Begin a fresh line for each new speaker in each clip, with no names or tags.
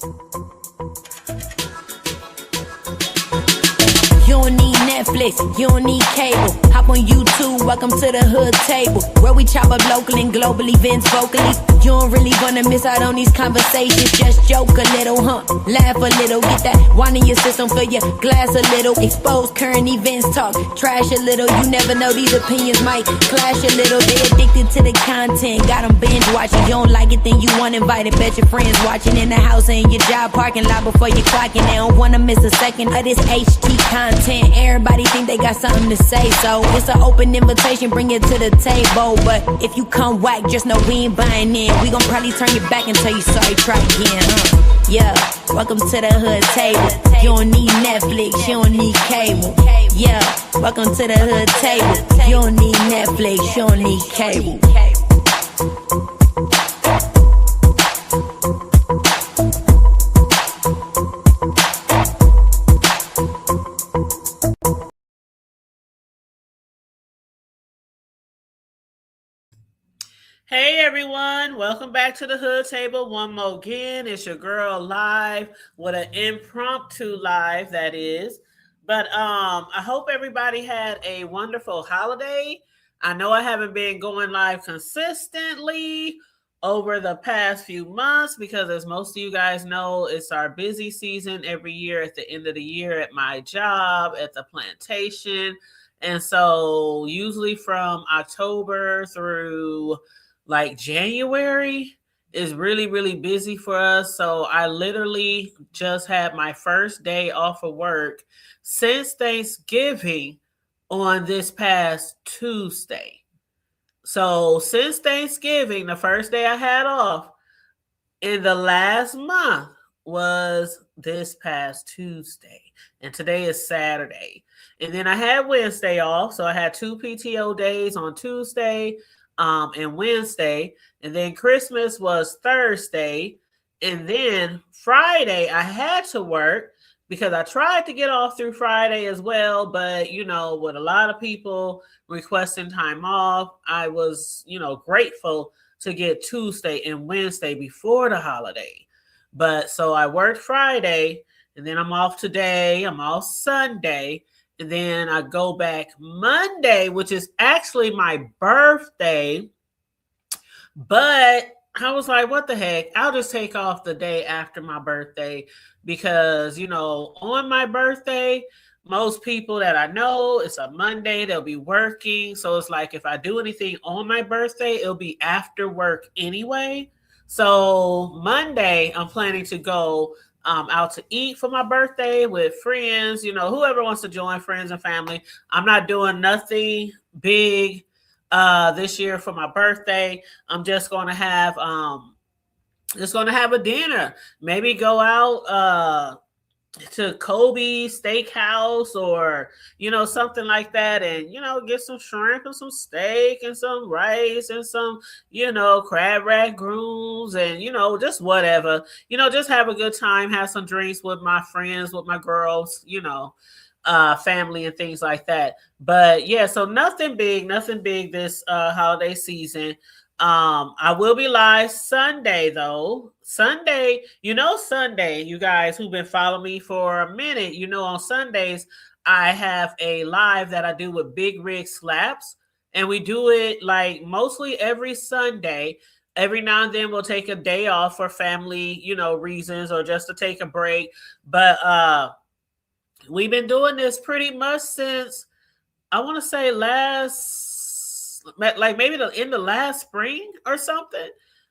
You don't need Netflix, you don't need cable. Hop on YouTube, welcome to the hood table, where we chop up local and global events vocally. You don't really wanna miss out on these conversations. Just joke a little, laugh a little. Get that wine in your system, fill your glass a little. Expose current events, talk trash a little. You never know, these opinions might clash a little. They addicted to the content, got them binge watching. You don't like it, then you want invited. Bet your friends watching in the house and in your job parking lot before you clocking. They don't wanna miss a second of this HT content. Everybody think they got something to say, so it's an open invitation, bring it to the table. But if you come whack, just know we ain't buying in. We gon' probably turn your back and tell you sorry, try again, Yeah, welcome to the hood table. You don't need Netflix, you don't need cable. Yeah, welcome to the hood table. You don't need Netflix, you don't need cable.
Hey everyone, welcome back to the Hood Table one more again. It's your girl live with an impromptu live, that is. But I hope everybody had a wonderful holiday. I know I haven't been going live consistently over the past few months because, as most of you guys know, it's our busy season every year at the end of the year at my job, at the plantation. And so usually from October through like January is really, really busy for us. So I literally just had my first day off of work since Thanksgiving on this past Tuesday. So since Thanksgiving, the first day I had off in the last month was this past Tuesday. And today is Saturday. And then I had Wednesday off. So I had 2 PTO days on Tuesday and Wednesday, and then Christmas was Thursday, and then Friday I had to work because I tried to get off through Friday as well, but with a lot of people requesting time off, I was grateful to get Tuesday and Wednesday before the holiday. But so I worked Friday, and then I'm off today, I'm off Sunday. And then I go back Monday, which is actually my birthday. But I was like, what the heck? I'll just take off the day after my birthday because, on my birthday, most people that I know, it's a Monday, they'll be working. So it's like if I do anything on my birthday, it'll be after work anyway. So Monday, I'm planning to go out to eat for my birthday with friends, whoever wants to join, friends and family. I'm not doing nothing big this year for my birthday. I'm just going to have a dinner, maybe go out to Kobe Steakhouse or something like that, and get some shrimp and some steak and some rice and some crab rangoons and just whatever, just have a good time, have some drinks with my friends, with my girls, family and things like that. But yeah, so nothing big this holiday season. I will be live Sunday though. Sunday, you guys who've been following me for a minute, on Sundays, I have a live that I do with Big Rig Slaps, and we do it like mostly every Sunday. Every now and then we'll take a day off for family, reasons or just to take a break. But we've been doing this pretty much since, I want to say maybe in the last spring or something.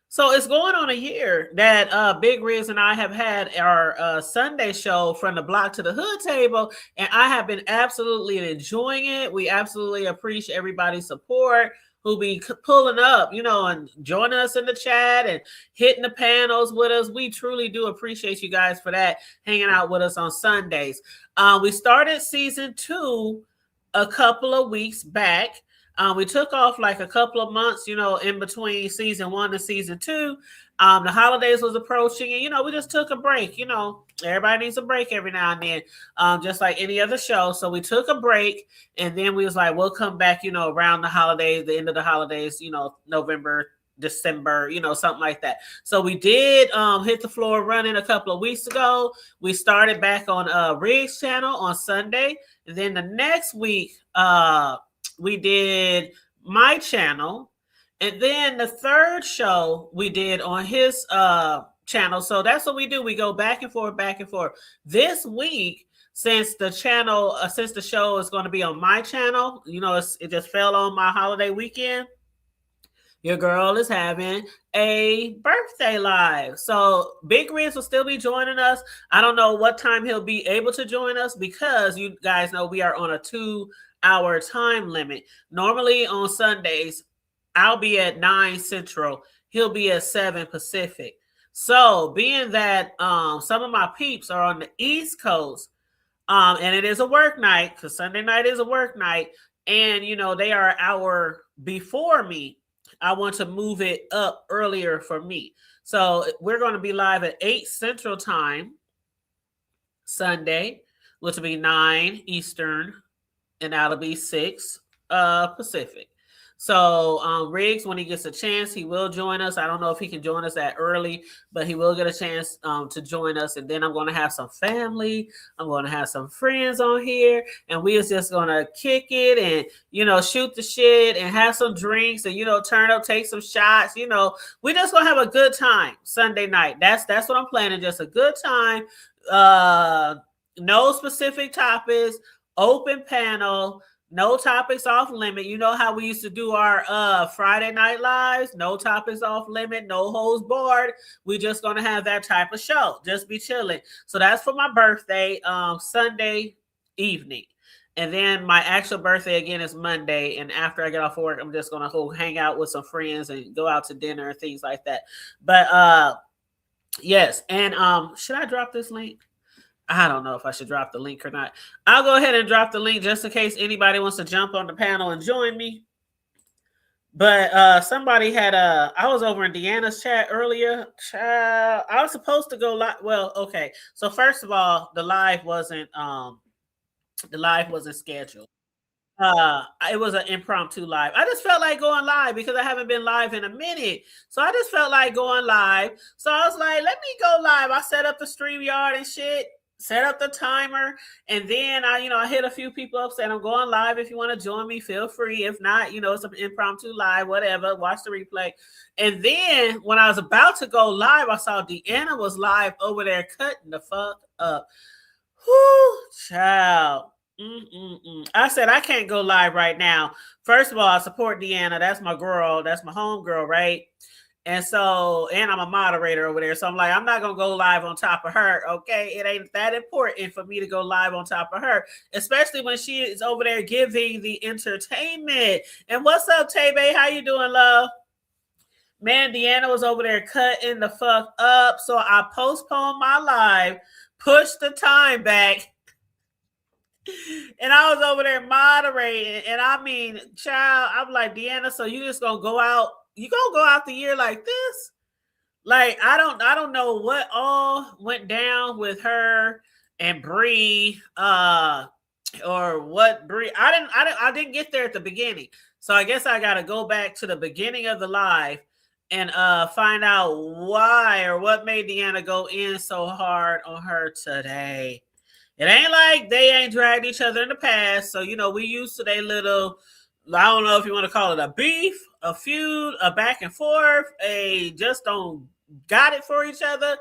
So it's going on a year that Big Riz and I have had our Sunday show From the Block to the Hood Table, and I have been absolutely enjoying it. We absolutely appreciate everybody's support who be pulling up, and joining us in the chat and hitting the panels with us. We truly do appreciate you guys for that, hanging out with us on Sundays. We started season 2 a couple of weeks back. We took off like a couple of months, in between season 1 and season 2. The holidays was approaching, and we just took a break. Everybody needs a break every now and then, just like any other show. So we took a break, and then we was like, we'll come back, around the holidays, the end of the holidays, November December, something like that. So we did hit the floor running a couple of weeks ago. We started back on Riggs channel on Sunday. And then the next week, we did my channel. And then the third show we did on his channel. So that's what we do. We go back and forth, back and forth. This week, since the show is going to be on my channel, it just fell on my holiday weekend. Your girl is having a birthday live. So Big Riz will still be joining us. I don't know what time he'll be able to join us because you guys know we are on a 2-hour time limit. Normally on Sundays, I'll be at 9 Central. He'll be at 7 Pacific. So being that some of my peeps are on the East Coast, and it is a work night because Sunday night is a work night, and they are an hour before me, I want to move it up earlier for me. So we're going to be live at 8 Central Time Sunday, which will be 9 Eastern, and that'll be 6 Pacific. So Riggs, when he gets a chance, he will join us. I don't know if he can join us that early, but he will get a chance to join us. And then I'm going to have some family. I'm going to have some friends on here. And we is just going to kick it and, shoot the shit and have some drinks and, turn up, take some shots. We just going to have a good time Sunday night. That's what I'm planning. Just a good time. No specific topics, open panel. No topics off limit. You know how we used to do our Friday night lives? No topics off limit, no holds barred. We just going to have that type of show. Just be chilling. So that's for my birthday, Sunday evening. And then my actual birthday again is Monday. And after I get off work, I'm just going to hang out with some friends and go out to dinner and things like that. But yes. And should I drop this link? I don't know if I should drop the link or not. I'll go ahead and drop the link just in case anybody wants to jump on the panel and join me. But somebody had I was over in Deanna's chat earlier. I was supposed to go live. Well, okay. So first of all, the live wasn't scheduled. It was an impromptu live. I just felt like going live because I haven't been live in a minute. So I just felt like going live. So I was like, let me go live. I set up the StreamYard and shit. Set up the timer, and then I hit a few people up saying I'm going live. If you want to join me, feel free. If not, it's an impromptu live, whatever. Watch the replay. And then when I was about to go live, I saw Deanna was live over there cutting the fuck up. Whoo, child. I said I can't go live right now. First of all, I support Deanna. That's my girl. That's my home girl, right? And so, and I'm a moderator over there. So I'm like, I'm not going to go live on top of her. Okay. It ain't that important for me to go live on top of her, especially when she is over there giving the entertainment. And what's up, Tay-Bay? How you doing, love? Man, Deanna was over there cutting the fuck up. So I postponed my live, pushed the time back, and I was over there moderating. And I mean, child, I'm like, Deanna, so you just going to go out? You gonna go out the year like this? Like I don't know what all went down with her and Bree, or what Bree. I didn't get there at the beginning, so I guess I got to go back to the beginning of the live and find out why or what made Deanna go in so hard on her today. It ain't like they ain't dragged each other in the past, so we used to their little. I don't know if you want to call it a beef, a feud, a back and forth, a just don't got it for each other.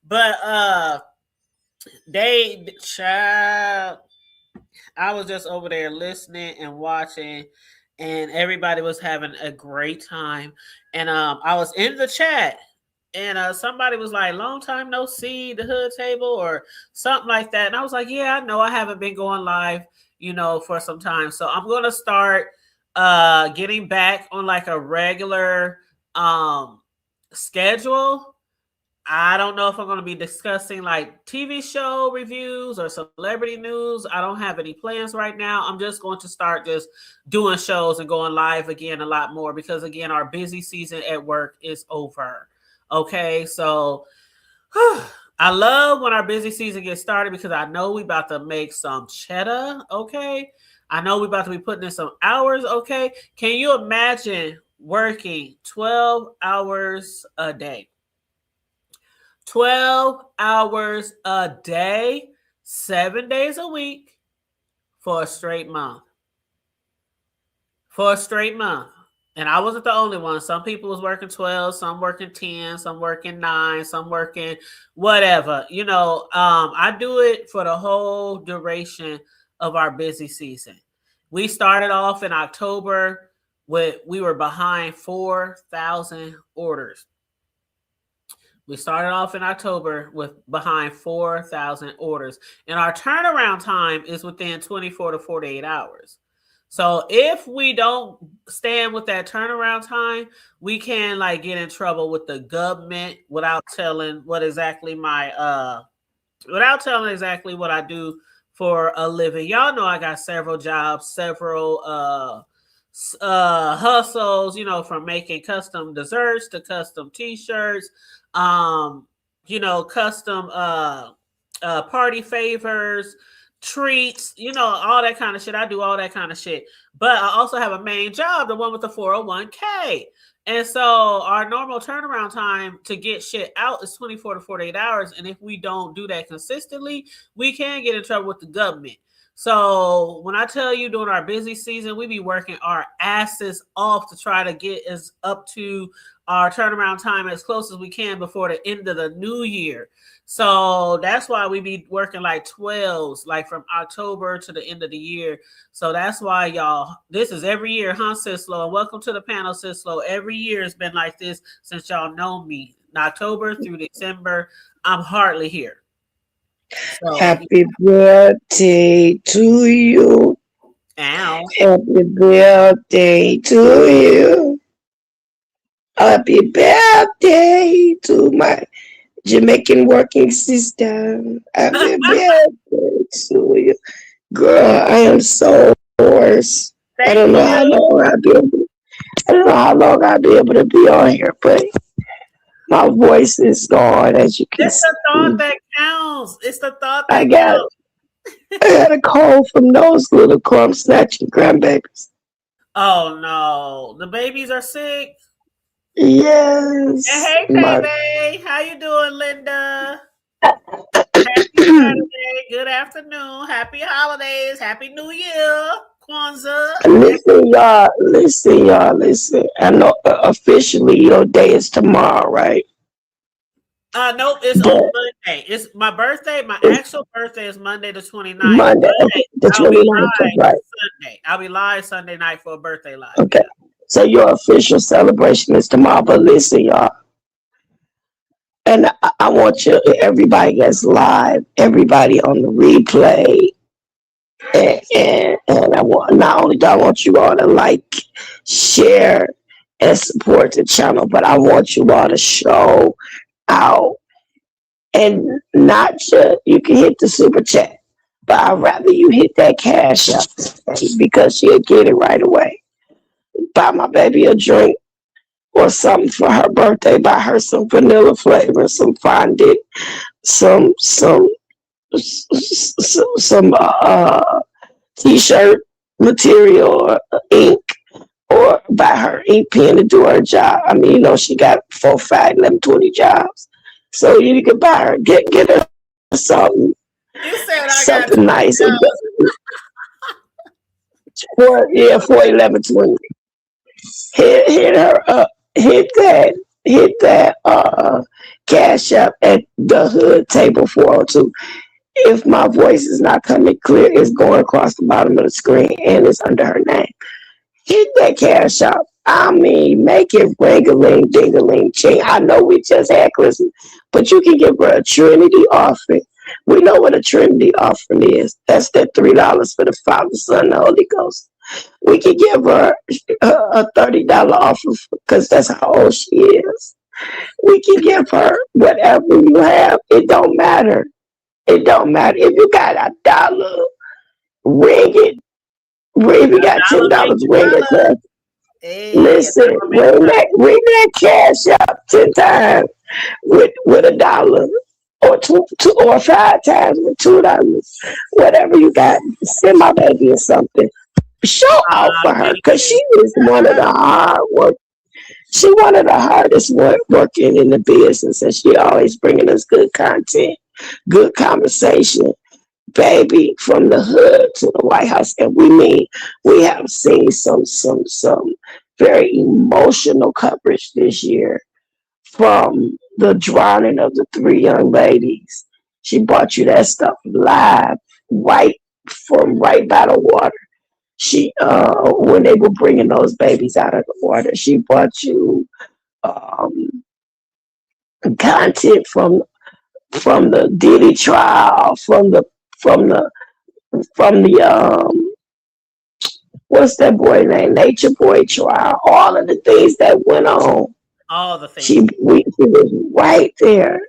But I was just over there listening and watching, and everybody was having a great time. And I was in the chat, and somebody was like, long time no see, the hood table or something like that. And I was like, yeah, I know I haven't been going live, for some time. So I'm going to start getting back on like a regular schedule. I don't know if I'm going to be discussing like TV show reviews or celebrity news. I don't have any plans right now. I'm just going to start just doing shows and going live again a lot more because again, our busy season at work is over. Okay. So I love when our busy season gets started because I know we about to make some cheddar. Okay. I know we're about to be putting in some hours. Okay. Can you imagine working 12 hours a day. 12 hours a day, 7 days a week for a straight month. For a straight month. And I wasn't the only one. Some people was working 12, some working 10, some working 9, some working whatever. I do it for the whole duration of our busy season. We started off in October we were behind 4,000 orders. We started off in October with behind 4,000 orders. And our turnaround time is within 24 to 48 hours. So if we don't stand with that turnaround time, we can get in trouble with the government without telling exactly what I do for a living. Y'all know I got several jobs, several hustles, from making custom desserts to custom t-shirts, custom party favors, treats, all that kind of shit. I do all that kind of shit. But I also have a main job, the one with the 401k. And so our normal turnaround time to get shit out is 24 to 48 hours. And if we don't do that consistently, we can get in trouble with the government. So when I tell you during our busy season, we be working our asses off to try to get us up to our turnaround time as close as we can before the end of the new year. So that's why we be working like 12s, like from October to the end of the year. So that's why y'all, this is every year, huh, Sislo? And welcome to the panel, Sislo. Every year it's been like this since y'all know me. In October through December, I'm hardly here.
So, happy birthday to you.
Ow.
Happy birthday to you. Happy birthday to my Jamaican working sister. Happy birthday to you. Girl, I am so hoarse. I don't know how long I'll be able to be on here, but my voice is gone, as you can see.
It's the thought that counts. It's the thought that
counts. I got a cold from those little crumb snatching grandbabies.
Oh no, the babies are sick.
Yes.
Hey, baby, how you doing, Linda? Happy Saturday. Good afternoon. Happy holidays. Happy New Year. Kwanzaa.
Listen, y'all. I know officially your day is tomorrow, right?
Nope, it's on Monday. It's my birthday. My actual birthday is Monday the 29th.
Monday, okay, the 29th, right?
Sunday. I'll be live Sunday night for a birthday live.
Okay, so your official celebration is tomorrow. But listen, y'all, and I want everybody that's live, everybody on the replay, and I want you all to like, share, and support the channel, but I want you all to show out, and not just, you can hit the super chat, but I'd rather you hit that cash up because she'll get it right away. Buy my baby a drink or something for her birthday. Buy her some vanilla flavor, some fondant, some t-shirt material or ink, or buy her ink pen to do her job. I mean, she got 4, 5, 11, 20 jobs. So you can buy her, get her something.
You said
something nice. For 11, 20. Hit her up. Hit that cash up at the hood table 402. If my voice is not coming clear, it's going across the bottom of the screen and it's under her name. Hit that cash up. I mean, make it ring-a-ling, ding-a-ling, ching. I know we just had Christmas, but you can give her a Trinity offering. We know what a Trinity offering is. That's that $3 for the Father, Son, and the Holy Ghost. We can give her a $30 offering because that's how old she is. We can give her whatever you have. It don't matter. It don't matter. If you got $1, ring it. If you got $10, ring it. Hey, listen, ring that cash up 10 times with $1, or two or 5 times with $2. Whatever you got, send my baby or something. Show out for her because she is one of the hard work. She one of the hardest working in the business, and she always bringing us good content, good conversation, baby, from the hood to the White House. And we have seen some very emotional coverage this year from the drowning of the three young ladies. She brought you that stuff live, right right by the water. She when they were bringing those babies out of the water, she brought you um, content from the Diddy trial, from the from the what's that boy name, Nature Boy trial, all of the things that went on.
All the things.
She was right there,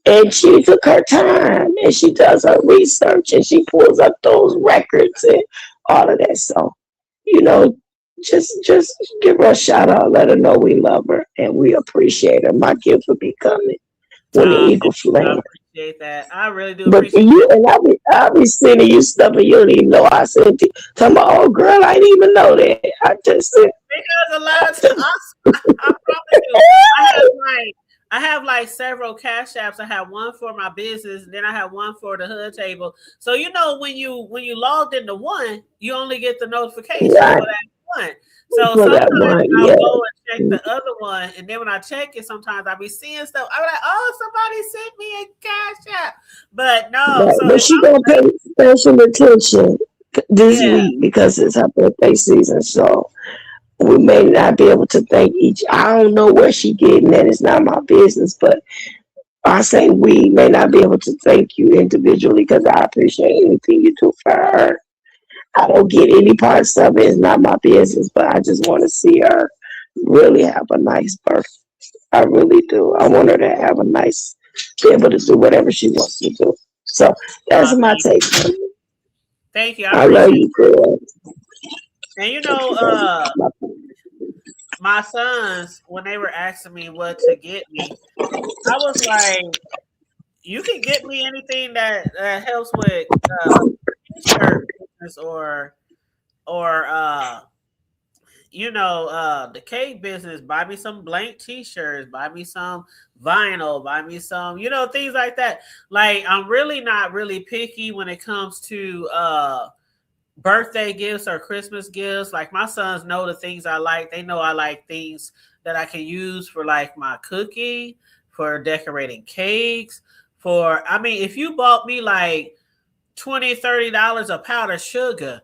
and she took her time, and she does her research, and she pulls up those records and all of that. So, you know, just give her a shout out, let her know we love her and we appreciate her. My gift will be coming when the eagle
I
flies.
appreciate that. I really do
But
appreciate
you and I be sending you stuff and you don't even know I sent it. Talking about, oh girl, I didn't even know that. I just said
because a lot of times I promise you, I have like several cash apps. I have one for my business, then I have one for the hood table. So you know when you logged into one, you only get the notification
right.
for that one. So
For
sometimes
that one,
I'll
yeah.
go and check the other one, and then when I check it, sometimes I'll be seeing stuff. I'm like, oh, somebody sent me a cash app, but no.
Right.
So
But
if
she
I'm
gonna pay special attention this
yeah,
week because it's her birthday season. So we may not be able to thank each. I don't know where she getting that. It's not my business, but I say we may not be able to thank you individually because I appreciate anything you do for her. I don't get any parts of it. It's not my business, but I just want to see her really have a nice birthday. I really do. I want her to have a nice, be able to do whatever she wants to do. So that's my take.
thank you. I
I love
appreciate
you, girl.
it. And you know, my sons, when they were asking me what to get me, I was like, you can get me anything that helps with t-shirt business or the cake business. Buy me some blank t-shirts, buy me some vinyl, buy me some, things like that. Like I'm really not really picky when it comes to birthday gifts or Christmas gifts. Like my sons know the things I like. They know I like things that I can use for like my cooking, for decorating cakes, if you bought me like $20-$30 of powdered sugar,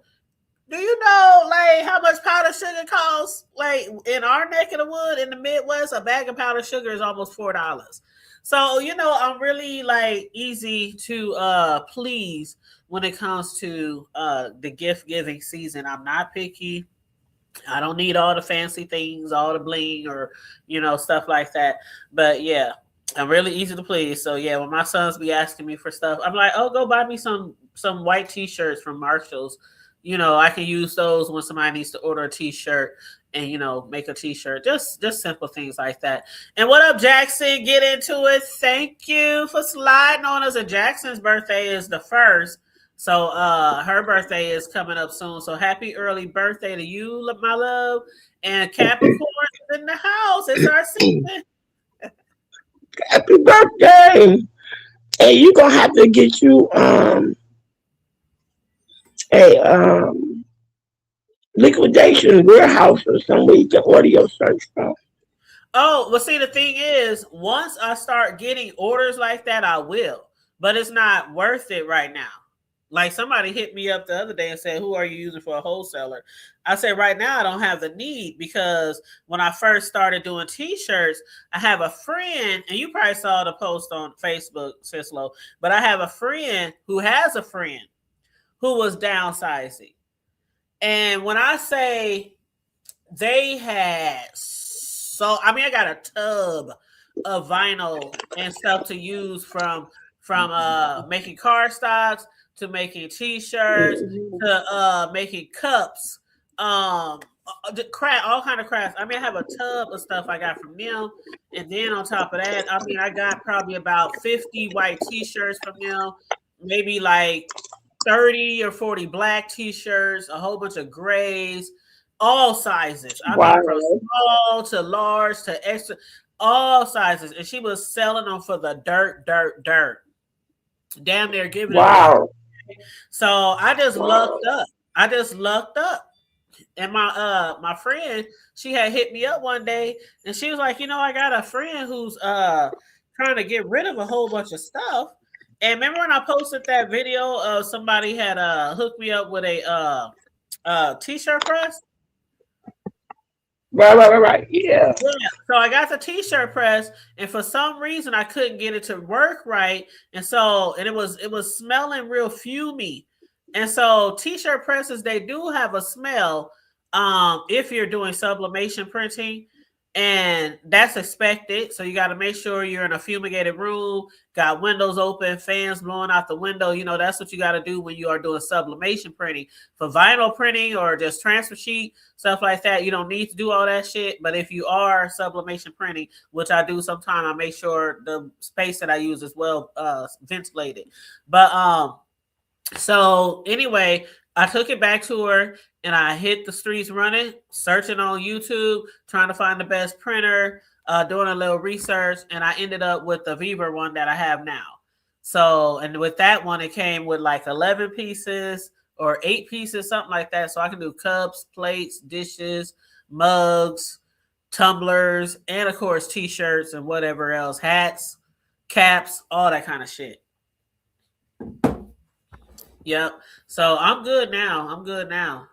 do you know like how much powdered sugar costs? Like in our neck of the wood in the Midwest, a bag of powdered sugar is almost $4. So, I'm really like easy to please when it comes to the gift giving season. I'm not picky. I don't need all the fancy things, all the bling or, stuff like that. But yeah, I'm really easy to please. So yeah, when my sons be asking me for stuff, I'm like, oh, go buy me some white t-shirts from Marshalls. I can use those when somebody needs to order a t-shirt and make a t-shirt. Just simple things like that. And what up, Jackson? Get into it. Thank you for sliding on us. And Jackson's birthday is the 1st. So her birthday is coming up soon. So happy early birthday to you, my love. And Capricorn is in the house. It's our season.
Happy birthday! And you gonna have to get you a liquidation warehouse or somewhere you can order your shirts from.
Oh, well, see, the thing is, once I start getting orders like that, I will. But it's not worth it right now. Like somebody hit me up the other day and said, who are you using for a wholesaler? I said, right now, I don't have the need because when I first started doing t-shirts, I have a friend, and you probably saw the post on Facebook, Sislo, but I have a friend who has a friend who was downsizing. And when I say they had I got a tub of vinyl and stuff to use from making cardstocks to making t-shirts to making cups, all kind of crafts. I have a tub of stuff I got from them, and then on top of that, I got probably about 50 white t-shirts from them, maybe like 30 or 40 black t-shirts, a whole bunch of grays, all sizes. I
Wow.
mean, from small to large to extra, all sizes. And she was selling them for the dirt. Damn near giving it away.
Wow.
So I just lucked up. And my friend, she had hit me up one day and she was like, I got a friend who's trying to get rid of a whole bunch of stuff. And remember when I posted that video of somebody had hooked me up with a t-shirt press?
Right. Yeah.
So I got the t-shirt press, and for some reason I couldn't get it to work right, and it was smelling real fumey. And so t-shirt presses, they do have a smell if you're doing sublimation printing, and that's expected. So you got to make sure you're in a fumigated room, got windows open, fans blowing out the window. That's what you got to do when you are doing sublimation printing. For vinyl printing or just transfer sheet, stuff like that, you don't need to do all that shit. But if you are sublimation printing, which I do sometimes, I make sure the space that I use is well ventilated. But so anyway, I took it back to her and I hit the streets running, searching on YouTube, trying to find the best printer, doing a little research, and I ended up with the Viva one that I have now. So, and with that one, it came with like 11 pieces or 8 pieces, something like that. So I can do cups, plates, dishes, mugs, tumblers, and of course, t-shirts and whatever else, hats, caps, all that kind of shit. Yep. So I'm good now.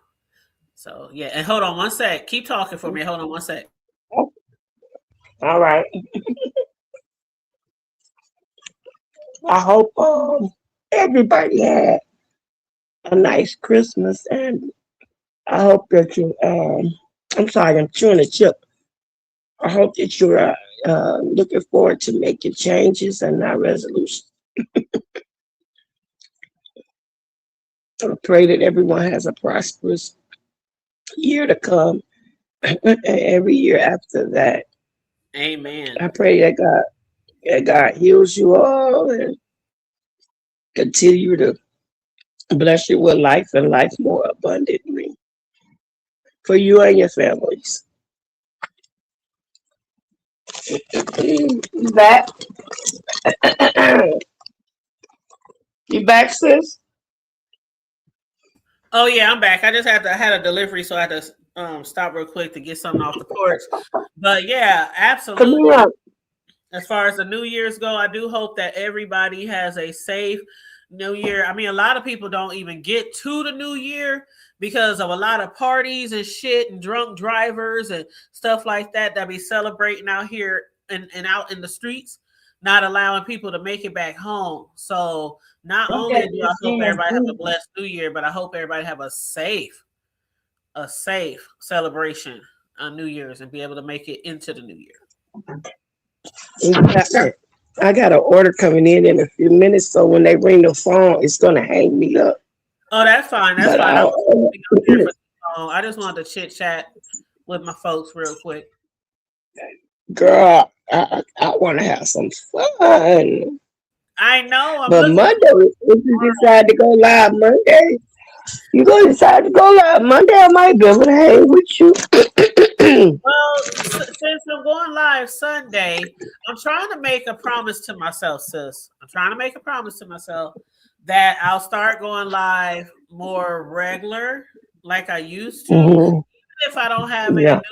So yeah. And hold on one sec. Keep talking for me. Hold on one sec.
All right. I hope everybody had a nice Christmas, and I hope that you I'm sorry, I'm chewing a chip. I hope that you're looking forward to making changes and not resolutions. I pray that everyone has a prosperous year to come, and every year after that.
Amen.
I pray that God heals you all and continue to bless you with life and life more abundantly for you and your families. You back? You back, sis?
Oh yeah, I'm back. I had a delivery, so I had to stop real quick to get something off the porch. But yeah, absolutely. As far as the New Year's go, I do hope that everybody has a safe New Year. I mean, a lot of people don't even get to the New Year because of a lot of parties and shit and drunk drivers and stuff like that be celebrating out here and out in the streets, not allowing people to make it back home. So not only do I hope everybody have a blessed New Year, but I hope everybody have a safe celebration on New Year's and be able to make it into the New Year.
I got an order coming in a few minutes, so when they ring the phone, it's gonna hang me up.
Oh, that's fine. That's fine. I just wanted to chit chat with my folks real quick.
Girl, I want to have some fun.
I know.
But Monday, if you decide to go live Monday, I might be able to hang with you.
Well, since I'm going live Sunday, I'm trying to make a promise to myself, sis. I'm trying to make a promise to myself that I'll start going live more regular, like I used to. Even if I don't have any news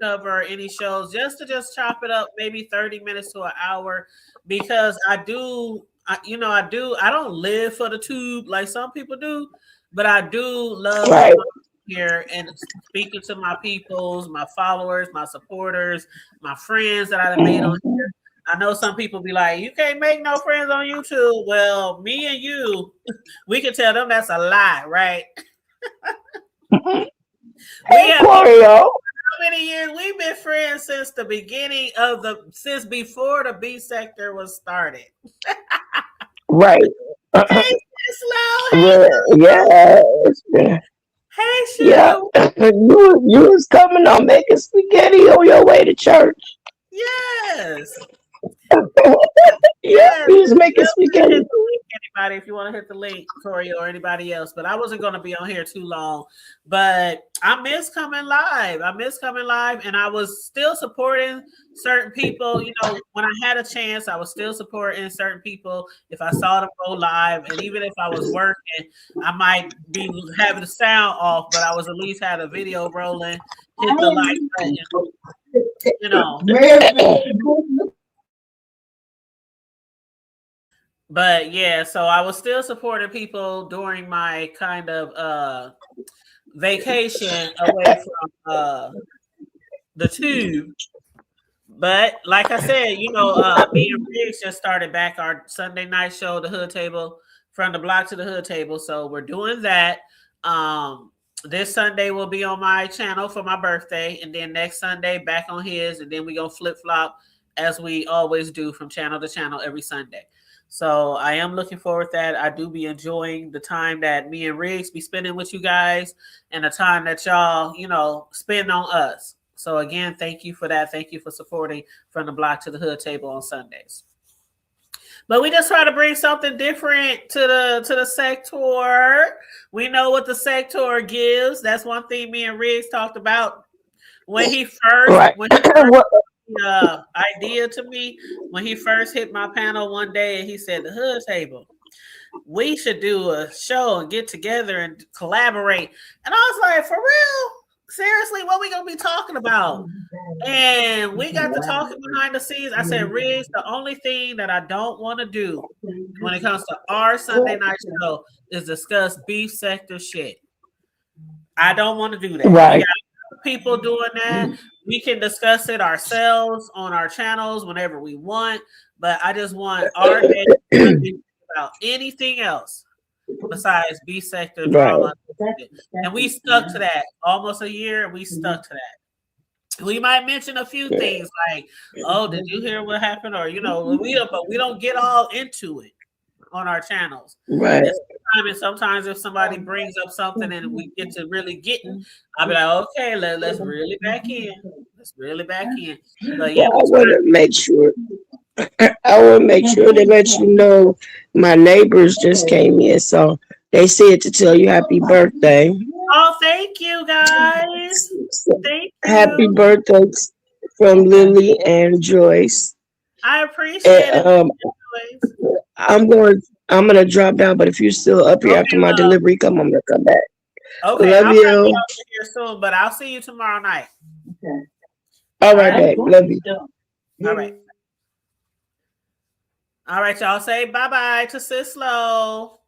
cover or any shows, just to chop it up, maybe 30 minutes to an hour, because I don't live for the tube like some people do, but I do love here and speaking to my peoples, my followers, my supporters, my friends that I've made on here. I know some people be like, you can't make no friends on YouTube. Well, me and you, we can tell them that's a lie, right? How many years we've been friends since the beginning since before the B sector was started.
Right.
Hey, Slow.
Yeah.
Hey, Sue.
Yeah. You was coming on making spaghetti on your way to church.
Yes.
Yeah,
Yes,
he was making
feel free to hit
spaghetti.
the link, anybody, if you want to hit the link, Tori or anybody else. But I wasn't going to be on here too long. But I miss coming live. I miss coming live, and I was still supporting certain people. You know, when I had a chance, I was still supporting certain people if I saw them go live, and even if I was working, I might be having the sound off, but I was at least had a video rolling. Hit the like button, you know. But yeah, so I was still supporting people during my kind of vacation away from the tube. But like I said, you know, me and Riggs just started back our Sunday night show, the Hood Table, from the block to the Hood Table. So we're doing that. This Sunday will be on my channel for my birthday, and then next Sunday back on his, and then we gonna flip flop as we always do from channel to channel every Sunday. So I am looking forward to that. I do be enjoying the time that me and Riggs be spending with you guys, and the time that y'all, you know, spend on us. So again, thank you for that. Thank you for supporting From the Block to the Hood Table on Sundays. But we just try to bring something different to the sector. We know what the sector gives. That's one thing me and Riggs talked about when he first
Right.
when he first idea to me, when he first hit my panel one day and he said the Hood Table, we should do a show and get together and collaborate. And I was like, for real? Seriously, what we gonna be talking about? And we got to talking behind the scenes. I said, Riggs, the only thing that I don't want to do when it comes to our Sunday night show is discuss beef sector shit. I don't want to do that. We
Right.
got people doing that. We can discuss it ourselves on our channels whenever we want, but I just want our day to be about anything else besides B sector
Right.
drama. And we stuck to that almost a year, and we stuck to that. We might mention a few things like, "Oh, did you hear what happened?" Or but we don't get all into it on our channels.
Right.
And sometimes if somebody brings up something and we get to really getting, I'll be like, "Okay, let's really back in. Let's really back in." But yeah,
Well, I want to make sure. I want to make sure to let you know my neighbors just came in, so they said to tell you happy birthday.
oh, thank you guys. Thank
Happy
you.
birthday from Lily and Joyce.
I appreciate
And
it. Anyways.
I'm going. I'm gonna drop down, but if you're still up here after
Okay,
my
love.
delivery, I'm gonna come back.
Okay,
Love
I'll probably be
you.
out here soon, but I'll see you tomorrow night.
All
All
right,
right.
babe. Love you.
All right. All right, y'all. Say bye bye to Sislo.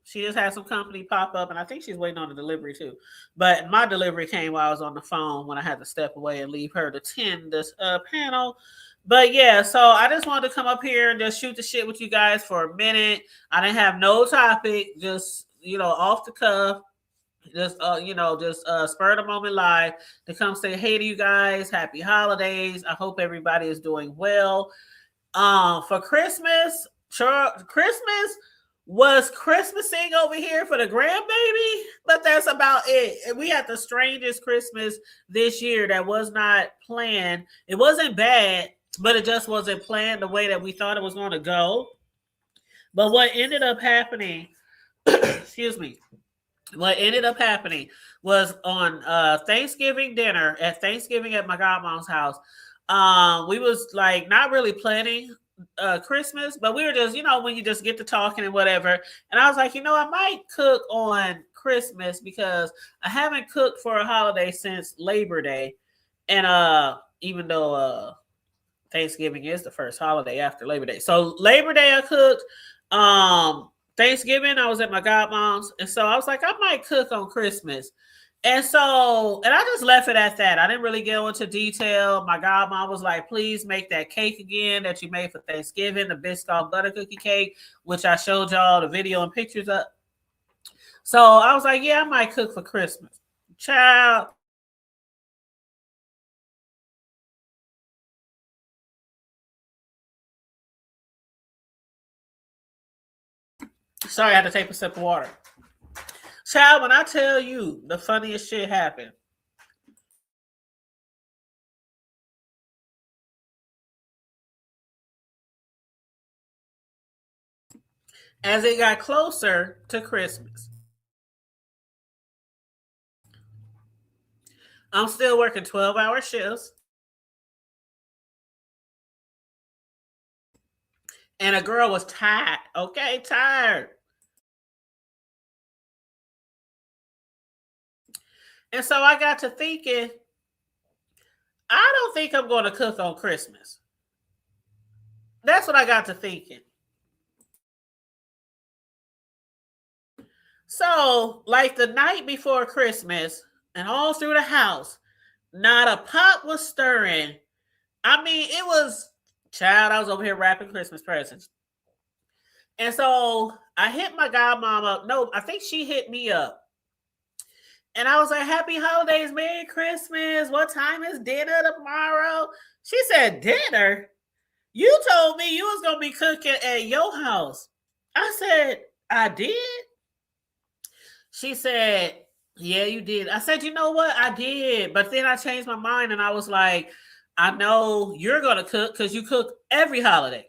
She just had some company pop up, and I think she's waiting on the delivery too. But my delivery came while I was on the phone when I had to step away and leave her to tend this panel. But yeah, so I just wanted to come up here and just shoot the shit with you guys for a minute. I didn't have no topic, just off the cuff, just spur of the moment live to come say hey to you guys. Happy holidays. I hope everybody is doing well. For Christmas, Christmas was Christmasing over here for the grandbaby, but that's about it. We had the strangest Christmas this year that was not planned. It wasn't bad, but it just wasn't planned the way that we thought it was going to go. But what ended up happening, excuse me, what ended up happening was on Thanksgiving dinner at my godmom's house. We was like not really planning Christmas, but we were just, when you just get to talking and whatever. And I was like, I might cook on Christmas because I haven't cooked for a holiday since Labor Day. And even though Thanksgiving is the first holiday after Labor Day. So Labor Day I cooked. Thanksgiving I was at my godmom's. And so I was like, I might cook on Christmas. And I just left it at that. I didn't really go into detail. My godmom was like, please make that cake again that you made for Thanksgiving, the Biscoff butter cookie cake, which I showed y'all the video and pictures of. So I was like, yeah, I might cook for Christmas. Child. Sorry, I had to take a sip of water. Child, when I tell you the funniest shit happened. as it got closer to Christmas. I'm still working 12-hour shifts. And a girl was tired. Okay, tired. And so I got to thinking, I don't think I'm going to cook on Christmas. That's what I got to thinking. So, like the night before Christmas, and all through the house, not a pot was stirring. I mean, it was, child, I was over here wrapping Christmas presents. And so I hit my godmom up. No, I think she hit me up. And I was like, happy holidays, Merry Christmas. What time is dinner tomorrow? She said, dinner? You told me you was going to be cooking at your house. I said, I did? She said, yeah, you did. I said, you know what? I did. But then I changed my mind and I was like, I know you're going to cook because you cook every holiday.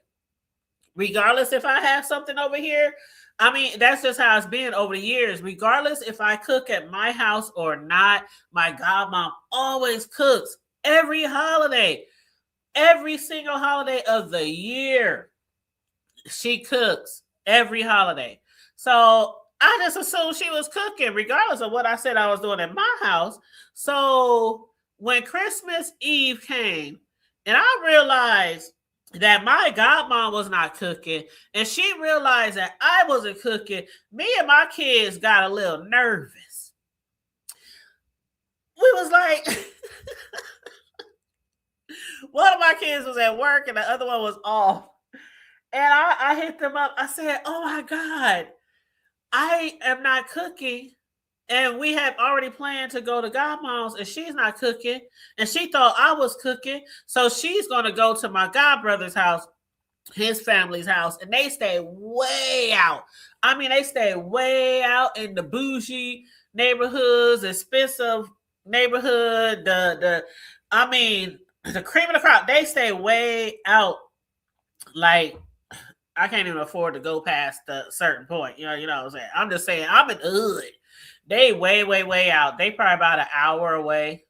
Regardless if I have something over here. I mean, that's just how it's been over the years. Regardless if I cook at my house or not, my godmom always cooks every holiday. Every single holiday of the year. She cooks every holiday. So I just assumed she was cooking, regardless of what I said I was doing at my house. So when Christmas Eve came, and I realized that my godmom was not cooking, and she realized that I wasn't cooking, me and my kids got a little nervous. We was like, one of my kids was at work and the other one was off. And I hit them up. I said, oh my God, I am not cooking. And we had already planned to go to godmom's and she's not cooking. And she thought I was cooking. So she's going to go to my godbrother's house, his family's house. And they stay way out. I mean, they stay way out in the bougie neighborhoods, expensive neighborhood. The cream of the crop. They stay way out. Like, I can't even afford to go past a certain point. You know what I'm saying? I'm just saying, I'm in hood. They way out. They probably about an hour away.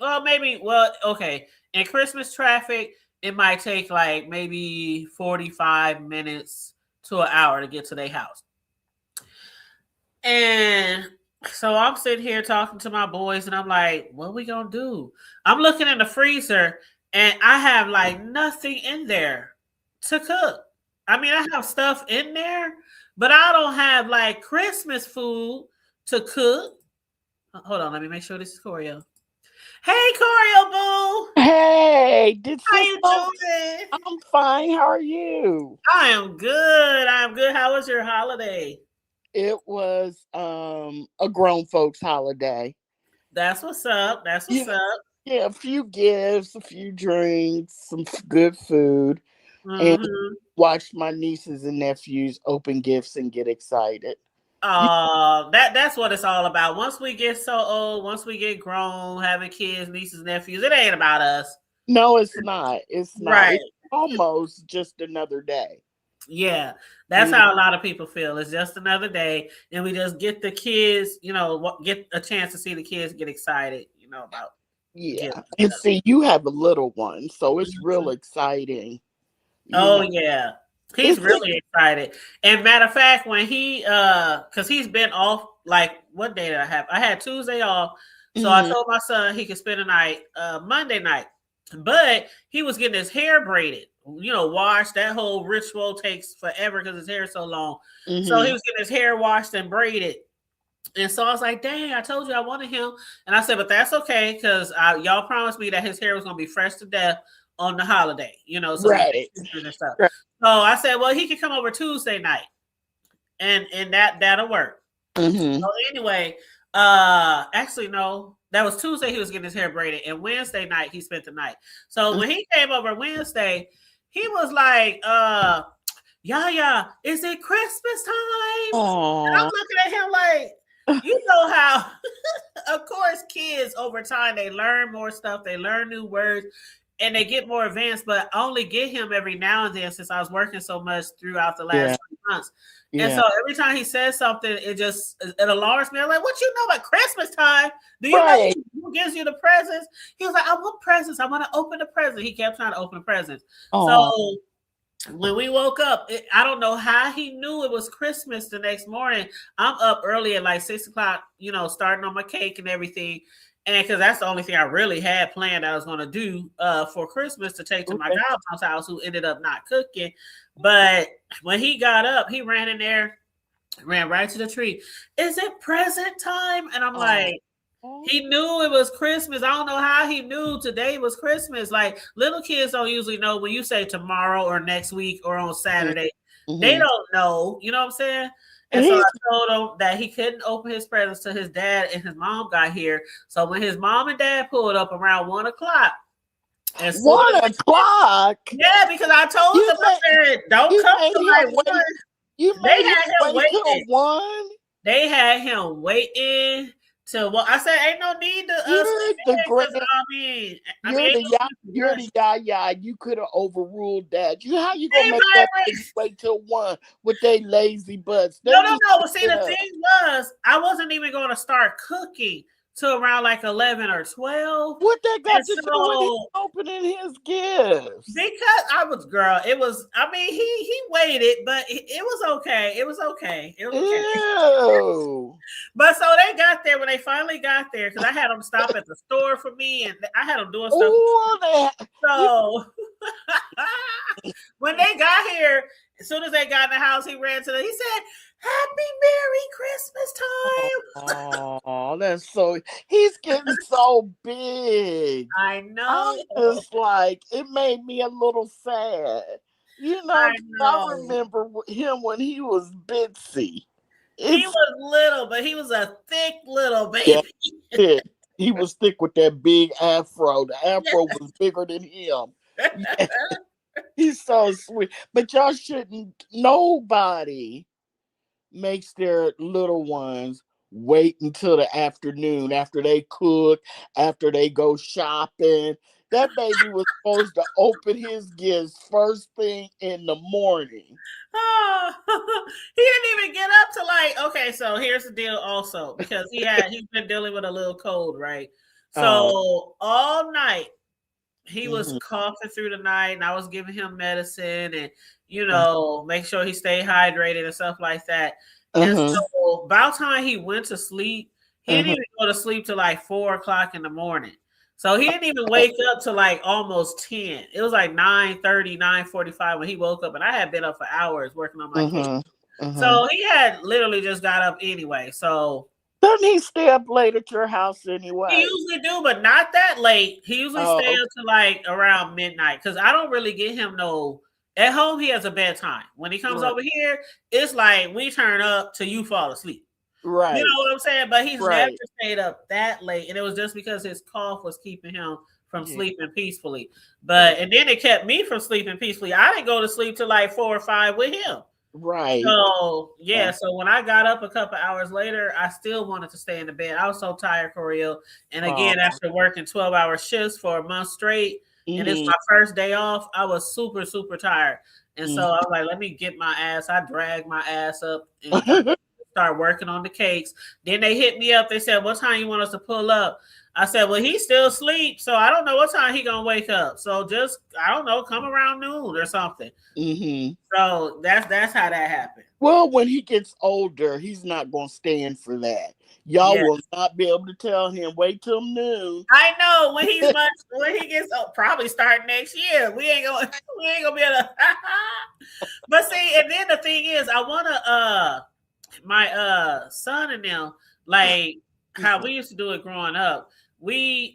Okay. In Christmas traffic, it might take like maybe 45 minutes to an hour to get to their house. And so I'm sitting here talking to my boys and I'm like, what we gonna do? I'm looking in the freezer and I have like nothing in there to cook. I mean, I have stuff in there, but I don't have like Christmas food to cook. Hold on, let me make sure this is Corio. Hey, Corio Boo.
Hey,
how you doing?
I'm fine. How are you?
I am good. How was your holiday?
It was a grown folks holiday.
That's what's up.
Yeah, a few gifts, a few drinks, some good food, and watched my nieces and nephews open gifts and get excited.
That's what it's all about. Once we get so old, once we get grown, having kids, nieces, nephews, it ain't about us.
No, it's not. It's not.
Right.
It's almost just another day.
Yeah, that's how a lot of people feel. It's just another day, and we just get the kids, get a chance to see the kids get excited, about.
Yeah, and see, you have a little one, so it's real exciting.
Yeah. He's really excited. And matter of fact, when he because he's been off, like, what day did I have? I had Tuesday off. So I told my son he could spend the night Monday night. But he was getting his hair braided, washed. That whole ritual takes forever because his hair is so long. So he was getting his hair washed and braided. And so I was like, dang, I told you I wanted him. And I said, but that's okay, because y'all promised me that his hair was going to be fresh to death on the holiday, so
right.
And stuff. Right. So I said, well, he could come over Tuesday night, and that'll work. So anyway, actually no, that was Tuesday. He was getting his hair braided, and Wednesday night he spent the night. So when he came over Wednesday, he was like, "Yaya, is it Christmas time?"
Aww.
And I'm looking at him like, you know how, of course, kids over time, they learn more stuff. They learn new words. and they get more advanced, but I only get him every now and then since I was working so much throughout the last 3 months. And so every time he says something, it alarms me. I'm like, what you know about Christmas time? Do you know who gives you the presents? He was like, I want presents. I want to open the present. He kept trying to open the presents. So when we woke up, I don't know how he knew it was Christmas the next morning. I'm up early at like 6 o'clock, starting on my cake and everything. And because that's the only thing I really had planned I was going to do for Christmas to take to my godmom's house, who ended up not cooking. But when he got up, he ran in there, ran right to the tree. Is it present time? And I'm like, he knew it was Christmas. I don't know how he knew today was Christmas. Like, little kids don't usually know when you say tomorrow or next week or on Saturday. They don't know. You know what I'm saying? And so I told him that he couldn't open his presents till his dad and his mom got here. So when his mom and dad pulled up around 1 o'clock.
1 o'clock?
Yeah, because I told them, I said, don't come to like 1. They had him waiting. 1? They had him waiting till I said, ain't no need to
you're the yaya. You could have overruled that. How you gonna make that wait till 1 with they lazy butts?
No. See, the thing was, I wasn't even going to start cooking till around like 11 or 12.
What that got to do with him opening his gifts?
Because it was, he waited, but it was okay. It was okay.
Ew.
But so they got there when they finally got there, because I had them stop at the store for me, and I had them doing stuff. So when they got here, as soon as they got in the house, he ran to them. He said, Happy Merry Christmas time.
Oh, that's so, he's getting so big.
I know.
It's like, it made me a little sad. I remember him when he was bitsy.
He was little, but he was a thick little baby.
Yeah, he was thick with that big afro. The afro was bigger than him. Yeah. He's so sweet. But y'all shouldn't, nobody makes their little ones wait until the afternoon after they cook, after they go shopping. That baby was supposed to open his gifts first thing in the morning.
Oh, he didn't even get up to okay, so here's the deal also, because he's been dealing with a little cold, right? So all night he was coughing through the night, and I was giving him medicine and, make sure he stayed hydrated and stuff like that. And so about time he went to sleep, he didn't even go to sleep till like 4 o'clock in the morning. So he didn't even wake up till like almost 10. It was like 9:30, 9:45 when he woke up, and I had been up for hours working on my case. So he had literally just got up anyway. So
doesn't he stay up late at your house anyway?
He usually do, but not that late. He usually stay up to like around midnight, because I don't really get him at home. He has a bedtime. When he comes over here, it's like we turn up till you fall asleep.
Right.
You know what I'm saying? But he's never stayed up that late. And it was just because his cough was keeping him from sleeping peacefully. And then it kept me from sleeping peacefully. I didn't go to sleep till like 4 or 5 with him.
Right.
So, so when I got up a couple hours later, I still wanted to stay in the bed. I was so tired, Coriel. And again, after working 12-hour shifts for a month straight, and it's my first day off, I was super, super tired. And so I was like, let me get my ass. I dragged my ass up and start working on the cakes. Then they hit me up. They said, what time you want us to pull up? I said, well, he still asleep, so I don't know what time he gonna wake up. So just, I don't know, come around noon or something. So that's how that happened.
Well, when he gets older, he's not gonna stand for that. Y'all will not be able to tell him, wait till noon.
I know when he gets probably start next year. We ain't gonna be able to. But see, and then the thing is, I wanna my son and them, like how we used to do it growing up.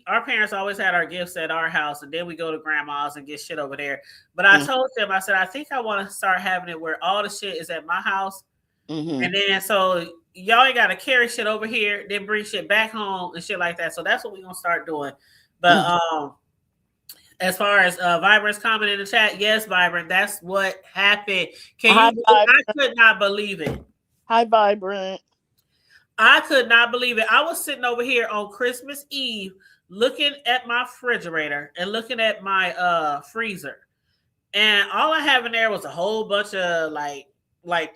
Our parents always had our gifts at our house, and then we go to grandma's and get shit over there. But I told them, I said, I think I want to start having it where all the shit is at my house. And then so y'all ain't got to carry shit over here, then bring shit back home and shit like that. So that's what we're going to start doing. But as far as Vibrant's comment in the chat, yes, Vibrant, that's what happened. I could not believe it.
Hi, Vibrant.
I could not believe it. I was sitting over here on Christmas Eve looking at my refrigerator and looking at my freezer, and all I have in there was a whole bunch of like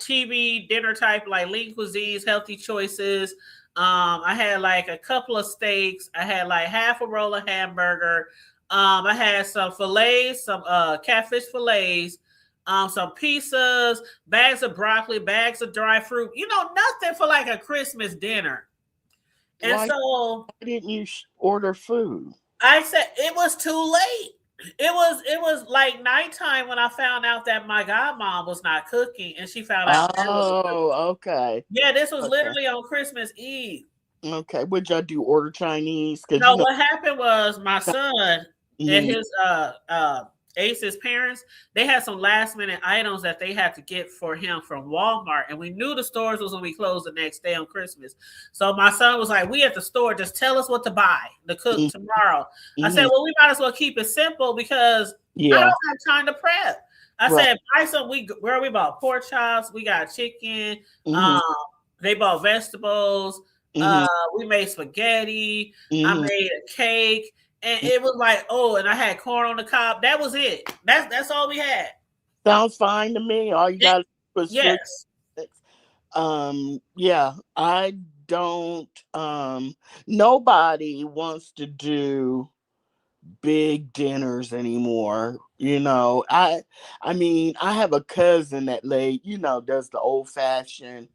TV dinner type, like lean cuisines, healthy choices. I had like a couple of steaks. I had like half a roll of hamburger. I had some fillets, some catfish fillets, some pizzas, bags of broccoli, bags of dry fruit. You know, nothing for like a Christmas dinner. And
Why
so
didn't you order food?
I said it was too late. It was like nighttime when I found out that my godmom was not cooking, and she found out.
Oh, okay.
Yeah, this was
Okay.
literally on Christmas Eve.
Okay. Would y'all do order Chinese? Because
No, what happened was my son and
Mhm.
his Ace's parents, they had some last minute items that they had to get for him from Walmart, and we knew the stores was gonna be closed the next day on Christmas. So my son was like, "We at the store, just tell us what to buy to cook
Mhm.
tomorrow." I said,
Mhm.
"Well, we might as well keep it simple because I
Yeah.
don't have time to prep." I
Right.
said, "Buy some. Where we bought pork chops, we got chicken.
Mhm.
Um, they bought vegetables.
Mhm.
We made spaghetti. I
Mhm.
made a cake." And it was like, oh, and I had corn on the cob. That was it. That's all we had.
Sounds fine to me. All you got to do is flip.
Yes,
Yeah, I don't. Nobody wants to do big dinners anymore. I mean, I have a cousin that does the old fashioned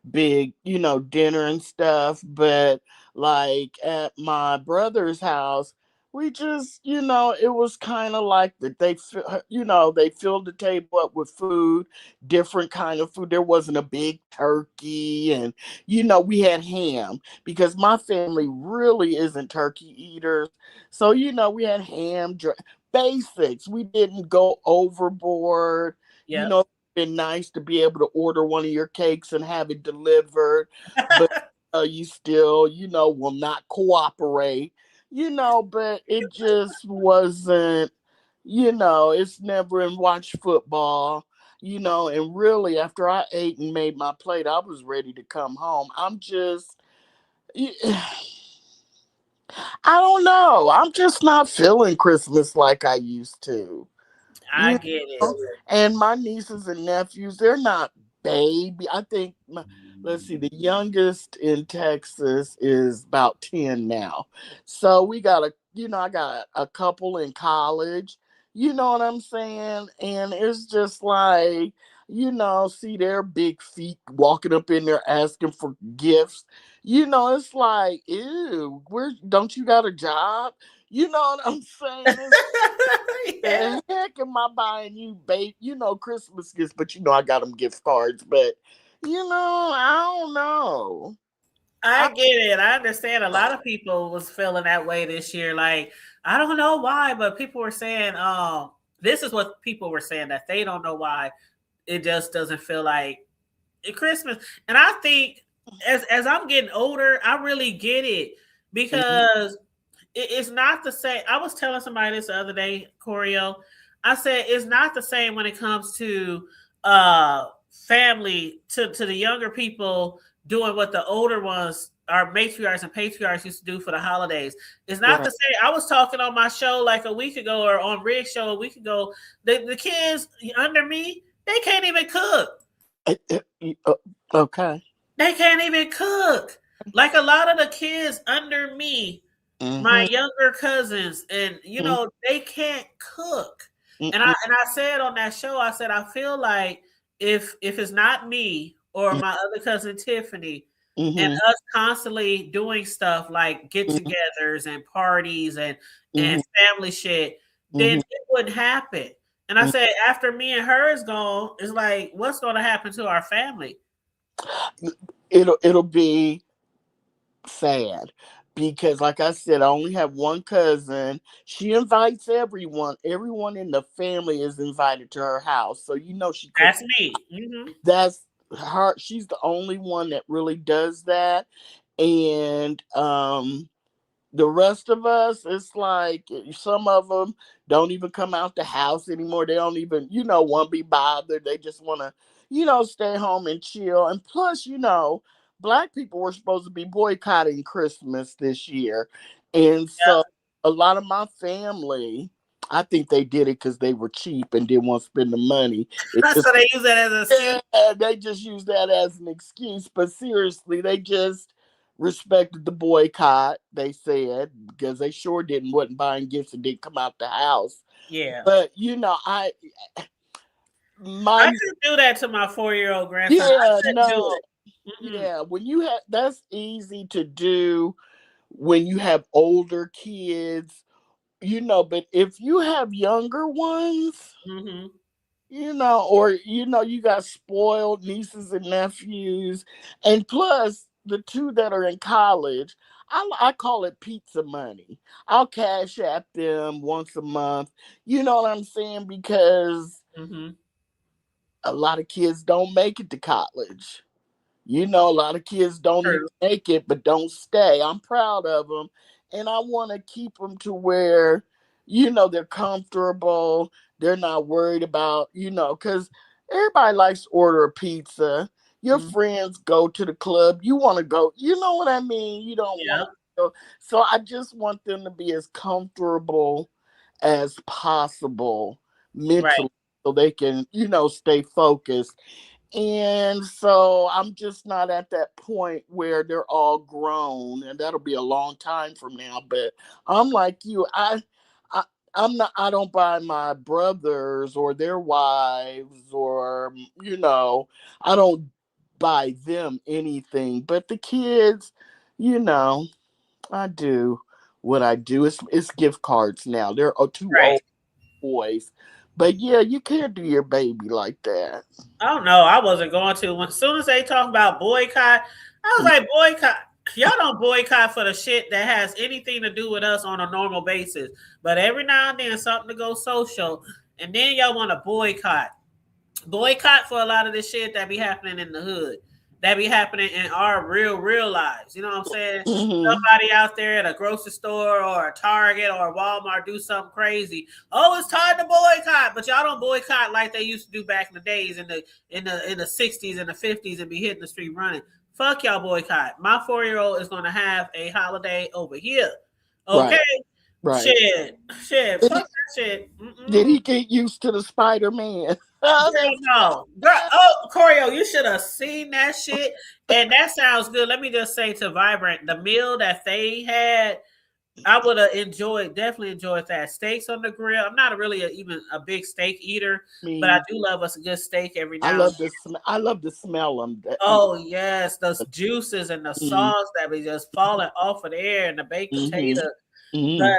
big, dinner and stuff. But like at my brother's house, we just, it was kind of like that. They filled the table up with food, different kind of food. There wasn't a big turkey, and we had ham because my family really isn't turkey eaters. So, we had basics. We didn't go overboard.
yep.
It's been nice to be able to order one of your cakes and have it delivered, but you still, will not cooperate, but it just wasn't, it's never in watch football. And really, after I ate and made my plate, I was ready to come home. I don't know. I'm just not feeling Christmas like I used to.
I
You
get it.
know? And my nieces and nephews, they're not baby. I think let's see, the youngest in Texas is about 10 now. So I got a couple in college. You know what I'm saying? And it's just like, see their big feet walking up in there asking for gifts. It's like, ew, where don't you got a job? You know what I'm saying?
Yeah.
The heck am I buying you, babe? Christmas gifts, but I got them gift cards. But I don't know.
I
I,
get it. I understand a lot of people was feeling that way this year. Like, I don't know why, but people were saying, this is what people were saying, that they don't know why it just doesn't feel like Christmas. And I think as I'm getting older, I really get it
Mhm.
because it's not the same. I was telling somebody this the other day, Corio. I said it's not the same when it comes to family, to the younger people doing what the older ones, our matriarchs and patriarchs, used to do for the holidays. It's not
Right.
the same. I was talking on my show like a week ago, or on Rick's show a week ago. The kids under me, they can't even cook.
Okay.
They can't even cook. Like a lot of the kids under me, my
Mm-hmm.
younger cousins, and they can't cook. And I
Mm-hmm.
and I said on that show, I said I feel like if it's not me or my other cousin Tiffany and
Mm-hmm.
us constantly doing stuff like get-togethers and parties and
Mm-hmm.
family shit, then
Mm-hmm.
it wouldn't happen. And I said after me and her is gone, it's like what's going to happen to our family?
It'll be sad because, like I said, I only have one cousin. She invites everyone. Everyone in the family is invited to her house, so she cooks.
That's me.
That's her. She's the only one that really does that. And the rest of us, it's like some of them don't even come out the house anymore. They don't even want to be bothered. They just want to stay home and chill. And plus, black people were supposed to be boycotting Christmas this year, And
Yep.
so a lot of my family, I think they did it because they were cheap and didn't want to spend the money. It
So
just,
they use that as an excuse.
they just used that as an excuse. But seriously, they just respected the boycott, they said, because they sure wasn't buying gifts and didn't come out the house.
Yeah.
But my
I could do that to my 4-year-old grandson. I
yeah,
couldn't do
no.
it. Mm-mm.
Yeah, when you have that's easy to do when you have older kids, but if you have younger ones,
Mm-hmm.
or you got spoiled nieces and nephews, and plus the two that are in college, I call it pizza money. I'll cash app them once a month. You know what I'm saying? Because
Mm-hmm.
a lot of kids don't make it to college. A lot of kids don't even
True.
make it, but don't stay. I'm proud of them. And I want to keep them to where, they're comfortable. They're not worried about, because everybody likes to order a pizza. Your
Mm-hmm.
friends go to the club. You want to go, you know what I mean? You don't want
Yeah.
to go. So I just want them to be as comfortable as possible
Right.
mentally so they can, stay focused. And so I'm just not at that point where they're all grown, and that'll be a long time from now. But I'm like you, I I'm not. I don't buy my brothers or their wives, or I don't buy them anything. But the kids, you know, I do what I do. It's gift cards now. They're too
Right.
old boys. But yeah, you can't do your baby like that.
Oh no, I wasn't going to. As soon as they talk about boycott, I was like, boycott. Y'all don't boycott for the shit that has anything to do with us on a normal basis. But every now and then something to go social, and then y'all want to boycott. Boycott for a lot of the shit that be happening in the hood. That be happening in our real lives. You know what I'm saying?
Mm-hmm.
Somebody out there at a grocery store or a Target or a Walmart do something crazy. Oh, it's time to boycott, but y'all don't boycott like they used to do back in the days in the 60s and the 50s and be hitting the street running. Fuck y'all boycott. My 4-year-old is gonna have a holiday over here. Okay.
Right.
Shit. Fuck that shit.
Did he get used to the Spider-Man?
Girl, no. Girl, oh, Corio, you should have seen that shit. And that sounds good. Let me just say to Vibrant, the meal that they had, I would have definitely enjoyed that. Steaks on the grill. I'm not really even a big steak eater, but I do love us a good steak every now and then.
I love to smell them.
Oh, yes. Those juices and the sauce that be just falling off of the air and the baked potato. But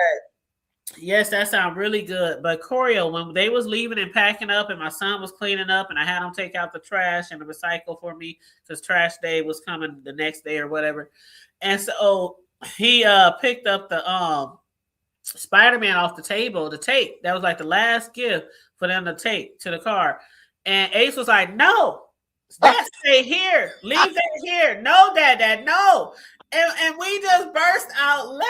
yes, that sounds really good. But Corio, when they was leaving and packing up, and my son was cleaning up, and I had him take out the trash and the recycle for me because trash day was coming the next day or whatever, and so he picked up the Spider-Man off the table to take. That was like the last gift for them to take to the car, and Ace was like, "No, that stay here. Leave that here. No, Dad, no." And we just burst out laughing.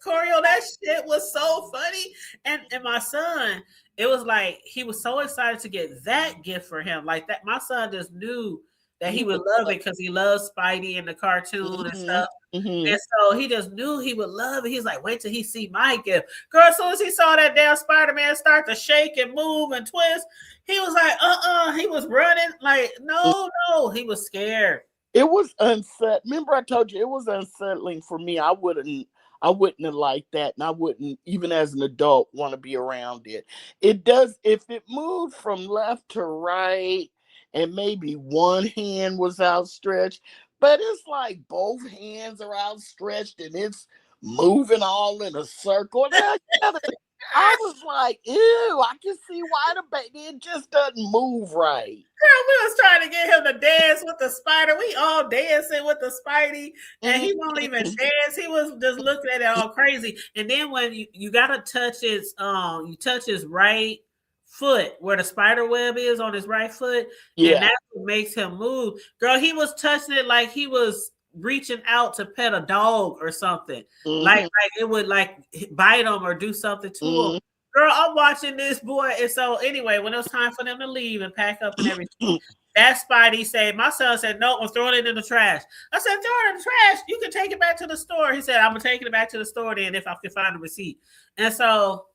Corio, that shit was so funny. And my son, it was like he was so excited to get that gift for him. Like that, my son just knew that he would love it because he loves Spidey and the cartoon and stuff. And so he just knew he would love it. He's like, wait till he see my gift. Girl, as soon as he saw that damn Spider-Man start to shake and move and twist, he was like, he was running like, no, he was scared.
It was unsettling. Remember, I told you it was unsettling for me. I wouldn't have liked that, and I wouldn't, even as an adult, want to be around it. It does, if it moved from left to right, and maybe one hand was outstretched, but it's like both hands are outstretched, and it's moving all in a circle. I was like, ew, I can see why the baby, it just doesn't move right.
Girl, we was trying to get him to dance with the spider. We all dancing with the Spidey, and he won't even dance. He was just looking at it all crazy. And then when you gotta touch you touch his right foot where the spider web is on his right foot, and that's what makes him move. Girl, he was touching it like he was reaching out to pet a dog or something, like it would like bite him or do something to him. Girl, I'm watching this boy, and so anyway, when it was time for them to leave and pack up and everything, that Spidey said, my son said, no, I'm throwing it in the trash. I said, throw it in the trash. You can take it back to the store. He said, I'm going to take it back to the store then if I can find a receipt. And so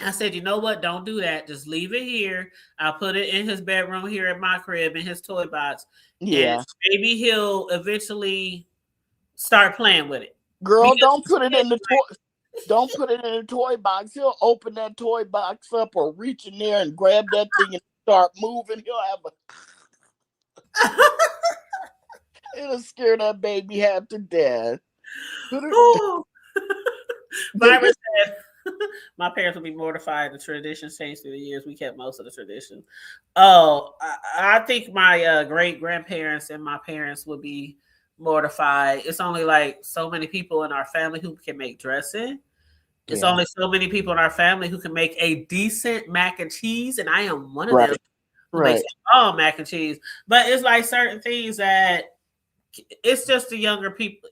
I said, you know what? Don't do that. Just leave it here. I'll put it in his bedroom here at my crib in his toy box.
Yeah.
And maybe he'll eventually start playing with it.
Girl, don't put it in the toy. Don't put it in a toy box. He'll open that toy box up or reach in there and grab that thing and start moving. He'll have it'll scare that baby half to death.
Byron said, my parents would be mortified. The traditions changed through the years. We kept most of the traditions. Oh, I think my great grandparents and my parents would be mortified. It's only like so many people in our family who can make dressing. It's only so many people in our family who can make a decent mac and cheese, and I am one of them who makes all mac and cheese. But it's like certain things that it's just the younger people.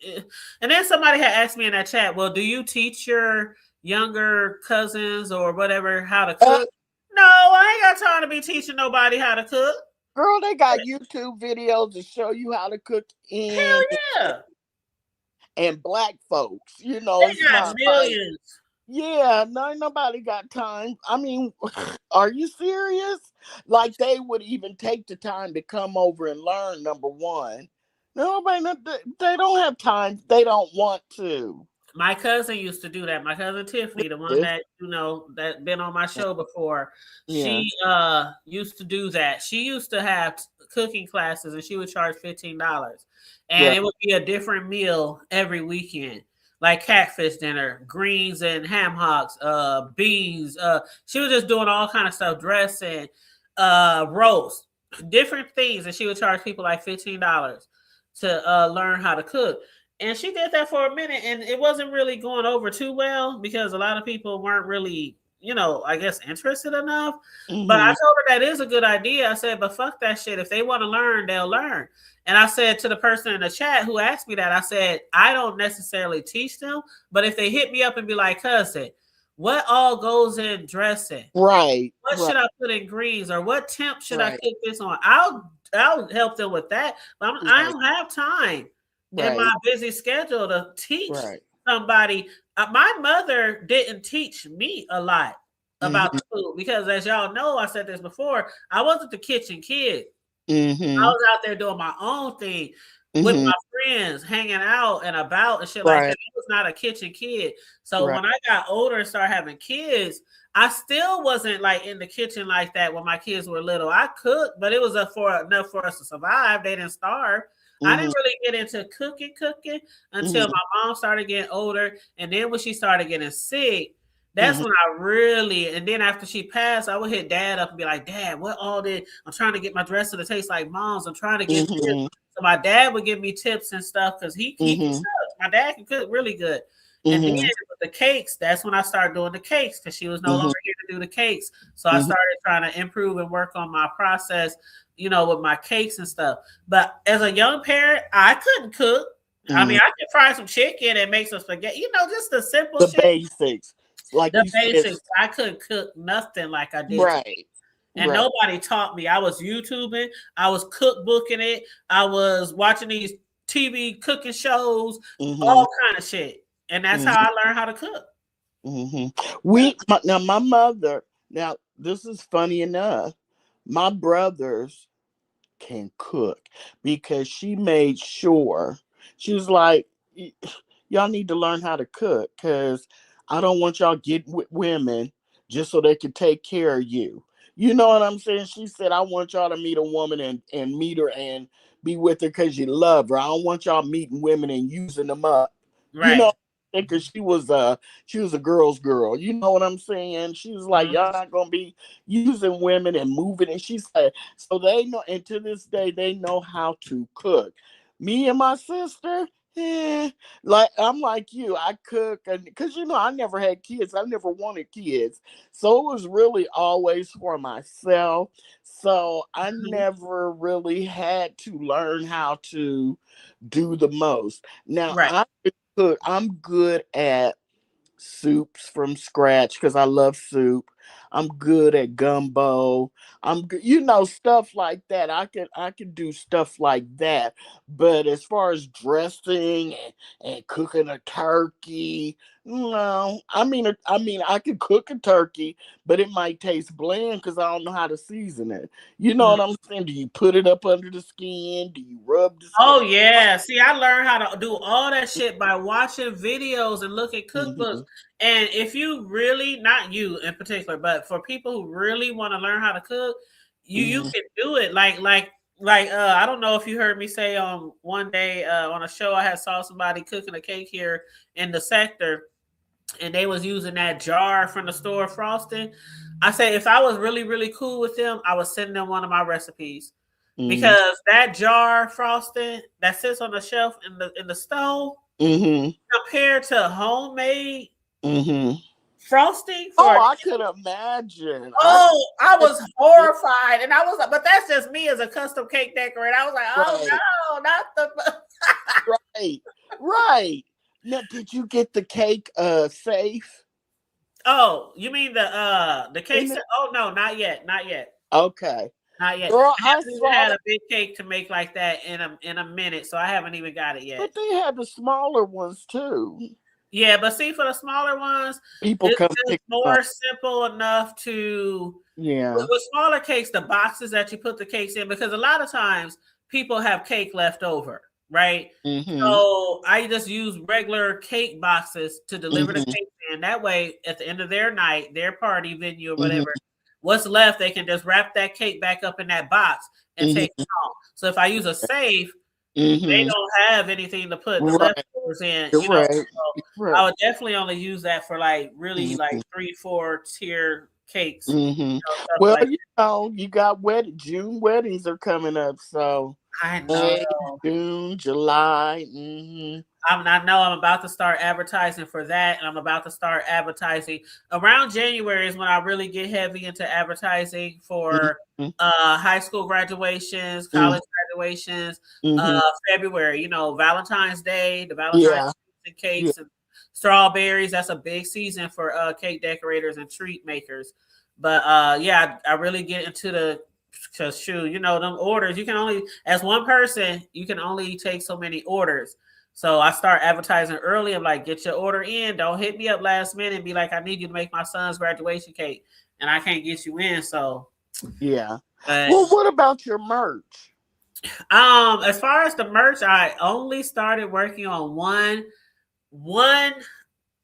And then somebody had asked me in that chat, well, do you teach your younger cousins or whatever how to cook? No, I ain't got time to be teaching nobody how to cook.
Girl, they got YouTube videos to show you how to cook.
Hell yeah.
And black folks, you know,
they got millions.
Yeah, nobody got time. I mean, are you serious? Like they would even take the time to come over and learn, number one. Nobody, they don't have time. They don't want to.
My cousin used to do that. My cousin Tiffany, the one that, you know, that been on my show before, she used to do that. She used to have cooking classes and she would charge $15. And it would be a different meal every weekend. Like catfish dinner, greens and ham hocks, beans. She was just doing all kind of stuff, dressing, roast, different things. And she would charge people like $15 to learn how to cook. And she did that for a minute, and it wasn't really going over too well because a lot of people weren't really, you know, I guess interested enough. Mm-hmm. But I told her that is a good idea. I said, but fuck that shit. If they want to learn, they'll learn. And I said to the person in the chat who asked me that, I said, I don't necessarily teach them, but if they hit me up and be like, cousin, what all goes in dressing?
Right.
What should I put in greens, or what temp should I cook this on? I'll help them with that, but I don't have time in my busy schedule to teach somebody. My mother didn't teach me a lot about the food because, as y'all know, I said this before, I wasn't the kitchen kid. I was out there doing my own thing with my friends, hanging out and about and shit like that. I was not a kitchen kid. So when I got older and started having kids, I still wasn't like in the kitchen like that when my kids were little. I cooked, but it was enough for us to survive. They didn't starve. I didn't really get into cooking until my mom started getting older. And then when she started getting sick, that's when I really, and then after she passed, I would hit dad up and be like, Dad, what all did, I'm trying to get my dressing to taste like mom's. I'm trying to get tips. So my dad would give me tips and stuff because he can cook. My dad can cook really good. And then with the cakes, that's when I started doing the cakes because she was no longer here to do the cakes. So I started trying to improve and work on my process, you know, with my cakes and stuff. But as a young parent, I couldn't cook. I mean, I could fry some chicken and make some spaghetti, you know, just the simple shit.
Basics. Like
the basics. I couldn't cook nothing like I did.
Right.
And nobody taught me. I was YouTubing. I was cookbooking it. I was watching these TV cooking shows, all kind of shit. And that's how I learned how to cook.
My mother, now this is funny enough, my brothers can cook because she made sure, she was like, y'all need to learn how to cook because I don't want y'all getting with women just so they can take care of you. You know what I'm saying? She said, I want y'all to meet a woman and meet her and be with her because you love her. I don't want y'all meeting women and using them up. Right. You know, because she was a girl's girl. You know what I'm saying? She was like, y'all not gonna be using women and moving. And she said, so they know, and to this day, they know how to cook. Me and my sister, like I'm like you, I cook, and because you know I never had kids, I never wanted kids, so it was really always for myself. So I never really had to learn how to do the most. Now I'm good at soups from scratch because I love soup. I'm good at gumbo. I'm good, stuff like that. I can do stuff like that. But as far as dressing and cooking a turkey, no. I mean, I could cook a turkey, but it might taste bland because I don't know how to season it. You know what I'm saying? Do you put it up under the skin? Do you rub the skin?
Oh yeah. See, I learned how to do all that shit by watching videos and look at cookbooks.
Mhm.
And if you really, not you in particular, but for people who really want to learn how to cook, you
Mhm.
can do it. I don't know if you heard me say on one day on a show I had saw somebody cooking a cake here in the sector, and they was using that jar from the store frosting. I say if I was really really cool with them, I would send them one of my recipes
Mhm.
because that jar frosting that sits on the shelf in the stove
Mhm.
compared to homemade
Mhm.
frosting
Oh,
for
I could imagine.
I was horrified, and I was like, but that's just me as a custom cake decorator. I was like, oh
Right,
no, not the.
right, right. Now, did you get the cake safe?
Oh, you mean the cake
In it?
set? Oh no, not yet, not yet.
Okay,
Not yet.
girl,
I
I
haven't even
saw
had
that,
a big cake to make like that in a minute, so I haven't even got it yet.
but they had the smaller ones too.
Yeah, but see, for the smaller ones,
People
it's
come
just
pick them up.
more simple enough to
Yeah.
with smaller cakes, the boxes that you put the cakes in, because a lot of times people have cake left over, right?
Mhm.
So I just use regular cake boxes to deliver the
Mhm.
cake in. That way, at the end of their night, their party venue or
Mhm.
whatever, what's left, they can just wrap that cake back up in that box and take
Mhm.
it home. So if I use a safe, they
Mhm.
don't have anything to put the
Right.
leftovers in,
You're
you know.
right.
So
You're
I
right.
would definitely only use that for like really like
Mhm.
3, 4 tier cakes,
Hmm.
stuff
Well,
like
you got June weddings are coming up, so
that. I know.
May, June, July. Hmm.
I know I'm about to start advertising for that, and I'm about to start advertising around January is when I really get heavy into advertising for
Hmm.
high school graduations,
Hmm.
college graduations,
Hmm.
February, Valentine's Day, the Valentine's
Yeah,
and
yeah.
cakes and strawberries. That's a big season for cake decorators and treat makers. But yeah, I really get into the because shoot, them orders. You can only, as one person, you can only take so many orders. So I start advertising early. I'm like, get your order in. Don't hit me up last minute and be like, I need you to make my son's graduation cake, and I can't get you in. So,
Yeah.
but
Well, what about your merch?
as far as the merch, I only started working on one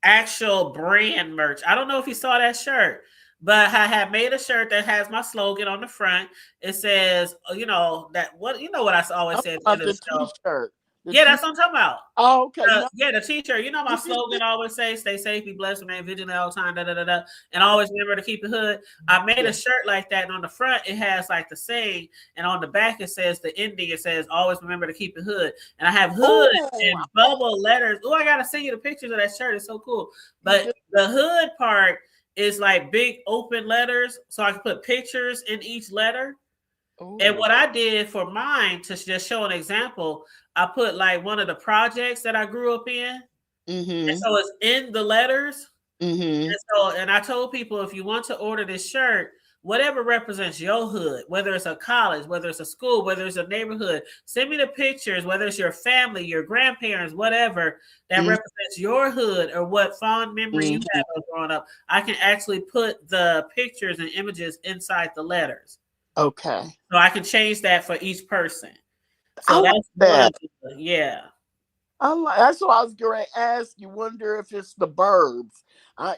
actual brand merch. I don't know if you saw that shirt, but I have made a shirt that has my slogan on the front. It says, what I always
I'm
say at the
about
end of
the
the show.
T-shirt. The
Yeah,
T.
that's what I'm talking about.
Oh, okay. No,
Yeah, the t-shirt. You know my
you can
slogan
see.
always say, "Stay safe, be blessed, remain vigilant all the time." Da da da da. And always remember to keep it hood. I made
Yeah.
a shirt like that, and on the front it has like the saying, and on the back it says the ending. It says, "Always remember to keep it hood." And I have hood
Oh,
in bubble letters. Oh, I gotta send you the pictures of that shirt. It's so cool.
you
But
just.
the hood part is like big open letters, so I can put pictures in each letter. And
Oh.
what I did for mine to just show an example, I put like one of the projects that I grew up in. And
Mhm.
so it's in the letters.
Mhm.
And I told people if you want to order this shirt, whatever represents your hood, whether it's a college, whether it's a school, whether it's a neighborhood, send me the pictures, whether it's your family, your grandparents, whatever that
Mhm.
represents your hood or what fond memory you
Mhm.
have of growing up. I can actually put the pictures and images inside the letters.
Okay.
So I can change that for each person.
I
So
like
that's one
that.
of the, yeah.
That's what I was going to ask you. Wonder if it's the burbs.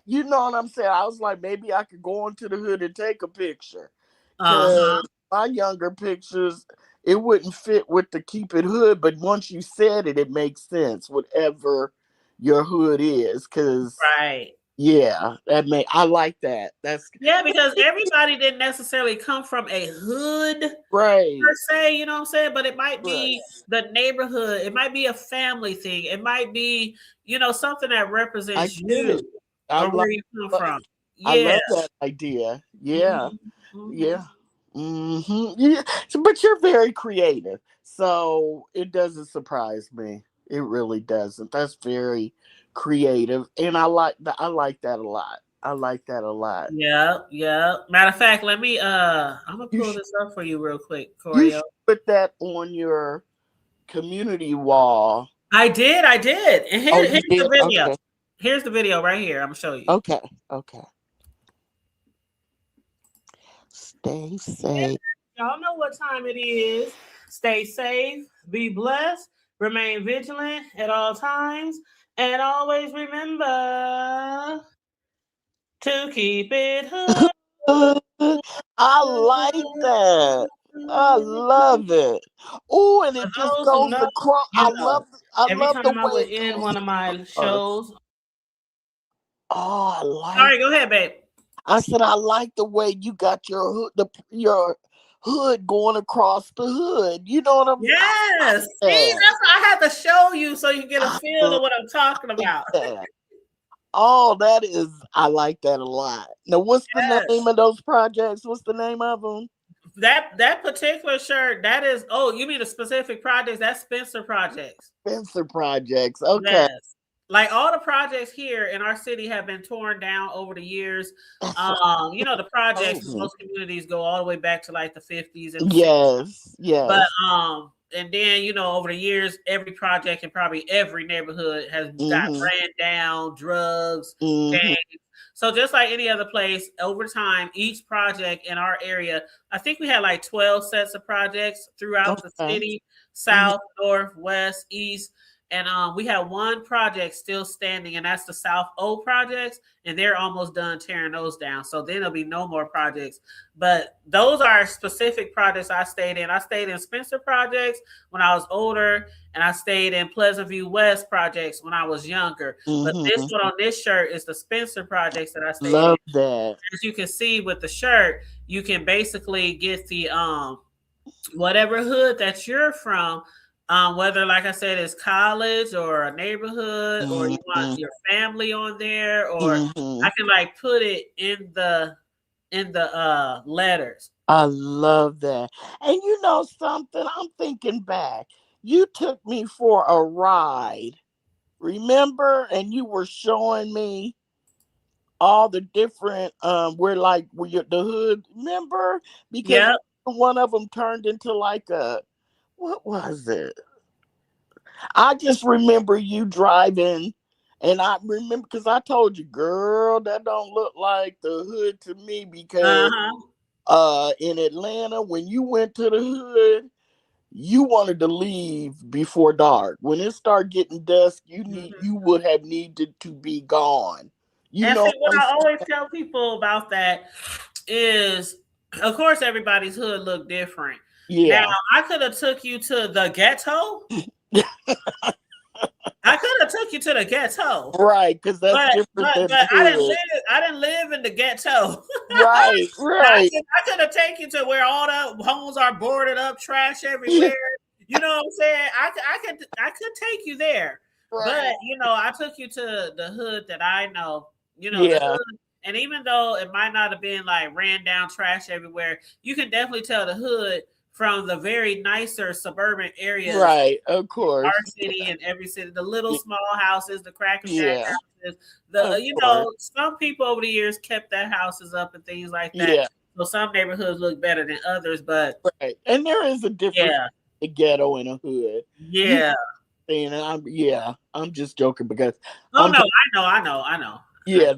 You know what I'm saying? I was like, maybe I could go into the hood and take a picture.
Uh-huh.
Cause my younger pictures, it wouldn't fit with the keep it hood. But once you said it, it makes sense. Whatever your hood is, cause
Right.
yeah, I like that. That's
Yeah, because everybody didn't necessarily come from a hood
right.
per se, you know what I'm saying? But it might
Right.
be the neighborhood, it might be a family thing, it might be, something that
I
represents
get
you
it. I
or
love.
where you come from.
I
Yeah.
love that idea. Yeah.
Mhm, mhm.
Yeah. Yeah. But you're very creative. So it doesn't surprise me. It really doesn't. That's very creative. And I like that a lot. I like that a lot.
Yeah, yeah. Matter of fact, let me I'm gonna
You
pull
should,
this up for you real quick,
you
Corio.
should put that on your community wall.
I did. And
Oh,
here's
you
the
did?
video.
Okay.
Here's the video right here. I'm gonna show you.
Okay. Okay. Stay safe.
Y'all know what time it is. Stay safe, be blessed, remain vigilant at all times, and always remember to keep it hood.
I like that. I love it. Oh, and
For
it just
those who
goes
know,
across.
you know,
I
every
love the
time I
way
would
it
end
goes
one of my
across.
shows.
Oh, I like.
Sorry, go ahead, babe.
I said I like the way you got your hood, your hood going across the hood. You know what I'm saying?
Yes. See,
That.
that's why I had to show you so you get a
I
feel of what I'm talking
like
about.
that. Oh, that is. I like that a lot. Now, what's the
Yes.
name of those projects? What's the name of them?
That particular shirt, that is, oh, you mean a specific project? That's Spencer Projects.
Spencer Projects. Okay.
Yes. Like all the projects here in our city have been torn down over the years.
That's what
The
I
projects in
told me.
most communities go all the way back to like the 50s and the 60s.
Yes.
But
Yes.
and then over the years, every project in probably every neighborhood has got
Mm-hmm.
ran down, drugs,
Mm-hmm.
gangs. So just like any other place, over time, each project in our area, I think we had like 12 sets of projects throughout the
Okay.
city, south, north, west, east. And we have one project still standing, and that's the South O projects, and they're almost done tearing those down. So then there'll be no more projects. But those are specific projects I stayed in. I stayed in Spencer projects when I was older, and I stayed in Pleasant View West projects when I was younger. But this
Mm-hmm.
one on this shirt is the Spencer projects that I stayed in.
Love that.
As you can see with the shirt, you can basically get the whatever hood that you're from, whether, like I said, it's college or a neighborhood, or you want
Mm-hmm.
your family on there, or
Mm-hmm.
I can like put it in the letters.
I love that. And you know something? I'm thinking back. You took me for a ride. Remember? And you were showing me all the different where the hood, remember? Because
Yep.
one of them turned into like a, what was it? I just remember you driving, and I remember because I told you, girl, that don't look like the hood to me. Because
Uh-huh.
in Atlanta, when you went to the hood, you wanted to leave before dark. When it started getting dusk, you would have needed to be gone. You
And
know
see, what
what I'm
I
saying?
always tell people about that is, of course, everybody's hood look different. Now,
Yeah.
I could have took you to the ghetto. I could have took you to the ghetto,
Right, because that's
but
different
but
than
but I didn't
hood.
live. I didn't live in the ghetto.
Right, right.
I could have taken you to where all the homes are boarded up, trash everywhere. You know what I'm saying? I could take you there, but
Right.
I took you to the hood that I know. The
Yeah.
hood, and even though it might not have been like ran down trash everywhere, you can definitely tell the hood from the very nicer suburban areas,
Right. Of
our
course.
city and every city, the little small houses, the crackerjack
Yeah.
houses,
Of course.
some people over the years kept their houses up and things like that.
Yeah.
So some neighborhoods look better than others, but
Right. And there is a difference
yeah,
in a ghetto and a hood. You
yeah.
saying, and I'm just joking because
Oh
I'm
no,
talking,
I know.
yeah.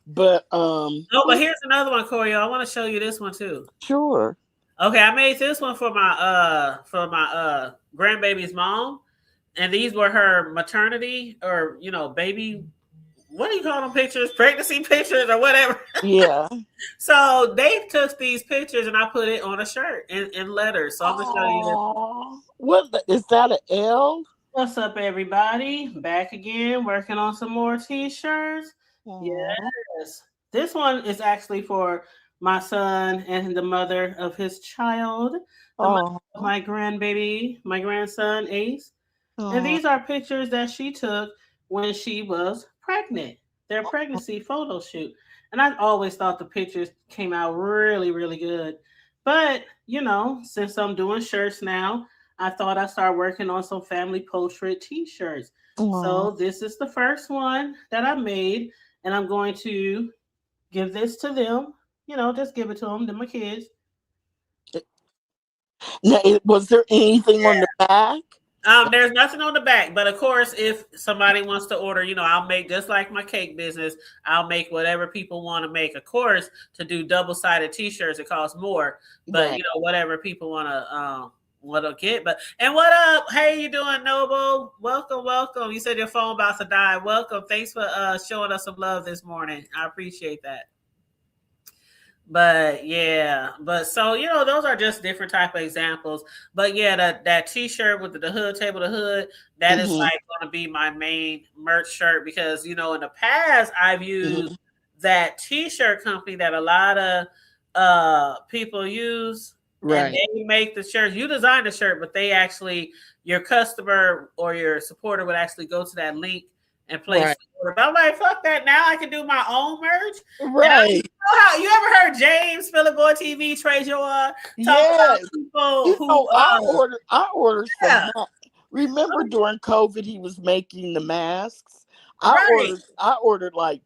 But
Oh, but here's another one, Corey. I want to show you this one too.
sure.
Okay, I made this one for my grandbaby's mom, and these were her maternity or baby. What do you call them pictures? Pregnancy pictures or whatever.
Yeah.
So they took these pictures and I put it on a shirt in letters. So I'm gonna show you this.
Oh, is that an L?
What's up, everybody? Back again, working on some more t-shirts.
Aw.
Yes. This one is actually for my son and the mother of his child, the mother of my grandbaby, my grandson Ace. And
Oh.
these are pictures that she took when she was pregnant. Their pregnancy photo shoot. And I always thought the pictures came out really, really good. But, since I'm doing shirts now, I thought I'd start working on some family portrait t-shirts.
Aw.
So this is the first one that I made. and I'm going to give this to them. You know, just give it to them. They're my kids.
Now, was there anything on the back?
There's nothing on the back, but of course, if somebody wants to order, you know, I'll make just like my cake business. I'll make whatever people want to make. Of course, to do double-sided T-shirts, it costs more, but
Right.
you know, whatever people want to get. But and what up? Hey, you doing, Noble? Welcome, welcome. You said your phone about to die. Welcome. Thanks for showing us some love this morning. I appreciate that. But yeah, but so you know, those are just different type of examples. But yeah, that T-shirt with the hood table, the hood, that is like going to be my main merch shirt because you know in the past I've used that T-shirt company that a lot of people use, and they make the shirts. You design the shirt, but they actually your customer or your supporter would actually go to that link and place the order. But I'm like, fuck that. Now I can do my own merch.
Right.
You ever heard James Philip Boy TV Treasure talk about people who
I ordered some. Remember during COVID he was making the masks? I ordered like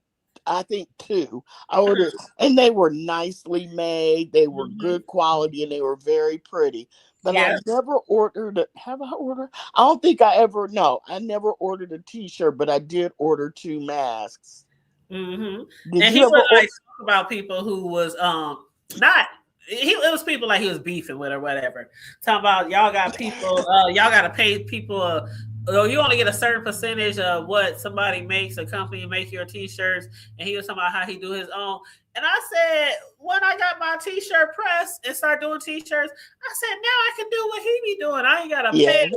I think 2. I ordered and they were nicely made, they were good quality, and they were very pretty. But I never ordered have I ordered? I don't think I never ordered a T-shirt, but I did order 2 masks.
And he would like talk about people who was not it was people like he was beefing with or whatever. Talking about y'all got people y'all gotta pay people you only get a certain percentage of what somebody makes, a company make your T-shirts, and he was talking about how he do his own. And I said, when I got my T-shirt press and start doing T-shirts, I said, now I can do what he be doing. I ain't gotta pay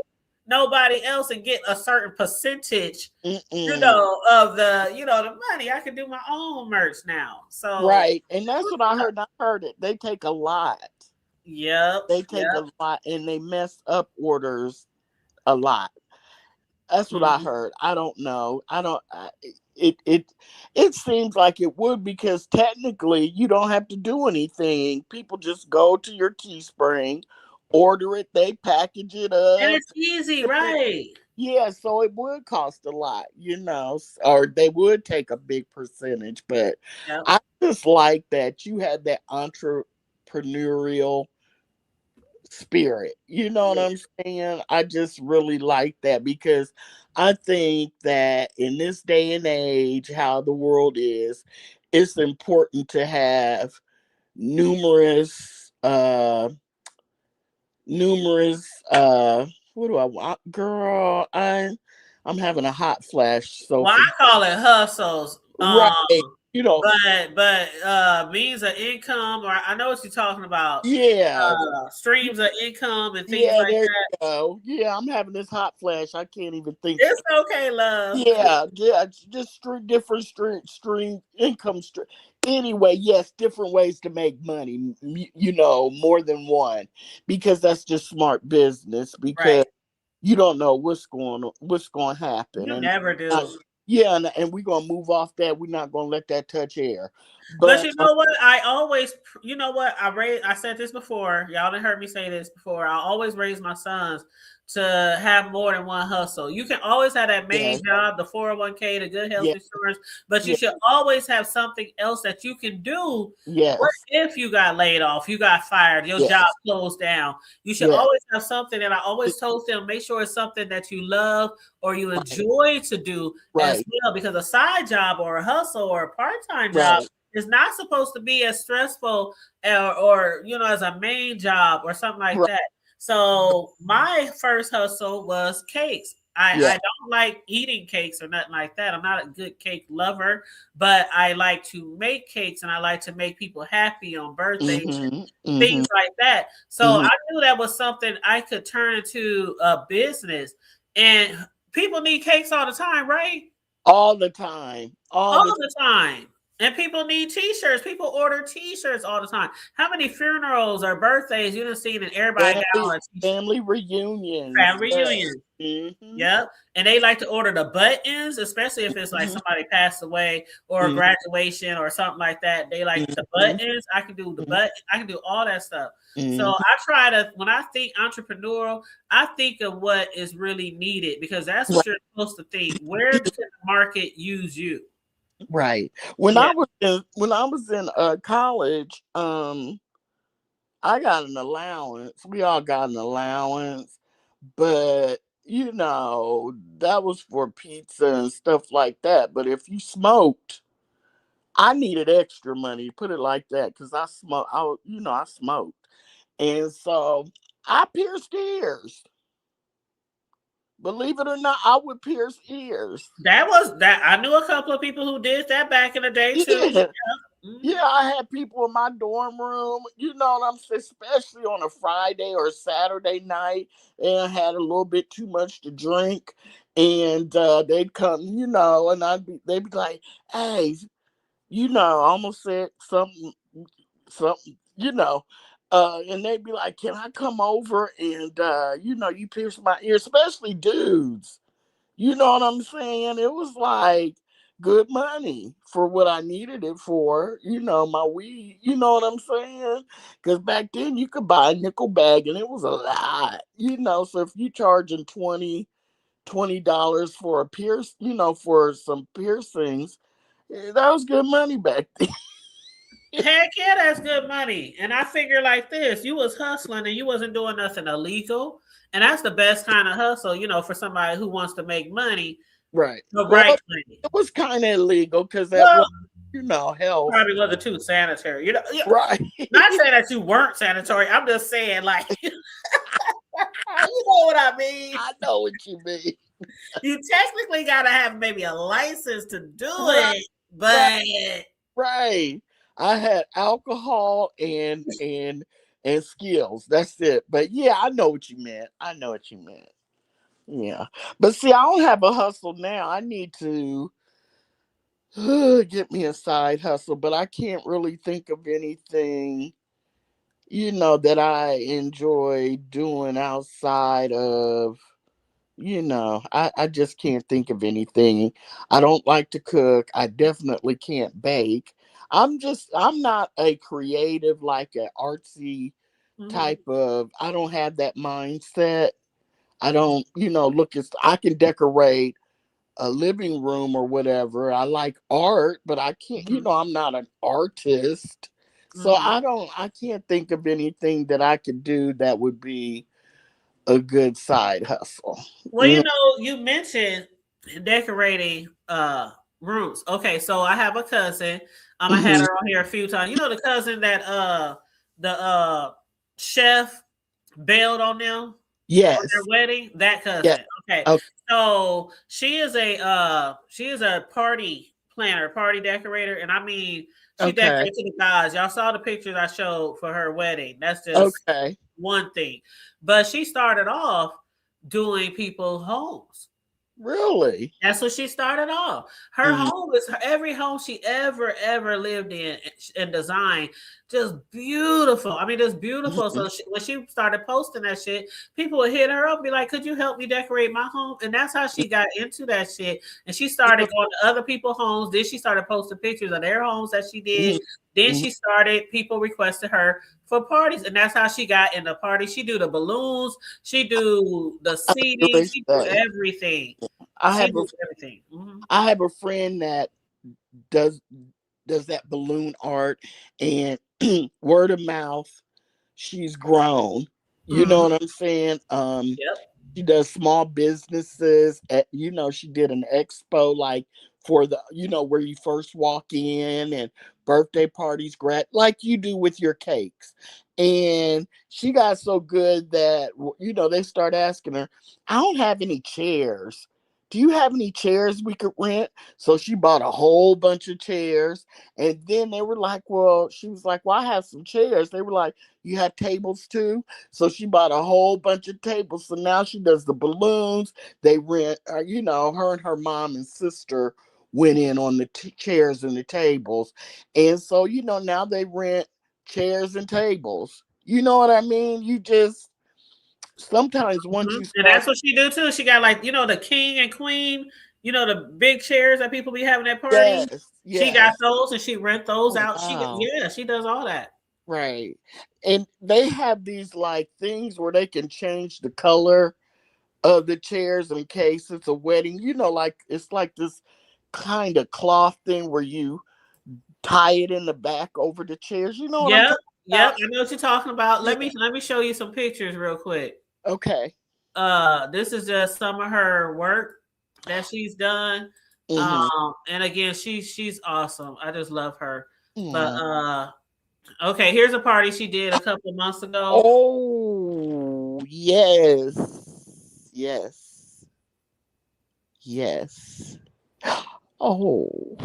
nobody else and get a certain percentage, you know, of the, you know, the money. I can do my own merch now. So
and that's what I heard. I heard it. They take a lot. They take a lot, and they mess up orders a lot. That's what I heard. I don't know. It seems like it would because technically you don't have to do anything. People just go to your Teespring, order it, they package it up.
And it's easy, right?
Yeah, so it would cost a lot, you know, or they would take a big percentage. But I just like that you had that entrepreneurial spirit. You know what I'm saying? I just really like that because I think that in this day and age, how the world is, it's important to have numerous what do I want? Girl, I'm having a hot flash. So
I call it hustles.
Right. You know,
but means of income, or I know what you're talking about. Streams of income and things like that.
You go. Yeah, I'm having this hot flash. I can't even think.
It's okay, love.
Yeah, just different stream income stream. Anyway, yes, different ways to make money. You know, more than one, because that's just smart business. Because you don't know what's going to happen.
You never do.
And we're going to move off that. We're not going to let that touch air.
But you know what? I always, you know what? I said this before. Y'all done heard me say this before. I always raise my sons to have more than one hustle. You can always have that main job, the 401k, the good health insurance, but you should always have something else that you can do. What if you got laid off, you got fired, your job closed down? You should always have something. And I always told them, make sure it's something that you love or you enjoy to do as well, because a side job or a hustle or a part-time job is not supposed to be as stressful or you know, as a main job or something like that. So my first hustle was cakes. I don't like eating cakes or nothing like that. I'm not a good cake lover, but I like to make cakes and I like to make people happy on birthdays and things like that. So I knew that was something I could turn into a business. And people need cakes all the time, right?
All the time.
All the time. And people need T-shirts. People order T-shirts all the time. How many funerals or birthdays you done seen and everybody got on a T-shirt?
Family reunions.
Family reunions. Yep. And they like to order the buttons, especially if it's like somebody passed away or a graduation or something like that. They like the buttons. I can do the button. I can do all that stuff. So I try to, when I think entrepreneurial, I think of what is really needed because that's what you're supposed to think. Where can the market use you?
Right.
Yeah.
When I was in college, I got an allowance. We all got an allowance, but that was for pizza and stuff like that. But if you smoked, I needed extra money. Put it like that, because I smoke. I smoked, and so I pierced ears. Believe it or not, I would pierce ears.
That I knew a couple of people who did that back in the day too.
Yeah.
Yeah. Mhm.
Yeah, I had people in my dorm room, what I'm saying, especially on a Friday or Saturday night, and I had a little bit too much to drink, and they'd come, and they'd be like, "Hey, I almost said something, and they'd be like, "Can I come over and you pierce my ear?" Especially dudes. You know what I'm saying? It was like good money for what I needed it for. My weed. You know what I'm saying? Because back then you could buy a nickel bag and it was a lot. So if you charging $20 for a pierce, for some piercings, that was good money back then.
Heck yeah, that's good money. And I figure like this: you was hustling and you wasn't doing nothing illegal, and that's the best kind of hustle, for somebody who wants to make money
Right.
the
Well,
right way.
it was kind of illegal because that
Well,
was, health.
probably wasn't too sanitary.
Right.
Not saying that you weren't sanitary. I'm just saying, like, you know what I mean.
I know what you mean.
You technically gotta have maybe a license to do
Right.
it, but
Right. I had alcohol and skills. That's it. But yeah, I know what you meant. I know what you meant. Yeah. But see, I don't have a hustle now. I need to get me a side hustle, but I can't really think of anything, that I enjoy doing outside of, I just can't think of anything. I don't like to cook. I definitely can't bake. I'm not a creative, like an artsy
mhm,
type of, I don't have that mindset. I don't, I can decorate a living room or whatever. I like art, but I can't,
mhm,
I'm not an artist. So
mhm.
I can't think of anything that I could do that would be a good side hustle.
Well, you mentioned decorating rooms. Okay, so I have a cousin. I had
Mhm.
her on here a few times. You know the cousin that the chef bailed on them on their
Yes.
wedding? That
Yeah.
cousin. Okay.
Okay.
So she is a party planner, party decorator, and I mean she
Okay.
decorated to the gods. Y'all saw the pictures I showed for her wedding. That's just
Okay.
one thing. But she started off doing people's homes.
Really?
That's what she started off. Her
Mhm.
home is every home she ever lived in and designed, just beautiful. I mean, just beautiful.
Mhm.
So when she started posting that shit, people would hit her up, and be like, "Could you help me decorate my home?" And that's how she got into that shit. And she started going to other people's homes. Then she started posting pictures of their homes that she did.
Mhm.
Then
Mhm.
she started. People requested her for parties, and that's how she got in the party. She do the balloons. She do the
I was
seating.
gonna
She do
say,
everything.
I
She
have a
does everything. Mhm.
I have a friend that does does that balloon art, and word of mouth, she's grown. You know
Mhm.
what I'm saying?
Yep.
She does small businesses. She did an expo, like for the, where you first walk in, and birthday parties, like you do with your cakes. And she got so good that, they start asking her, "I don't have any chairs. Do you have any chairs we could rent?" So she bought a whole bunch of chairs. And then they were like, well, she was like, "Well, I have some chairs." They were like, "You have tables too?" So she bought a whole bunch of tables. So now she does the balloons. They rent, her and her mom and sister went in on the chairs and the tables. And so, now they rent chairs and tables. You know what I mean? You just, sometimes once
Mhm.
you
And
start,
that's what she do too. She got like the king and queen. The big chairs that people be having at parties.
yes,
She got
yes.
those and she rent those
Oh,
out.
wow.
She does all that.
Right. And they have these like things where they can change the color of the chairs in case it's a wedding. Like it's like this kind of cloth thing where you tie it in the back over the chairs. You know what I'm
Yep,
talking
yep.
about?
I know what you're talking about.
Yeah.
Let me show you some pictures real quick.
Okay.
This is just some of her work that she's done. And again, she's awesome. I just love her. But okay, here's a party she did a couple of months ago.
Oh, yes. Yes. Yes. Oh.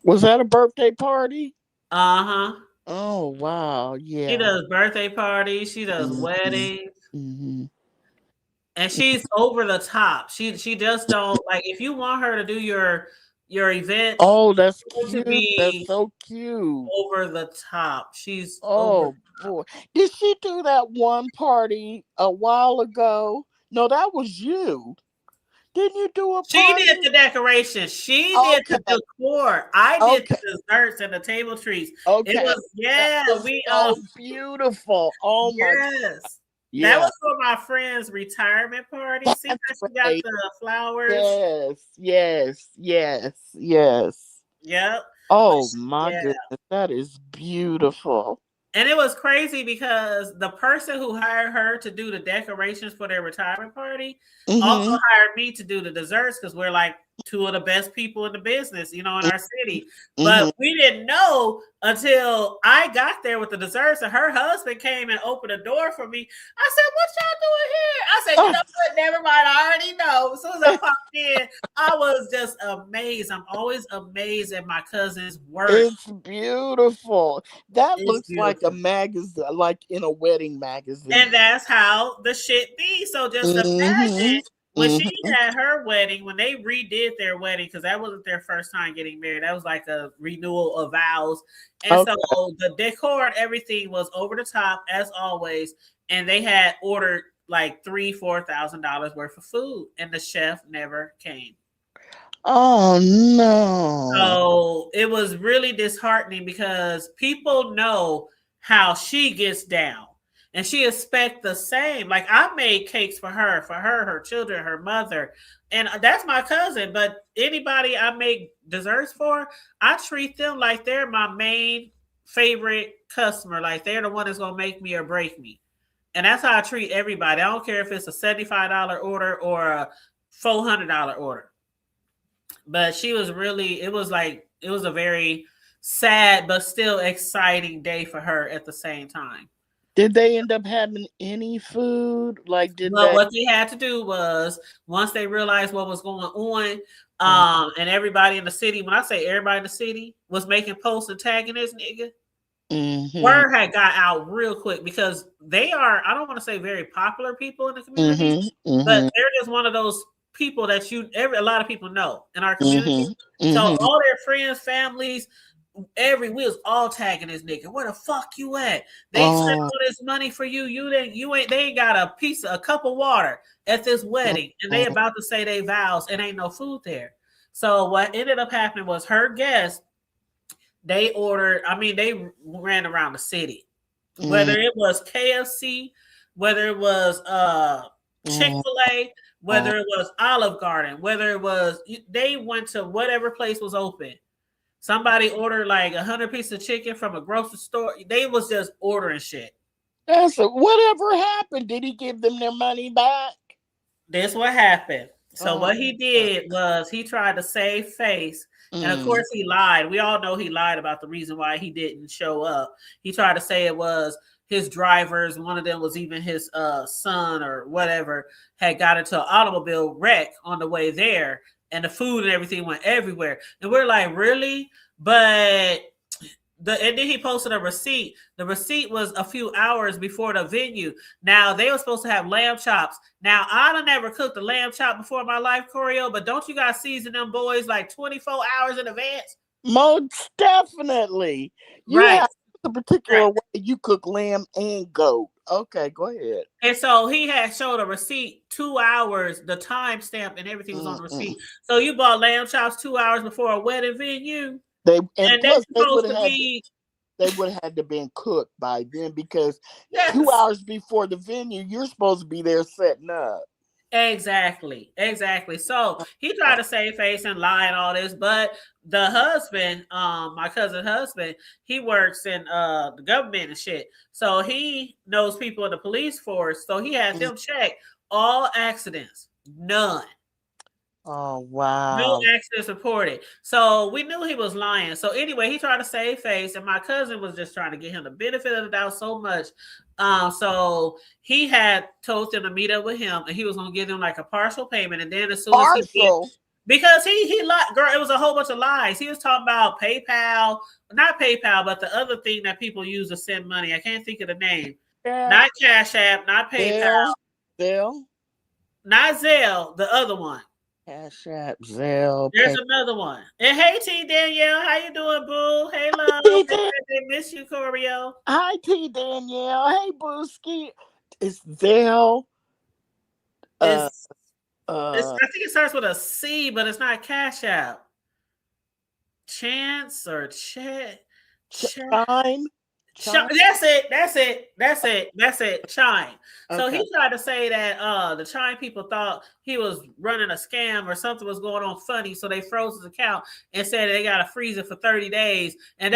Was that a birthday party?
Uh-huh.
Oh, wow. Yeah.
She does birthday parties, she does weddings.
Mm-hmm.
And she's over the top. She just don't like if you want her to do your event.
Oh, that's
to
cute.
be
That's so cute.
over the top. She's
Oh boy. Did she do that one party a while ago? No, that was you. Didn't you do a party?
She did the decoration. She did the decor. I did the desserts and the table trees.
Okay.
It was we
so beautiful. Oh my
yes. Yeah. That was for my friend's retirement party. See how she got the flowers?
Yes.
Yep.
Oh my goodness. That is beautiful.
And it was crazy because the person who hired her to do the decorations for their retirement party also hired me to do the desserts because we're like two of the best people in the business, in our city. But we didn't know until I got there with the desserts and her husband came and opened the door for me. I said, "What y'all doing here?" I said, "You know what? Never mind. I already know." As soon as I popped in, I was just amazed. I'm always amazed at my cousin's work.
It's beautiful. That looks like a magazine, like in a wedding magazine.
And that's how the shit be. So just imagine when she had her wedding, when they redid their wedding, because that wasn't their first time getting married. That was like a renewal of vows. And so the decor and everything was over the top as always. And they had ordered like $3,000-$4,000 worth of food. And the chef never came.
Oh no.
So it was really disheartening because people know how she gets down. And she expects the same. Like I made cakes for her children, her mother. And that's my cousin. But anybody I make desserts for, I treat them like they're my main favorite customer. Like they're the one that's going to make me or break me. And that's how I treat everybody. I don't care if it's a $75 order or a $400 order. But she was really, it was a very sad but still exciting day for her at the same time.
Did they end up having any food? Like,
what they had to do was once they realized what was going on, and everybody in the city, when I say everybody in the city was making posts and tagging this nigga, word had got out real quick because they are, I don't want to say very popular people in the community, but they're just one of those people that a lot of people know in our community. So all their friends, families, we was all tagging this nigga. Where the fuck you at? They spent all this money for you. They ain't got a cup of water at this wedding, and they about to say they vows and ain't no food there. So what ended up happening was her guests, they ran around the city. Whether it was KFC, whether it was Chick-fil-A, whether it was Olive Garden, whether it was, they went to whatever place was open. Somebody ordered like 100 pieces of chicken from a grocery store. They was just ordering shit.
Whatever happened? Did he give them their money back?
That's what happened. So what he did was he tried to save face. And of course he lied. We all know he lied about the reason why he didn't show up. He tried to say it was his drivers. One of them was even his son or whatever had got into an automobile wreck on the way there. And the food and everything went everywhere. And we're like, really? But and then he posted a receipt. The receipt was a few hours before the venue. Now they were supposed to have lamb chops. Now I done never cooked a lamb chop before in my life, Corio, but don't you guys season them boys like 24 hours in advance?
Most definitely.
Right.
Have the particular way you cook lamb and goat. Okay, go ahead.
And so he had showed a receipt 2 hours, the time stamp and everything was on the receipt. So you bought lamb chops 2 hours before a wedding venue. They would
have had to been cooked by then because 2 hours before the venue, you're supposed to be there setting up.
Exactly. So he tried to save face and lie and all this, but the husband, my cousin's husband, he works in the government and shit. So he knows people in the police force. So he had them check all accidents. None.
Oh
No
wow.
accidents reported. So we knew he was lying. So anyway, he tried to save face, and my cousin was just trying to get him the benefit of the doubt so much. So he had told them to meet up with him, and he was gonna give them like a partial payment, and then as soon as he did,
Partial.
because he lied, girl, it was a whole bunch of lies. He was talking about PayPal, not PayPal, but the other thing that people use to send money. I can't think of the name.
Yeah.
Not Cash App, not PayPal,
Zelle.
not Zelle, the other one.
Cash App, Zelle.
There's another one. And hey, T Danielle, how you doing, boo? Hey, love. They miss you, Corio.
Hi, T Danielle. Hey, Booski. It's Zelle.
I think it starts with a C, but it's not Cash App. Chance or Chime. That's it. Chime. So he tried to say that the Chime people thought he was running a scam or something was going on funny, so they froze his account and said they got to freeze it for 30 days. And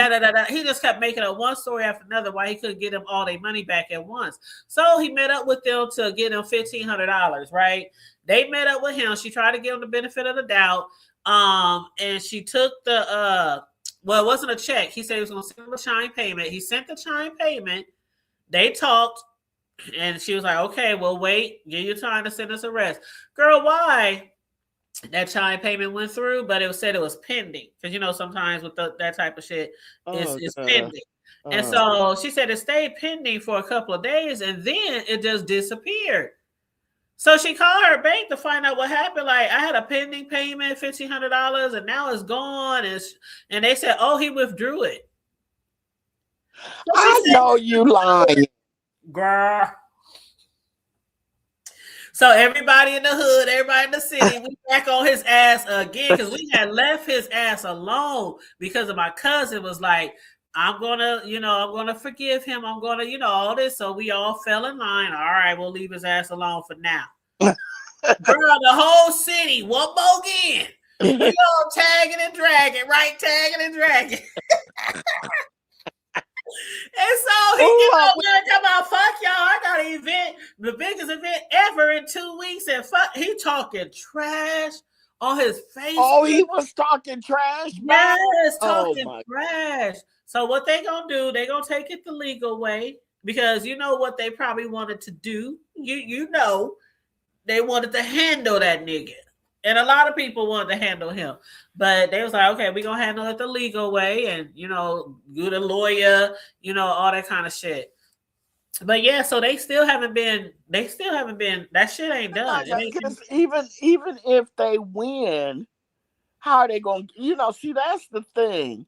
he just kept making up one story after another why he couldn't get them all their money back at once. So he met up with them to get them $1,500, right? They met up with him. She tried to give him the benefit of the doubt. And she took the well, it wasn't a check. He said he was going to send him a Chime payment. He sent the Chime payment. They talked, and she was like, okay, well, wait. Give you time to send us a rest. Girl, why? That Chime payment went through, but it was said it was pending. Because, you know, sometimes with that type of shit, it's pending. And so she said it stayed pending for a couple of days, and then it just disappeared. So she called her bank to find out what happened. Like, I had a pending payment, $1,500, and now it's gone. And they said, oh, he withdrew it.
So I know you lying.
Girl. So everybody in the hood, everybody in the city, we back on his ass again because we had left his ass alone because of my cousin was like, I'm gonna forgive him. I'm gonna, all this. So we all fell in line. All right, we'll leave his ass alone for now. Girl, the whole city, one more again. We all tagging and dragging, right? Tagging and dragging. And so he come out, fuck y'all. I got an event, the biggest event ever in 2 weeks, and he talking trash on his face.
Oh, he was talking trash.
Yes, talking trash. So what they gonna do? They gonna take it the legal way because you know what they probably wanted to do. You know, they wanted to handle that nigga, and a lot of people wanted to handle him, but they was like, okay, we gonna handle it the legal way, and get a lawyer, all that kind of shit. But yeah, so they still haven't been. That shit ain't done.
Because even if they win, how are they gonna? See, that's the thing.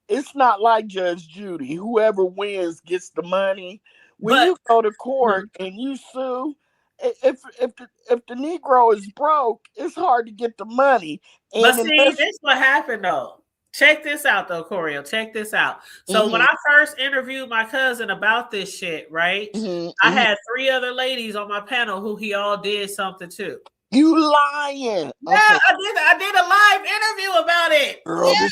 It's not like Judge Judy. Whoever wins gets the money. When you go to court and you sue, if the Negro is broke, it's hard to get the money.
But see, this is what happened though. Check this out though, Corio. Check this out. So when I first interviewed my cousin about this shit, right? I had 3 other ladies on my panel who he all did something to.
You lying?
Yeah, okay. I did a live interview about it.
Girl,
yeah.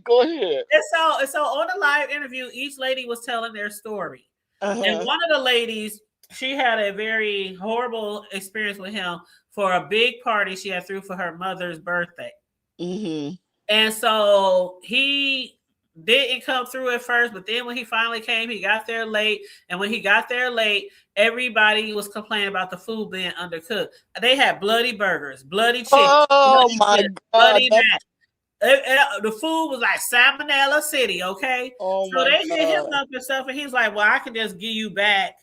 Go ahead.
And so on the live interview, each lady was telling their story. And one of the ladies, she had a very horrible experience with him for a big party she had threw for her mother's birthday. And so he didn't come through at first, but then when he finally came, he got there late. And when he got there late, everybody was complaining about the food being undercooked. They had bloody burgers, bloody chicken.
Oh my God.
Bloody mac. The food was like Salmonella City, okay?
Oh
so they hit him up and stuff, and he's like, well, I can just give you back.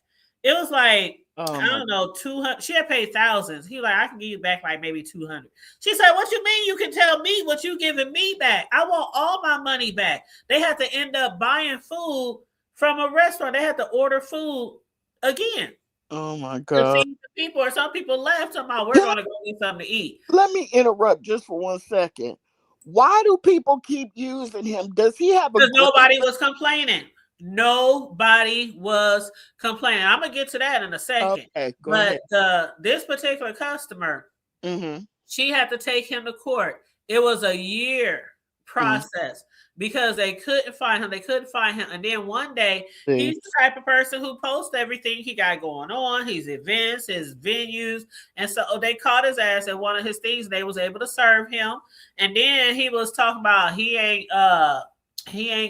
It was like, I don't know, 200. She had paid thousands. He like, I can give you back like maybe 200. She said, what you mean you can tell me what you giving me back? I want all my money back. They had to end up buying food from a restaurant. They had to order food again.
Oh my God.
To feed the people, or some people left somehow. We're going to go get something to eat.
Let me interrupt just for 1 second. Why do people keep using him? Does he have
because nobody was complaining. Nobody was complaining. I'm gonna get to that in a second.
Okay, go
But
ahead.
this particular customer,
Mm-hmm.
she had to take him to court. It was a year process because they couldn't find him. They couldn't find him. And then one day, he's the type of person who posts everything he got going on, his events, his venues. And so they caught his ass at one of his things. They was able to serve him. And then he was talking about he ain't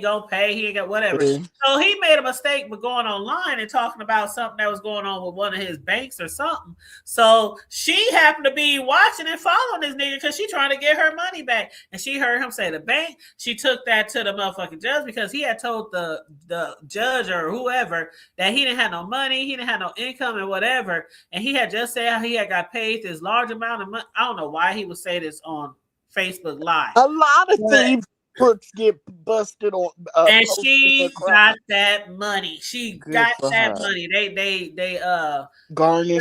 gonna pay, he ain't got whatever. So he made a mistake with going online and talking about something that was going on with one of his banks or something. So she happened to be watching and following this nigga because she trying to get her money back. And she heard him say the bank. She took that to the motherfucking judge because he had told the judge or whoever that he didn't have no money, he didn't have no income and whatever. And he had just said how he had got paid this large amount of money. I don't know why he would say this on Facebook Live.
A lot of thieves crooks get busted on,
and she got that money. She got that money. They garnish,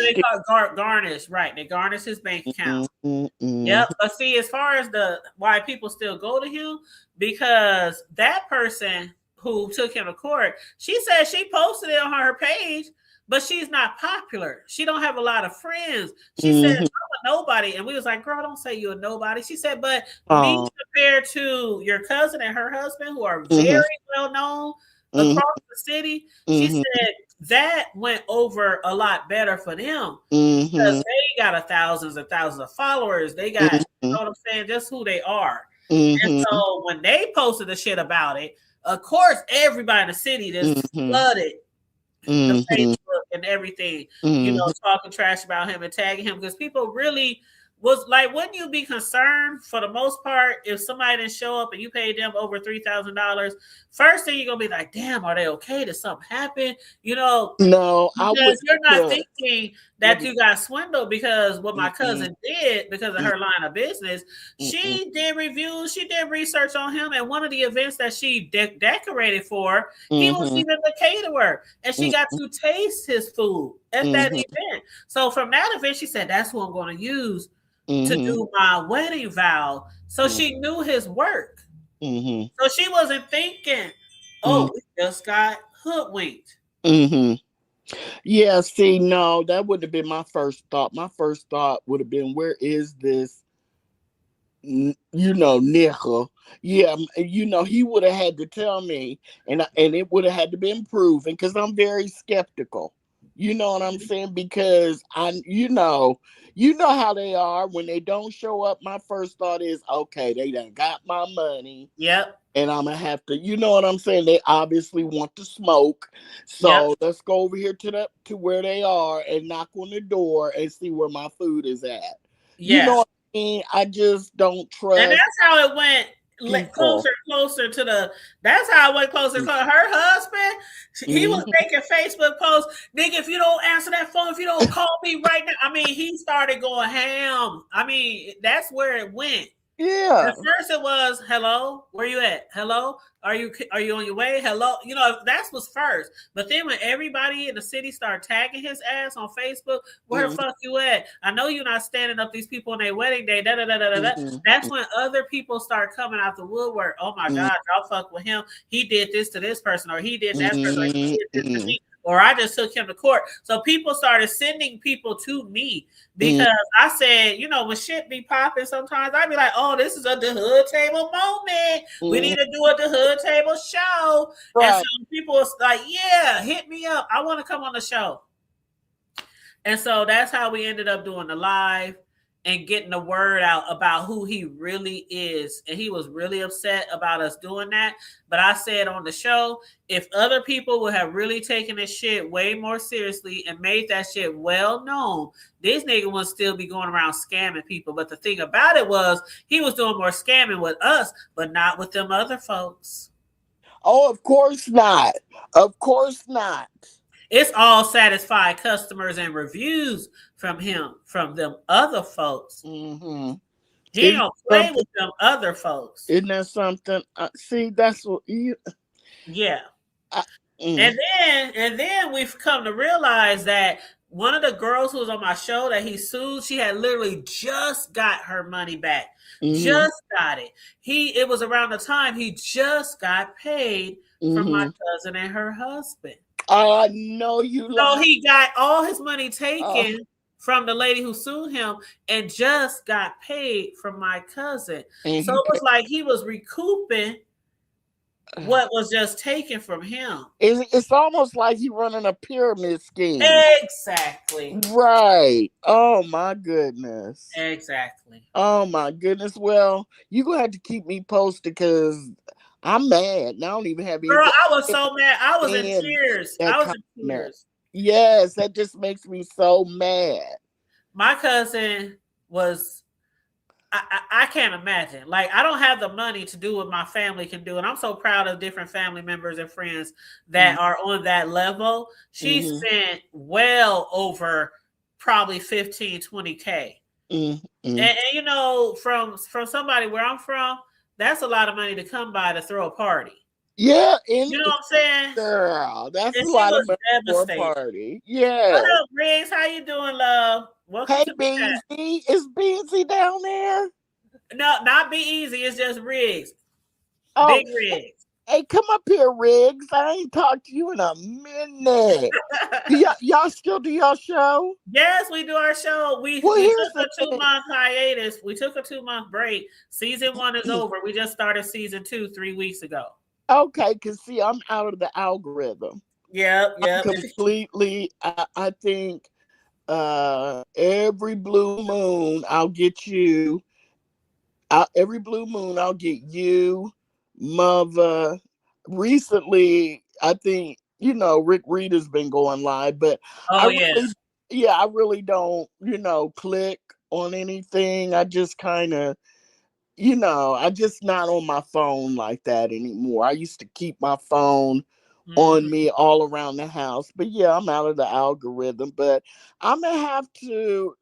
right? They garnish his bank account. Yep. But see, as far as why people still go to him, because that person who took him to court, she said she posted it on her page, but she's not popular. She don't have a lot of friends. She said, I'm a nobody. And we was like, girl, don't say you're a nobody. She said, but me compared to your cousin and her husband, who are very well known across the city, she said that went over a lot better for them because they got thousands and thousands of followers. They got, you know what I'm saying, just who they are. And so when they posted the shit about it, of course, everybody in the city just flooded the Facebook and everything, you know, talking trash about him and tagging him because people really was like, wouldn't you be concerned for the most part if somebody didn't show up and you paid them over $3,000? First thing you're gonna be like, damn, are they okay? Did something happen? You know,
no,
because you're not thinking that you got swindled because what my cousin did because of her line of business. She did reviews, she did research on him, and one of the events that she decorated for, he was even the caterer, and she got to taste his food at that event. So from that event, she said, that's what I'm going to use to do my wedding vow. So she knew his work. So she wasn't thinking, oh, we just got hoodwinked.
Yeah, see, no, that wouldn't have been my first thought. My first thought would have been, where is this, you know, nigga? Yeah, you know, he would have had to tell me, and it would have had to been proven, because I'm very skeptical. You know what I'm saying? Because you know how they are when they don't show up. My first thought is, okay, they done got my money.
Yep.
And I'm gonna have to, you know what I'm saying? They obviously want to smoke. So let's go over here to where they are and knock on the door and see where my food is at. Yeah. You know what I mean? I just don't trust.
And that's how it went. Closer to the. That's how I went closer. Her husband, he was making Facebook posts. Nigga, if you don't answer that phone, if you don't call me right now, I mean, he started going ham. I mean, that's where it went.
Yeah.
At first it was, hello, where you at? Hello, are you on your way? Hello, you know, that was first. But then when everybody in the city started tagging his ass on Facebook, where the fuck you at? I know you're not standing up these people on their wedding day. That's when other people start coming out the woodwork. Oh my God, y'all fuck with him. He did this to this person, or he did that person, or he did this to me. Or I just took him to court. So people started sending people to me because I said, you know, when shit be popping sometimes, I'd be like, oh, this is a The Hood Table moment. We need to do a The Hood Table show. Right. And so people was like, yeah, hit me up. I want to come on the show. And so that's how we ended up doing the live and getting the word out about who he really is. And he was really upset about us doing that. But I said on the show, if other people would have really taken this shit way more seriously and made that shit well known, this nigga would still be going around scamming people. But the thing about it was, he was doing more scamming with us, but not with them other folks.
Oh, of course not. Of course not.
It's all satisfied customers and reviews from him, from them other folks. He don't play with them other folks.
Isn't that something? See, that's what you.
Yeah. And then we've come to realize that one of the girls who was on my show that he sued, she had literally just got her money back. Just got it. It was around the time he just got paid from my cousin and her husband.
I know you.
So he got all his money taken from the lady who sued him and just got paid from my cousin. And so it was like he was recouping what was just taken from him.
It's almost like he running a pyramid scheme.
Exactly.
Right. Oh my goodness.
Exactly.
Oh my goodness. Well, you're gonna have to keep me posted because I'm mad. I don't even have any.
Girl, I was so mad. I was in tears.
Yes, that just makes me so mad.
My cousin was, I can't imagine. Like, I don't have the money to do what my family can do. And I'm so proud of different family members and friends that are on that level. She spent well over probably 15, 20K. And you know, from somebody where I'm from, that's a lot of money to come by to throw a party.
Yeah,
you know what I'm saying?
Girl, that's a lot of money for a party. Yeah.
What up, Riggs? How you doing, love? Welcome
hey,
to
Beansy. Is Beansy down there?
No, not Be Easy. It's just Riggs.
Oh,
Big Riggs.
Hey, come up here, Riggs. I ain't talked to you in a minute. Y'all still do y'all show?
Yes, we do our show. We took a 2-month hiatus. We took a 2-month break. Season 1 is over. We just started season 2 3 weeks ago.
Okay, because see, I'm out of the algorithm.
Yep.
Completely. I think every blue moon I'll get you. Every blue moon I'll get you, Mother. Recently, I think, Rick Reeder's been going live, but I really don't, click on anything. I just kind of, I just not on my phone like that anymore. I used to keep my phone on me all around the house, but yeah, I'm out of the algorithm. But I'm gonna have to.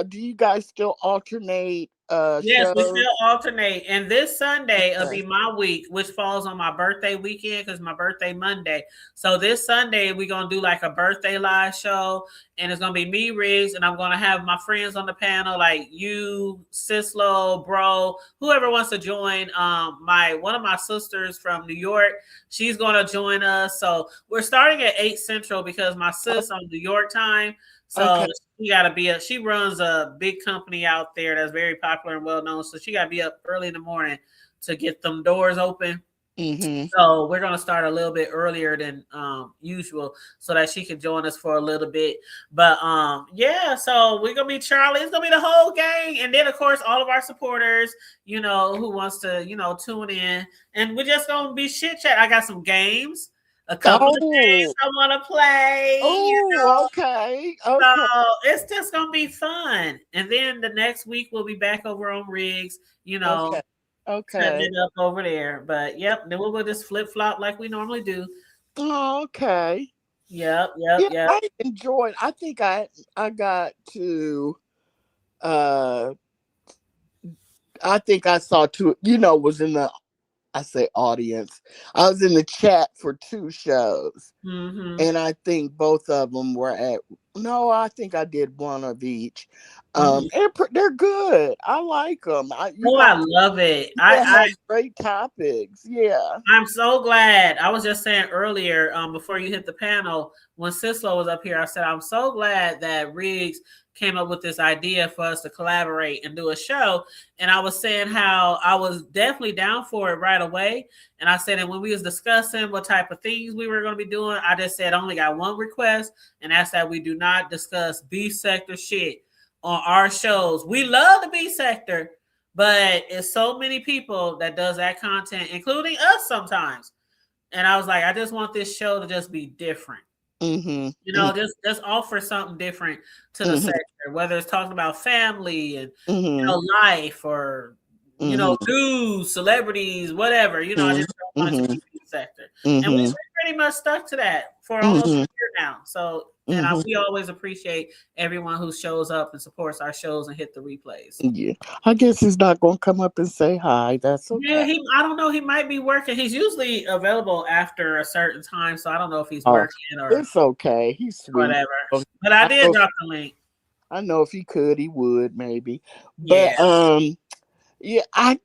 Do you guys still alternate?
Yes,
shows?
we still alternate. And this Sunday will be my week, which falls on my birthday weekend because my birthday Monday. So this Sunday we're gonna do like a birthday live show, and it's gonna be me, Riggs, and I'm gonna have my friends on the panel, like you, Sislo, Bro, whoever wants to join. One of my sisters from New York, she's gonna join us. So we're starting at 8 Central because my sis on New York time. So she runs a big company out there that's very popular and well known. So she gotta be up early in the morning to get them doors open. So we're gonna start a little bit earlier than usual so that she can join us for a little bit. But so we're gonna be Charlie. It's gonna be the whole gang, and then of course all of our supporters, who wants to, tune in, and we're just gonna be chit chat. I got some games. A couple of games I want to play.
Okay.
So it's just gonna be fun. And then the next week we'll be back over on Riggs,
Okay.
Setting it up over there. But yep, then we'll just flip flop like we normally do.
Okay.
Yep.
I enjoyed. I think I got to. I think I saw two. Was in the. I say audience. I was in the chat for 2 shows, and I think both of them were at. No, I think I did one of each. And they're good. I like them. I
love it. I
great topics. Yeah,
I'm so glad. I was just saying earlier, before you hit the panel, when Sislo was up here, I said I'm so glad that Riggs came up with this idea for us to collaborate and do a show. And I was saying how I was definitely down for it right away. And I said, and when we was discussing what type of things we were going to be doing, I just said, I only got one request. And that's that we do not discuss B sector shit on our shows. We love the B sector, but it's so many people that does that content, including us sometimes. And I was like, I just want this show to just be different. Just offer something different to the sector, whether it's talking about family and life or news, celebrities, whatever. I just don't want it to be the sector, and we pretty much stuck to that for almost a year now. So, and we always appreciate everyone who shows up and supports our shows and hit the replays.
Yeah, I guess he's not going to come up and say hi. That's okay.
Yeah, I don't know. He might be working. He's usually available after a certain time, so I don't know if he's working or.
It's okay. He's sweet.
Whatever. But I
I
did
know,
drop the link.
I know if he could, he would maybe.
Yeah.
But I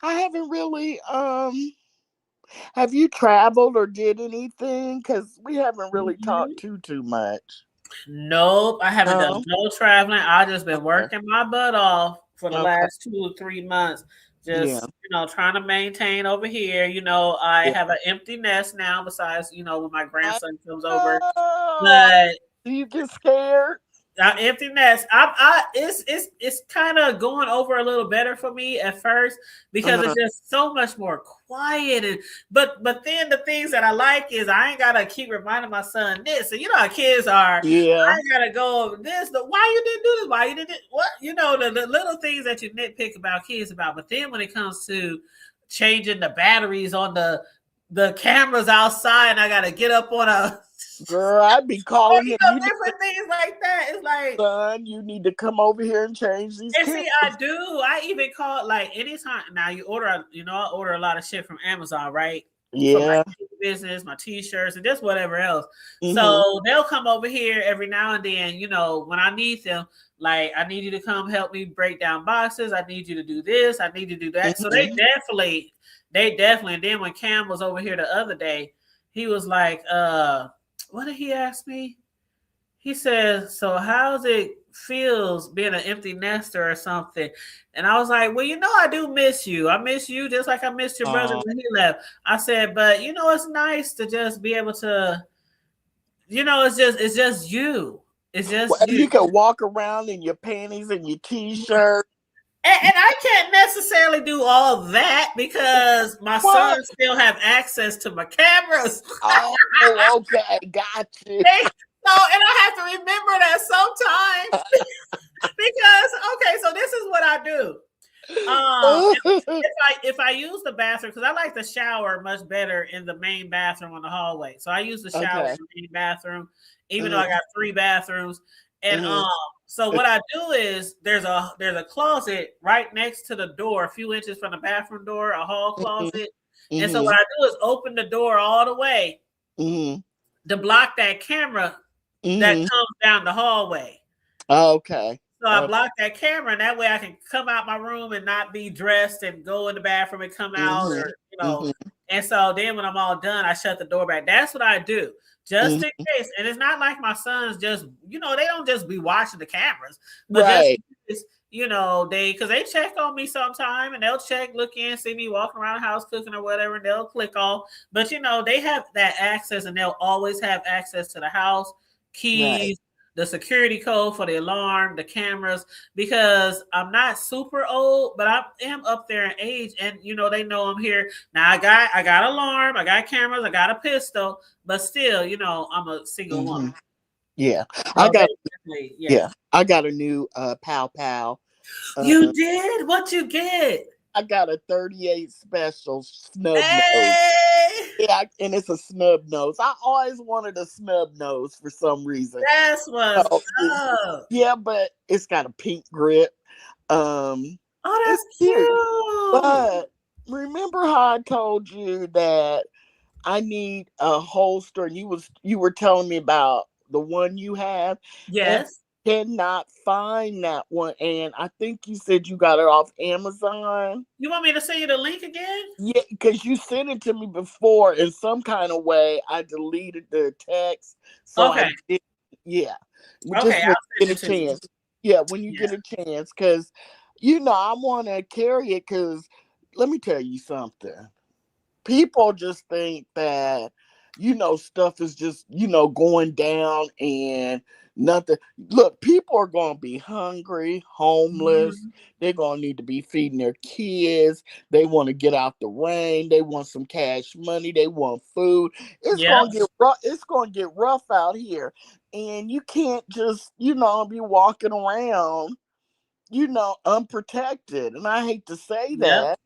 haven't really have you traveled or did anything? Because we haven't really
Mhm.
talked too much.
Nope, I haven't done
No.
no traveling. I just been
Okay.
working my butt off for the
Okay.
last 2 or 3 months.
Yeah.
Just trying to maintain over here. I
Yeah.
have an empty nest now. Besides, when my
I
grandson comes over,
know.
but
Do you get scared?
empty nest. It's kind of going over a little better for me at first because it's
Uh-huh.
just so much more quiet. And but then the things that I like is I ain't gotta keep reminding my son this. And you know how kids are. I
Yeah.
ain't gotta go over this. Why you didn't do this? Why you didn't? What the little things that you nitpick about kids about. But then when it comes to changing the batteries on the cameras outside, and I gotta get up on a
Girl, I'd be calling him. You need
different things like that. It's like,
son, you need to come over here and change these
and see,
kids.
I do. I even call like anytime now. I order a lot of shit from Amazon, right? For my
Yeah.
business, my t-shirts, and just whatever else.
Mm-hmm.
So they'll come over here every now and then. When I need them, like I need you to come help me break down boxes. I need you to do this. I need you to do that. So
Mm-hmm.
they definitely. And then when Cam was over here the other day, he was like, what did he ask me? He says, so how's it feels being an empty nester or something? And I was like, well, I do miss you. I miss you just like I missed your brother when he left. I said, but it's nice to just be able to, it's just you. It's just
Well,
you.
you can walk around in your panties and your t-shirt.
And I can't necessarily do all that because my
What?
sons still have access to my cameras.
Oh, okay, got you.
And I have to remember that sometimes because so this is what I do. If I use the bathroom, because I like the shower much better in the main bathroom on the hallway. So I use the shower in the main bathroom, even though I got 3 bathrooms. And so what I do is there's a closet right next to the door, a few inches from the bathroom door, a hall closet. And so what I do is open the door all the way to block that camera that comes down the hallway.
Okay.
So I block that camera, and that way I can come out my room and not be dressed and go in the bathroom and come out, or. And so then when I'm all done, I shut the door back. That's what I do, just in case. And it's not like my sons just, they don't just be watching the cameras, but just because they check on me sometime, and they'll look in, see me walking around the house cooking or whatever, and they'll click off. But they have that access, and they'll always have access to the house, keys, the security code for the alarm, the cameras, because I'm not super old, but I am up there in age, and they know I'm here. Now I got alarm, I got cameras, I got a pistol, but still, I'm a single woman.
Yeah.
So
I got
I
got a new Pow Pow.
You did? What you get?
I got a 38 special snub
Hey!
nose. Yeah, and it's a snub nose. I always wanted a snub nose for some reason.
That's what's up.
Yeah, but it's got a pink grip.
Oh, that's cute.
But remember how I told you that I need a holster, and you were telling me about the one you have?
Yes.
Cannot find that one, and I think you said you got it off Amazon.
You want me to send you the link again?
Yeah, because you sent it to me before in some kind of way. I deleted the text, so
okay.
I did. Yeah,
okay.
Just get a chance. Yeah, when you get a chance, because I want to carry it. Because let me tell you something. People just think that stuff is just going down and nothing. Look, people are going to be hungry, homeless. They're going to need to be feeding their kids. They want to get out the rain. They want some cash money. They want food. It's going to get rough. It's going to get rough out here, and you can't just be walking around unprotected. And I hate to say that.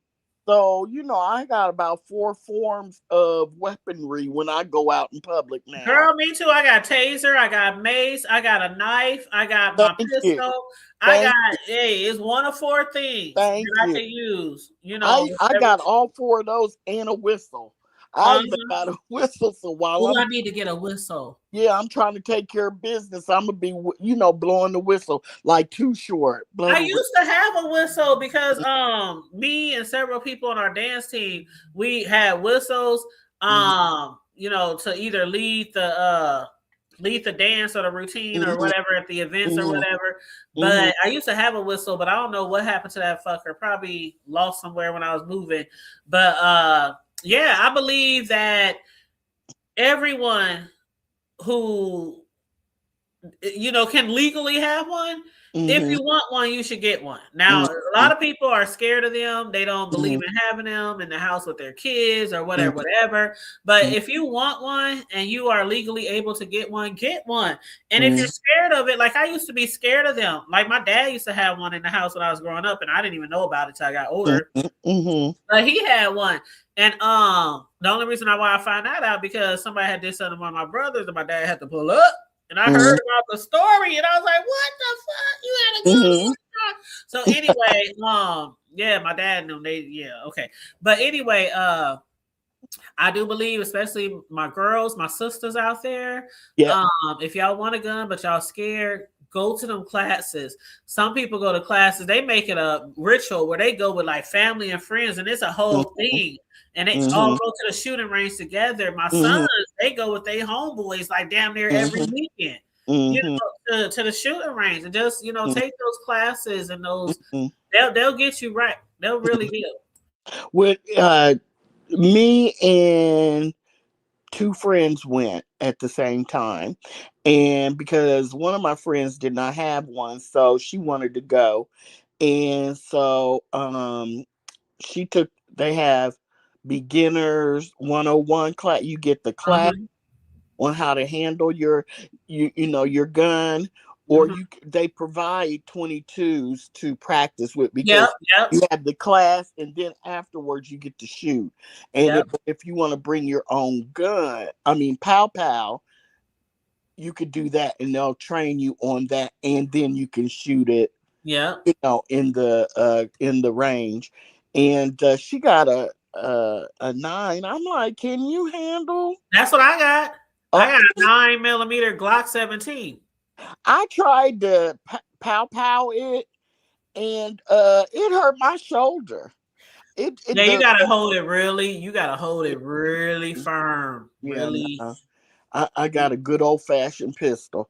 So, I got about 4 forms of weaponry when I go out in public now.
Girl, me too. I got taser, I got mace, I got a knife, I got my pistol. It's one of 4 things that I can use.
I got all 4 of those and a whistle. I even got a whistle. So while
I need to get a whistle.
Yeah, I'm trying to take care of business. I'm gonna be, blowing the whistle like Too Short.
I used to have a whistle because me and several people on our dance team, we had whistles to either lead the dance or the routine or whatever at the events or whatever. But I used to have a whistle, but I don't know what happened to that fucker. Probably lost somewhere when I was moving. But yeah, I believe that everyone who can legally have one. If you want one, you should get one. Now, a lot of people are scared of them. They don't believe in having them in the house with their kids or whatever. But if you want one and you are legally able to get one, get one. And if you're scared of it, like I used to be scared of them. Like my dad used to have one in the house when I was growing up, and I didn't even know about it till I got older. But he had one. And the only reason why I found that out because somebody had did something to one of my brothers, and my dad had to pull up. And I heard about the story, and I was like, "What the fuck? You had a good So anyway, yeah, my dad knew okay. But anyway, I do believe, especially my girls, my sisters out there, if y'all want a gun but y'all scared, go to them classes. Some people go to classes, they make it a ritual where they go with like family and friends, and it's a whole thing. And they all go to the shooting range together. My sons, they go with their homeboys like damn near every weekend, to the shooting range and just take those classes and those they'll get you right. They'll really do.
With me and two friends went at the same time, and because one of my friends did not have one, so she wanted to go, and so they have beginners 101 class. You get the class on how to handle your gun, or they provide 22s to practice with because you have the class, and then afterwards you get to shoot. And if you want to bring your own gun, pow, you could do that, and they'll train you on that, and then you can shoot it. In the range. And she got a 9. I'm like, can you handle?
That's what I got. I got a 9mm Glock 17.
I tried to pow it, and it hurt my shoulder.
You gotta hold it really. You gotta hold it really firm. Really.
I got a good old fashioned pistol.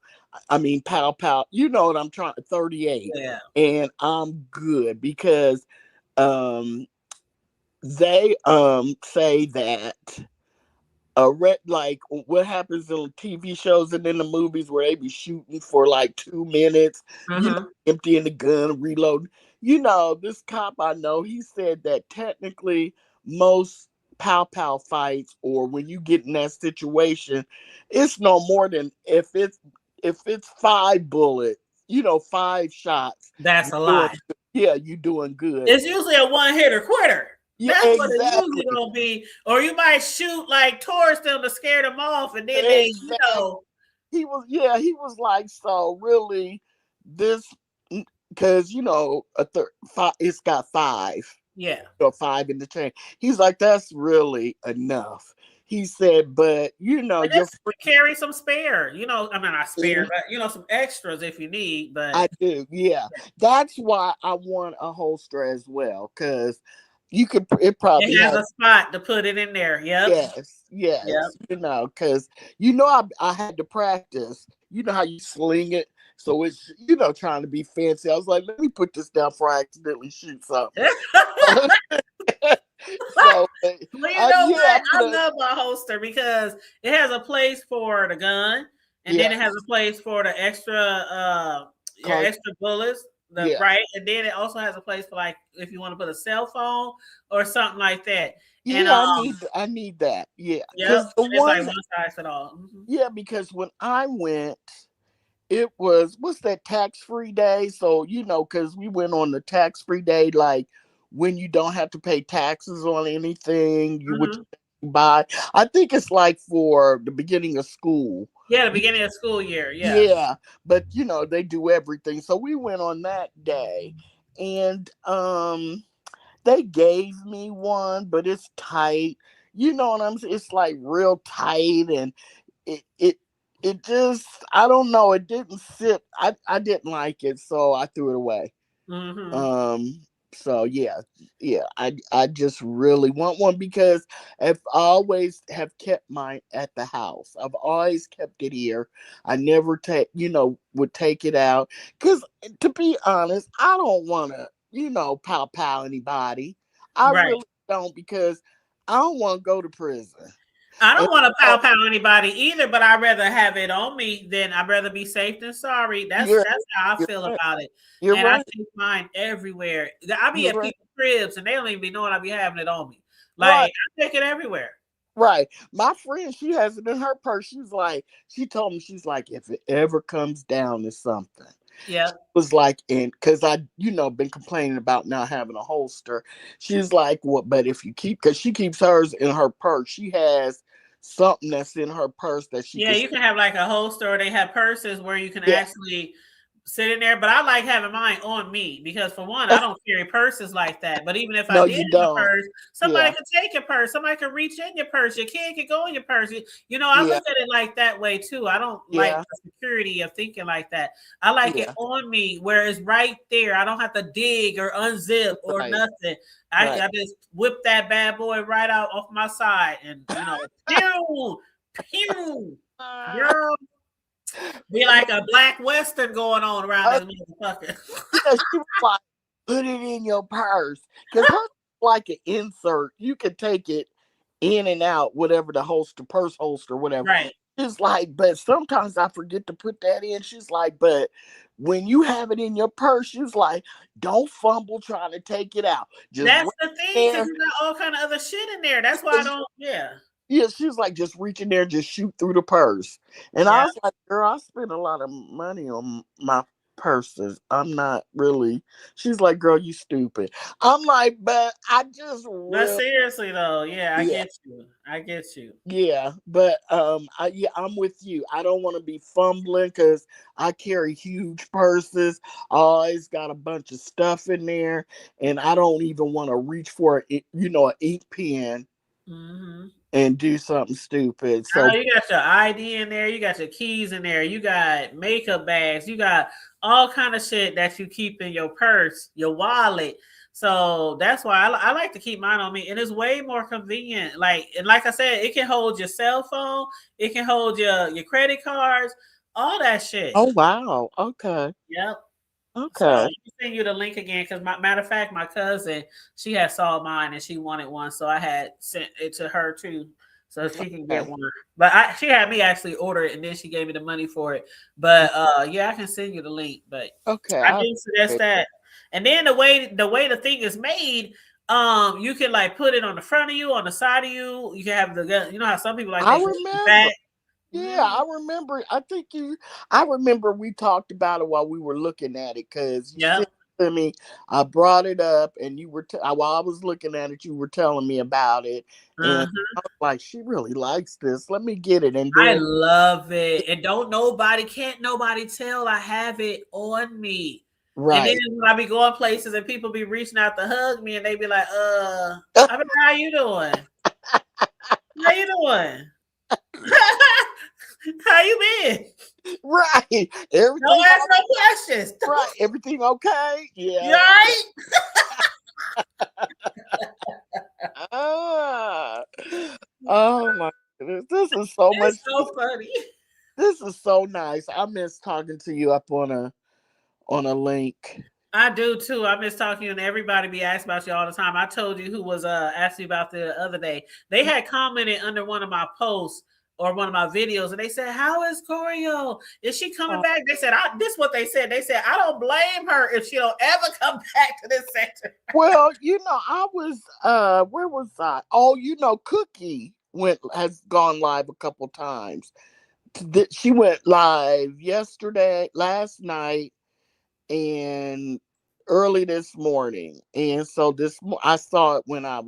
Pow. You know what I'm trying? 38.
Yeah.
And I'm good because they say that like what happens in TV shows and in the movies where they be shooting for like 2 minutes, emptying the gun, reloading. This cop I know, he said that technically most pow fights, or when you get in that situation, it's no more than if it's 5 bullets, 5 shots.
That's a lot.
Yeah, you're doing good.
It's usually a one-hitter quitter. That's what it's usually gonna be. Or you might shoot like towards them to scare them off, and then
he was like, so really this, because it's got 5.
Yeah.
Or 5 in the chain. He's like, that's really enough. He said, but you
carry some spare, not spare, but some extras if you need. But
I do, yeah. That's why I want a holster as well, because it probably
has a spot to put it in there. Yep.
Yes.
Yep.
Because I had to practice. You know how you sling it. So it's, trying to be fancy. I was like, let me put this down before I accidentally shoot something.
What? I love my holster because it has a place for the gun, and then it has a place for the extra bullets. Right, and then it also has a place for like if you want to put a cell phone or something like that.
Yeah, and, I need that. Yeah,
it's like one size fit all.
Yeah, because when I went, it was what's that tax-free day? So because we went on the tax-free day, like when you don't have to pay taxes on anything, you would buy. I think it's like for the beginning of school.
Yeah, the beginning of school year. Yeah.
Yeah, but they do everything. So we went on that day, and they gave me one, but it's tight. you know what I'm saying? It's like real tight, and it it just, I don't know, it didn't sit. I didn't like it, so I threw it away.
Mm-hmm.
Um, so yeah, I just really want one because I've always have kept mine at the house. I've always kept it here. I never would take it out because, to be honest, I don't want to pow anybody. I
Right.
really don't, because I don't want to go to prison.
I
And
don't want to
so,
pow anybody either, but I'd rather have it on me than I'd rather be safe than sorry. That's
you're
that's how I
you're
feel
right.
about it.
You're
And I
right.
see mine everywhere. I be
You're
at
right.
people's cribs and they don't even be knowing I be having it on me.
Right.
Like I take it everywhere.
Right. My friend, she has it in her purse. She told me, she's like, if it ever comes down to something,
Yeah.
she was like, and because I, been complaining about not having a holster. She's like, what, but if you because she keeps hers in her purse. She has something that's in her purse that she
Yeah,
can,
you can have like a holster or they have purses where you can
yeah.
actually sit in there. But I like having mine on me because for one, I don't carry purses like that. But even if I
No,
did
you
have a
don't.
purse, somebody
Yeah.
could take your purse. Somebody could reach in your purse. Your kid could go in your purse. I
Yeah.
look at it like that way too. I don't like
Yeah.
the security of thinking like that. I like it
Yeah.
on me where it's right there. I don't have to dig or unzip or
Right.
nothing.
Right.
I just whip that bad boy right out off my side and pew, pew. Girl, be like a black western going on around
Uh,
this motherfucker.
yeah, she was like, put it in your purse. Because her like an insert. You can take it in and out, whatever the purse holster, whatever.
Right.
She's like, but sometimes I forget to put that in. She's like, but when you have it in your purse, she's like, don't fumble trying to take it out. Just
That's
reach
the thing, because
there.
you got all kind of other shit in there. That's why I don't. Yeah.
Yeah, she was like, just reach in there, just shoot through the purse. And I
Yeah.
was like, girl, I spend a lot of money on my purses. I'm not really. She's like, girl, you stupid. I'm like, but I just
But
really,
seriously though, yeah, I
yeah,
get you. I get you.
yeah. But I'm with you. I don't want to be fumbling because I carry huge purses. I always got a bunch of stuff in there, and I don't even want to reach for an ink pen
Mm-hmm.
and do something stupid.
I
So,
know you got your ID in there, you got your keys in there, you got makeup bags, you got all kind of shit that you keep in your purse, your wallet. So that's why I like to keep mine on me, and it's way more convenient. Like I said, it can hold your cell phone, it can hold your credit cards, all that shit.
oh wow, okay,
Yep. So let
okay.
me send you the link again because matter of fact, my cousin she had saw mine and she wanted one, so I had sent it to her too, so she can get
Okay.
one. But she had me actually order it and then she gave me the money for it. But yeah, I can send you the link. But
Okay.
I didn't suggest that. And then the way the thing is made, you can like put it on the front of you, on the side of you. You can have how some people like
I
they put it in the back.
remember. Yeah,
Mhm.
I remember. I remember we talked about it while we were looking at it, because you
Yep.
said to me, I brought it up, and you were while I was looking at it, you were telling me about it, and
Uh-huh.
I was like, she really likes this. Let me get it, and
I
then
love it. And can't nobody tell I have it on me. And then
right.
when I be going places and people be reaching out to hug me and they be like, I mean, how you doing? How you doing? How you been?
Right.
Don't
Everything
ask no questions.
right. Everything okay?
You
Yeah.
all right?
Ah. Oh my goodness. This is so much.
It's so funny.
This is so nice. I miss talking to you up on a link.
I do too. I miss talking and everybody be asking about you all the time. I told you who was asking about the other day. They had commented under one of my posts or one of my videos, and they said, "How is Corio? Is she coming
Oh,
back?" They said, "This is what they said." They said, "I don't blame her if she don't ever come back to this center."
well, I was where was I? Oh, Cookie has gone live a couple times. She went live last night, and early this morning. And so I saw it when I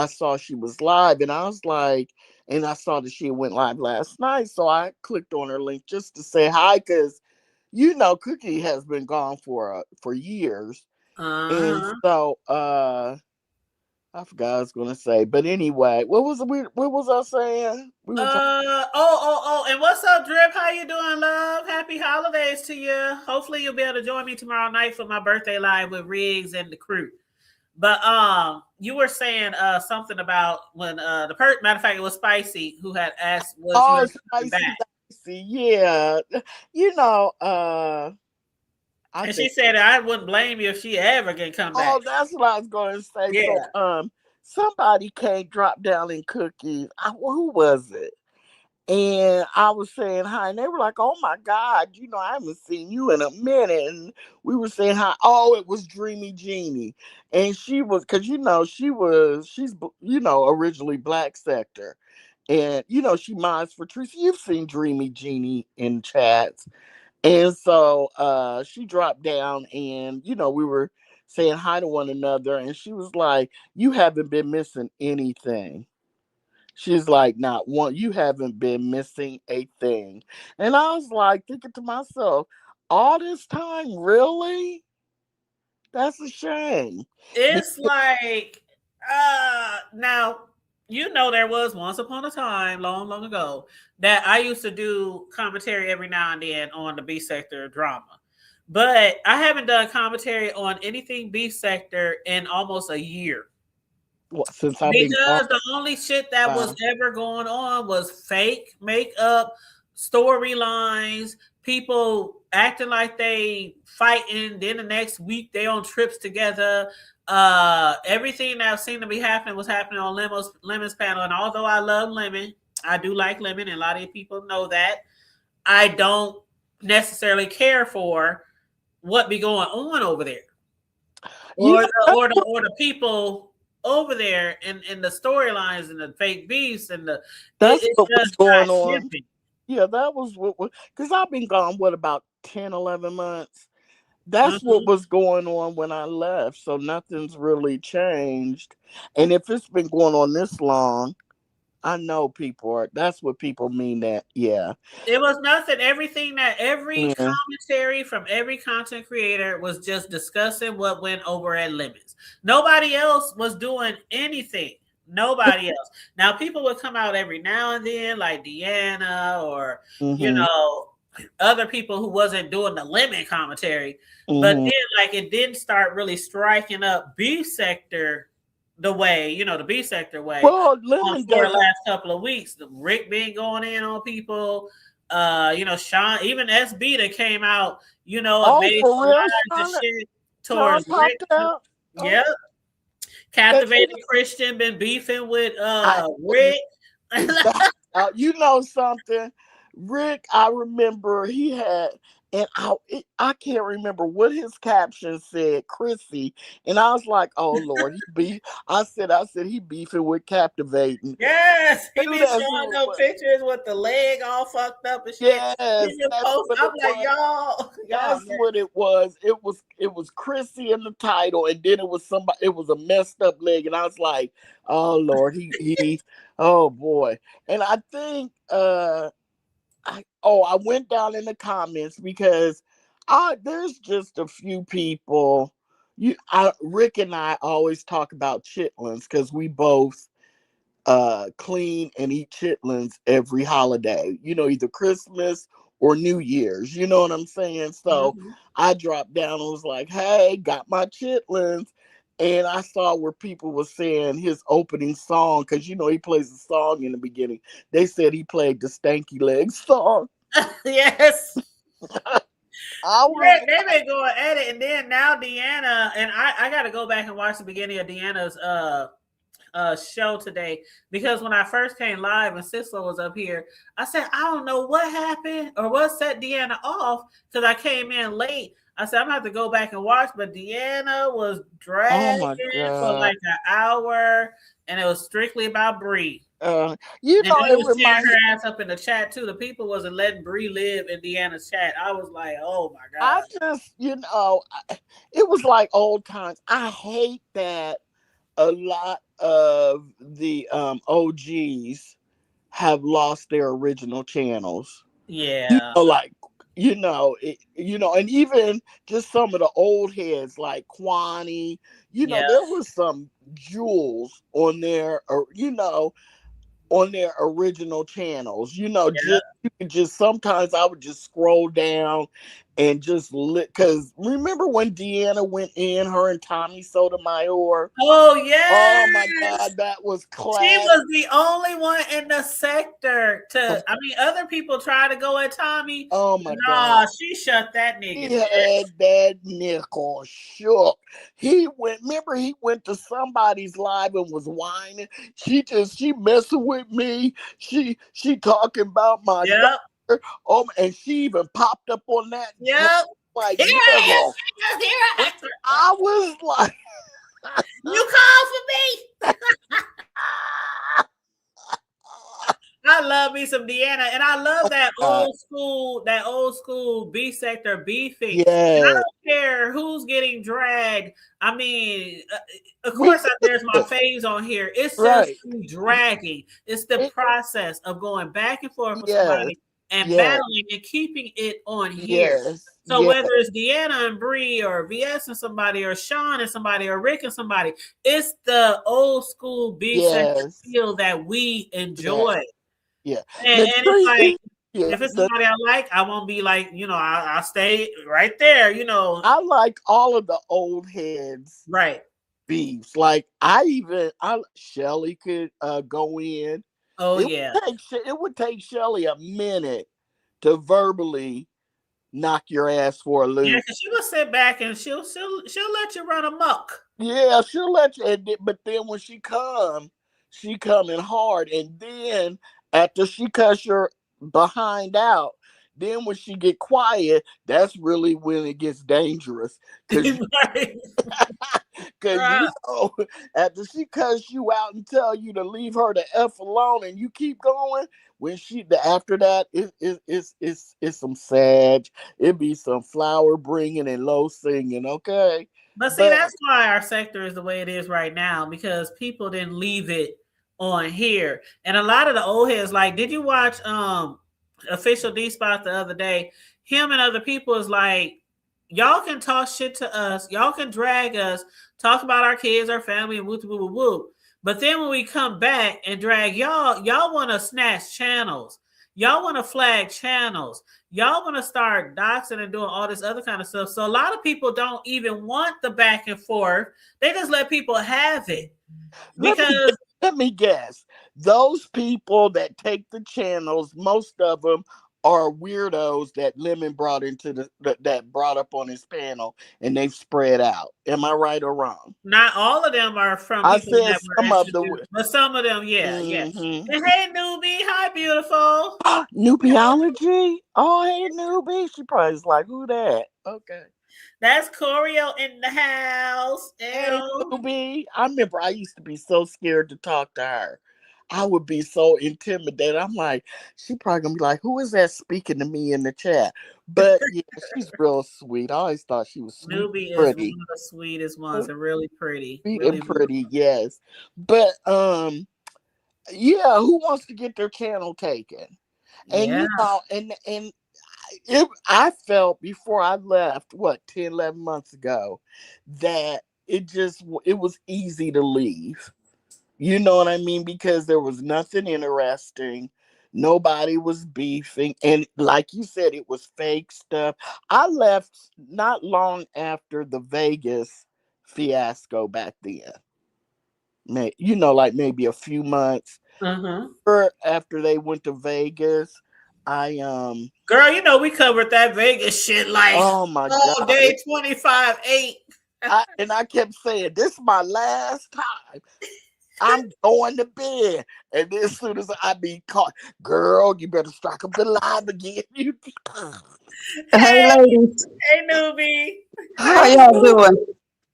saw she was live, and I was like, and I saw that she went live last night, so I clicked on her link just to say hi, because Cookie has been gone for years. And
Uh-huh.
so I forgot what I was gonna say, but anyway, what was I saying? We were talking.
And what's up, Drip? How you doing, love? Happy holidays to you. Hopefully you'll be able to join me tomorrow night for my birthday live with Riggs and the crew. But you were saying something about when matter of fact, it was Spicy who had asked was
Spicy, yeah. You know,
she said I wouldn't blame you if she ever can come back.
Oh, that's what I was going to say.
Yeah.
So, somebody came drop down in Cookies. Who was it? And I was saying hi, and they were like, "Oh my God, I haven't seen you in a minute." And we were saying hi. Oh, it was Dreamy Jeannie, and she was because she's originally Black Sector, and she mods for Teresa. You've seen Dreamy Jeannie in chats. And so she dropped down and, we were saying hi to one another. And she was like, "You haven't been missing anything." She's like, "Not one, you haven't been missing a thing." And I was like, thinking to myself, all this time, really? That's a shame.
It's like, now, there was once upon a time, long, long ago, that I used to do commentary every now and then on the B Sector drama. But I haven't done commentary on anything B Sector in almost a year.
Since
because the only shit that was ever going on was fake makeup, storylines, people acting like they fighting, then the next week they on trips together. Everything that seemed to be happening was happening on Lemon's panel. And although I love Lemon, I do like Lemon, and a lot of people know that, I don't necessarily care for what be going on over there. Or the people over there in the storylines and the fake beefs and
that's what was going on. Shipping. Yeah, that was what because I've been gone about 10, 11 months. That's what was going on when I left. So nothing's really changed. And if it's been going on this long, I know that's what people mean that, yeah.
It was nothing. Every commentary from every content creator was just discussing what went over at Lemons. Nobody else was doing anything. Nobody else. Now, people would come out every now and then, like Deanna or, other people who wasn't doing the Lemon commentary. But then, it didn't start really striking up B Sector the way, the B Sector way.
Well, Lemon
for the last couple of weeks, Rick been going in on people. Sean, even SB that came out, made some shit towards Rick. Yep. Captivated Christian been beefing with Rick.
You know something, Rick? I remember he had. And I can't remember what his caption said, Chrissy. And I was like, "Oh Lord, I said he beefing with Captivating."
Yes, he be showing no pictures with the leg all fucked up and shit.
Yes, I'm
like, y'all.
That's what it was. It was Chrissy in the title, and then it was somebody. It was a messed up leg, and I was like, "Oh Lord, he oh boy." And I think I went down in the comments because there's just a few people. Rick and I always talk about chitlins because we both clean and eat chitlins every holiday. Either Christmas or New Year's. You know what I'm saying? So I dropped down and was like, "Hey, got my chitlins." And I saw where people were saying his opening song, because he plays a song in the beginning. They said he played the Stanky Legs song.
Yes. They been going at it, and then now Deanna, and I got to go back and watch the beginning of Deanna's show today, because when I first came live and Sisla was up here, I said, I don't know what happened or what set Deanna off, because I came in late. I said, I'm going to have to go back and watch, but Deanna was dragging for like an hour, and it was strictly about Bree.
It
was tearing her ass up in the chat too. The people wasn't letting Bree live in Deanna's chat. I was like, oh my God.
I just, it was like old times. I hate that a lot of the OGs have lost their original channels.
Yeah.
And even just some of the old heads like Kwani, there was some jewels on their, or on their original channels. Just you could just sometimes I would just scroll down and just because remember when Deanna went in, her and Tommy Sotomayor?
Oh yeah.
Oh my God, that was class.
She was the only one in the sector to. I mean, other people tried to go at Tommy.
Oh my God,
she shut that nigga.
He had that nickel shook. He went. Remember, he went to somebody's live and was whining. She messing with me. She talking about my daughter. And she even popped up on that.
Yep.
Like,
here I
was like,
you called for me. I love me some Deanna, and I love that old school B sector beefing.
Yeah.
I don't care who's getting dragged. I mean, of course, there's my faves on here. It's just dragging. It's the process of going back and forth with somebody and battling and keeping it on here. So whether it's Deanna and Bree or VS and somebody or Sean and somebody or Rick and somebody, it's the old school B sector feel that we enjoy.
Yeah.
And it's like, if it's somebody I like, I won't be like, I'll stay right there,
I like all of the old heads.
Right.
Beefs. Like, Shelly could go in.
Oh,
it would take Shelly a minute to verbally knock your ass for a loop.
Yeah, because she will sit back and she'll let you run amok.
Yeah, she'll let you. But then when she coming hard, and then after she cuts your behind out, then when she get quiet, that's really when it gets dangerous. Because after she cuts you out and tell you to leave her the F alone, and you keep going, after that, it's some sag. It be some flower bringing and low singing. Okay.
But that's why our sector is the way it is right now, because people didn't leave it on here. And a lot of the old heads, like, did you watch Official D Spot the other day? Him and other people is like, y'all can talk shit to us, y'all can drag us, talk about our kids, our family, and woo woo woo woo. But then when we come back and drag y'all want to snatch channels, y'all want to flag channels, y'all want to start doxing and doing all this other kind of stuff. So a lot of people don't even want the back and forth. They just let people have it. Because
let me guess, those people that take the channels, most of them are weirdos that Lemon brought that brought up on his panel, and they've spread out. Am I right or wrong?
Not all of them are from.
I said some of them,
but some of them, yeah. And hey, newbie, hi, beautiful.
Newbieology. Oh, hey, newbie. She probably is like, who that? Okay.
That's Corio in the house.
Hey, newbie. I remember I used to be so scared to talk to her. I would be so intimidated. I'm like, she probably gonna be like, who is that speaking to me in the chat? But yeah, she's real sweet. I always thought she was sweet.
Newbie is one of the sweetest ones and really pretty.
Sweet
really
and pretty, yes. But yeah, who wants to get their channel taken? And I felt before I left, 10, 11 months ago, that it was easy to leave. You know what I mean? Because there was nothing interesting. Nobody was beefing. And like you said, it was fake stuff. I left not long after the Vegas fiasco back then. Like maybe a few months. After they went to Vegas,
girl, we covered that Vegas shit like
oh my God.
All day 25/8.
And I kept saying, this is my last time. I'm going to bed. And then as soon as I be caught, girl, you better strike up the live again.
Hey, ladies.
Hey, newbie.
How y'all doing?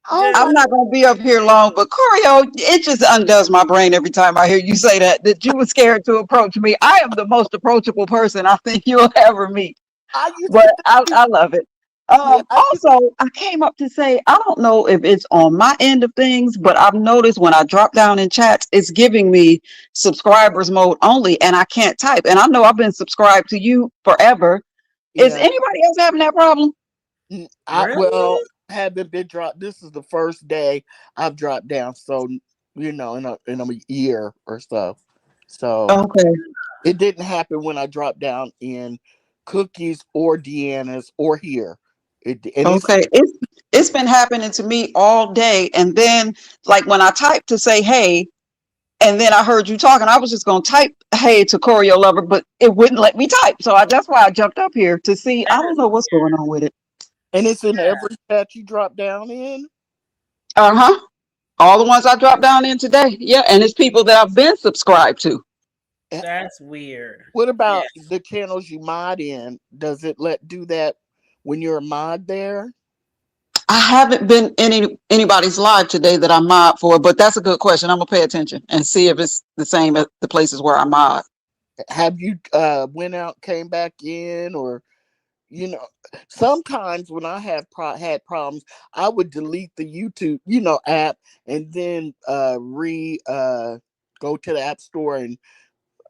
I'm not going to be up here long, but Corio, it just undoes my brain every time I hear you say that you were scared to approach me. I am the most approachable person I think you'll ever meet. I love it. Also, I came up to say, I don't know if it's on my end of things, but I've noticed when I drop down in chats, it's giving me subscribers mode only, and I can't type. And I know I've been subscribed to you forever. Yeah. Is anybody else having that problem?
Well, haven't been dropped. This is the first day I've dropped down. So in a year or so. So
Okay.
it didn't happen when I dropped down in Cookies or Deanna's or here.
Okay. It's been happening to me all day. And then like when I type to say hey, and then I heard you talking, I was just gonna type hey to Choreo Lover, but it wouldn't let me type. So that's why I jumped up here to see. I don't know what's going on with it.
And it's in every chat you drop down in.
Uh-huh. All the ones I dropped down in today. Yeah, and it's people that I've been subscribed to.
That's weird.
What about
Yes.
the channels you mod in? Does it do that when you're a mod there?
I haven't been anybody's live today that I mod for, but that's a good question. I'm gonna pay attention and see if it's the same at the places where I mod.
Have you went out, came back in, or sometimes when I have had problems, I would delete the YouTube app and then go to the app store, and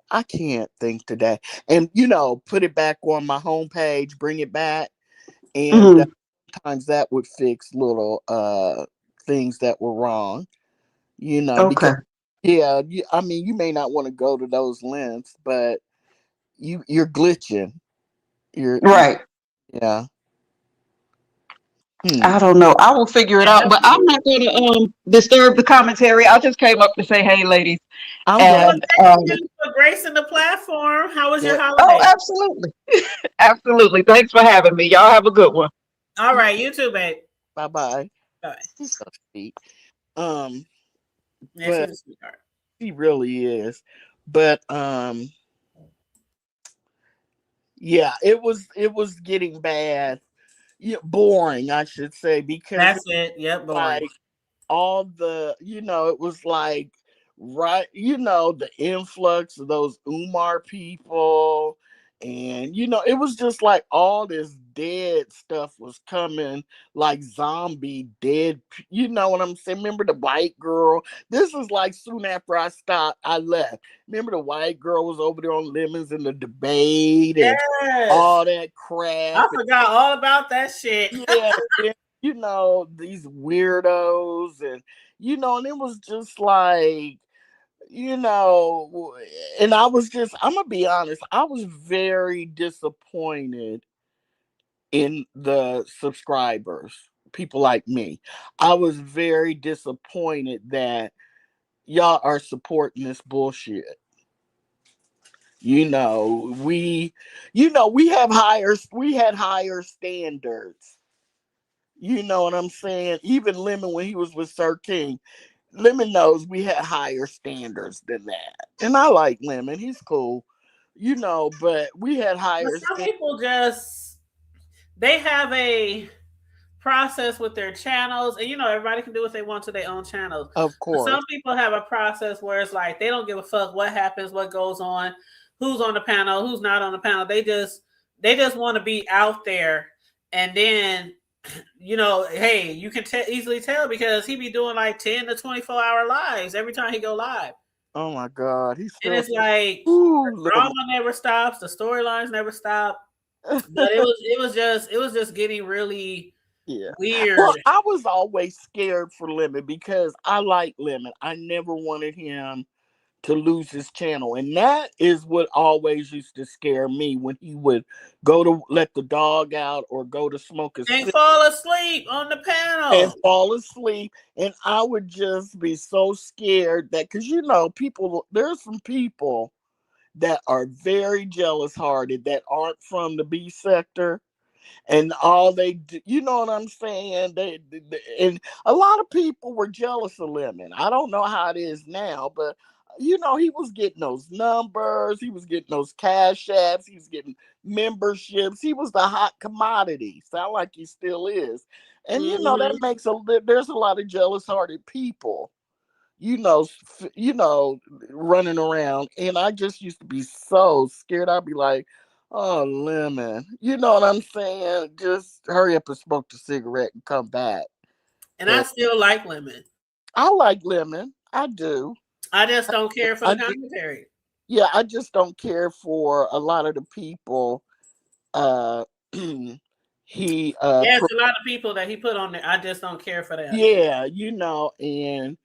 I can't think today, and put it back on my homepage, bring it back, and
Mhm.
sometimes that would fix little things that were wrong, because
Okay.
yeah, I mean, you may not want to go to those lengths, but you're glitching.
Right.
Yeah.
I don't know. I will figure it
Yeah,
out,
that's
but I'm
weird.
not going to disturb the commentary. I just came up to say, hey, ladies.
I'm glad.
Well,
And
thank you for gracing the platform. How was your
Yeah.
oh,
holiday?
absolutely. Absolutely. Thanks for having me. Y'all have a good one.
All right, you too, babe.
Bye bye.
Bye.
She's so sweet. Um,
Yeah, she's
but
a sweetheart.
she really is. But yeah, it was getting bad. Yeah, boring, I should say, because
That's it. Yep, boring.
like all the it was like right the influx of those Umar people, and it was just like all this dead stuff was coming, like zombie dead you know what I'm saying. Remember the white girl? This is like soon after I left. Remember the white girl was over there on Lemons in the debate and
Yes.
all that crap.
I forgot all about that shit.
Yeah, and, these weirdos, and it was just like, and I'm gonna be honest, I was very disappointed in the subscribers, people like me. I was very disappointed that y'all are supporting this bullshit. We had higher standards. You know what I'm saying? Even Lemon, when he was with Sir King, Lemon knows we had higher standards than that. And I like Lemon. He's cool. But we had
But
higher
some
standards.
people they have a process with their channels, and everybody can do what they want to their own channels.
Of
But some
course.
people have a process where it's like they don't give a fuck what happens, what goes on, who's on the panel, who's not on the panel. They just want to be out there, and then hey, you can easily tell because he be doing like 10 to 24-hour lives every time he go live.
Oh my God. He's
And
still
it's like
ooh,
the drama never stops, the storylines never stop.
Lemon.
But it was just getting really
Yeah. Well,
weird.
I was always scared for Lemon because I like Lemon. I never wanted him to lose his channel. And that is what always used to scare me, when he would go to let the dog out or go to smoke a
And
cigarette
fall asleep on the
and
panel.
fall asleep. And I would just be so scared that, because there's some people that are very jealous hearted that aren't from the B sector, and all they do, you know what I'm saying? And a lot of people were jealous of Lemon. I don't know how it is now, but he was getting those numbers, he was getting those cash apps, he was getting memberships, he was the hot commodity. Sound like he still is. And
Mm-hmm.
that there's a lot of jealous hearted people, running around. And I just used to be so scared. I'd be like, oh, Lemon, you know what I'm saying? Just hurry up and smoke the cigarette and come back.
And I
But
still like Lemon.
I like Lemon. I do.
I just don't care for
I
the
just,
commentary.
yeah, I just don't care for a lot of the people. Uh, he
Yes, a lot of people that he put on there. I just don't care for that.
yeah, and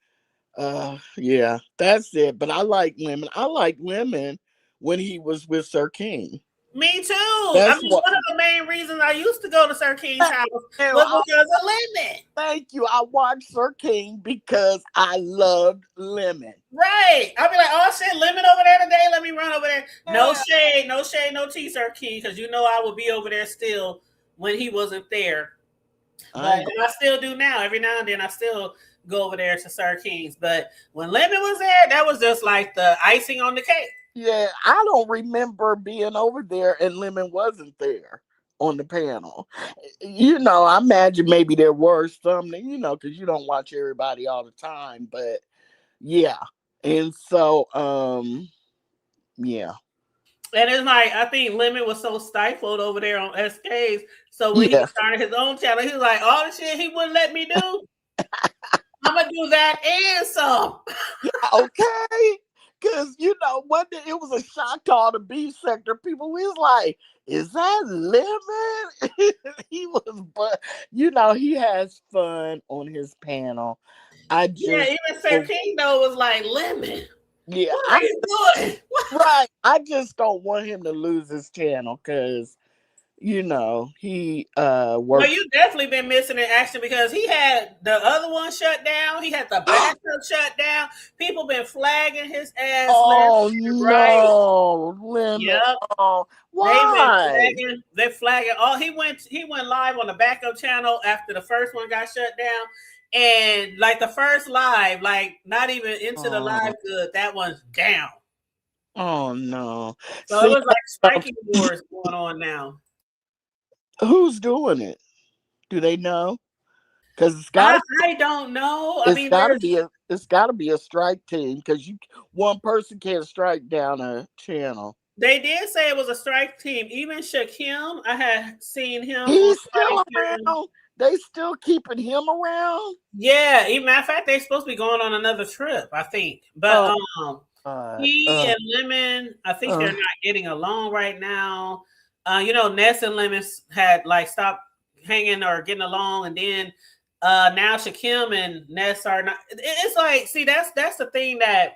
yeah, that's it. But I like Lemon. I like Lemon when he was with Sir King.
Me too. I
That's
mean,
what.
one of the main reasons I used to go to Sir King's house was
I,
because of Lemon.
thank you. I watched Sir King because I loved Lemon.
Right. I'll be like, oh shit, Lemon over there today. Let me run over there. No
Yeah.
shade, no tea, Sir King, because you know I would be over there still when he wasn't there. But I still do now. Every now and then I still go over there to Sir King's. But when Lemon was there, that was just like the icing on the cake.
Yeah, I don't remember being over there and Lemon wasn't there on the panel. I imagine maybe there were some, because you don't watch everybody all the time. But yeah. And so, yeah.
And it's like, I think Lemon was so stifled over there on SK's. So when he started his own channel, he was like, all the shit he wouldn't let me do, I'm going to do that and some.
Yeah, okay. Because, one day it was a shock to all the beef sector people. We was like, is that Lemon? He was, but, he has fun on his panel.
Even Sir King, though, was like, Lemon.
Yeah,
what are you doing?
Right. I just don't want him to lose his channel because, he works.
Well, you definitely been missing in action because he had the other one shut down. He had the backup shut down. People been flagging his ass.
Oh,
no,
Lemon.
Yep.
Oh, why?
They're flagging. Oh, he went live on the backup channel after the first one got shut down. And like the first live, like not even into the live good, that one's down.
Oh no.
So it was like striking wars going on now.
Who's doing it? Do they know? Because
I don't know.
It's gotta be a strike team because one person can't strike down a channel.
They did say it was a strike team. Even Shakim, I had seen him.
He's still around. They still keeping him around?
Yeah, matter of fact, they're supposed to be going on another trip, I think. But he and Lemon, I think they're not getting along right now. Ness and Lemon had like stopped hanging or getting along, and then now Shakim and Ness are not. It's like, see, that's the thing that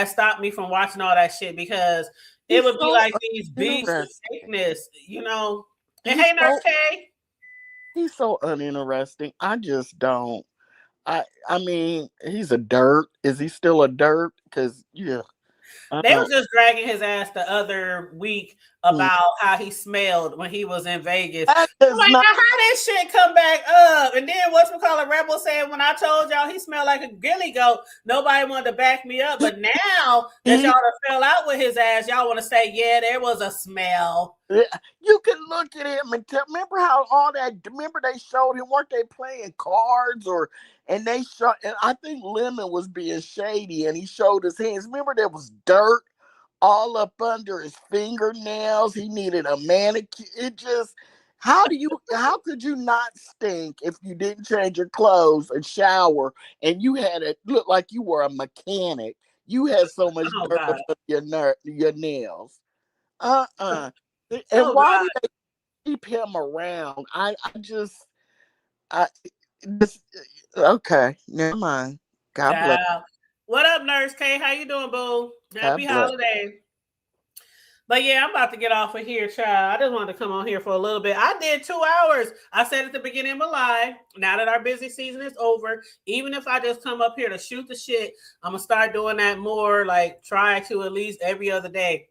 stopped me from watching all that shit because it would be like these big sickness, And hey, Nurse K.
He's so uninteresting. I just don't. I mean, he's a dirt. Is he still a dirt? Because
they were just dragging his ass the other week about how he smelled when he was in Vegas. Like, how that shit come back up? And then whatchamacallit Rebel said, when I told y'all he smelled like a ghillie goat, nobody wanted to back me up. But now that y'all fell out with his ass, y'all want to say, yeah, there was a smell.
You can look at him and remember how remember they showed him, weren't they playing cards and I think Lemon was being shady and he showed his hands. Remember there was dirt all up under his fingernails. He needed a manicure. It just, how could you not stink if you didn't change your clothes and shower and you had it look like you were a mechanic? You had so much dirt under your nails. And why do they keep him around? Okay, never mind. God bless.
What up, Nurse K? How you doing, boo? Happy holiday. But yeah, I'm about to get off of here, child. I just wanted to come on here for a little bit. I did 2 hours. I said at the beginning of my live, now that our busy season is over, even if I just come up here to shoot the shit, I'm going to start doing that more, like try to at least every other day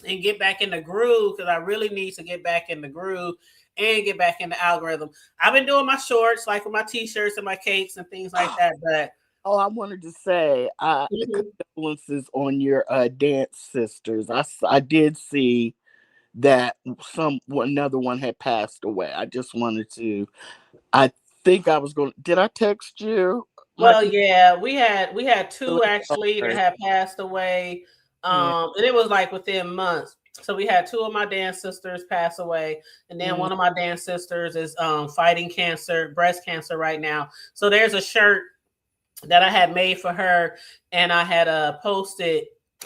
and get back in the groove because I really need to get back in the groove and get back in the algorithm. I've been doing my shorts, like with my t-shirts and my cakes and things like that, but
I wanted to say condolences on your dance sisters. I did see that another one had passed away. I just wanted to. I think I was going. Did I text you?
Well, yeah, we had two actually that had passed away, and it was like within months. So we had 2 of my dance sisters pass away, and then one of my dance sisters is fighting breast cancer right now. So there's a shirt that I had made for her and I had posted,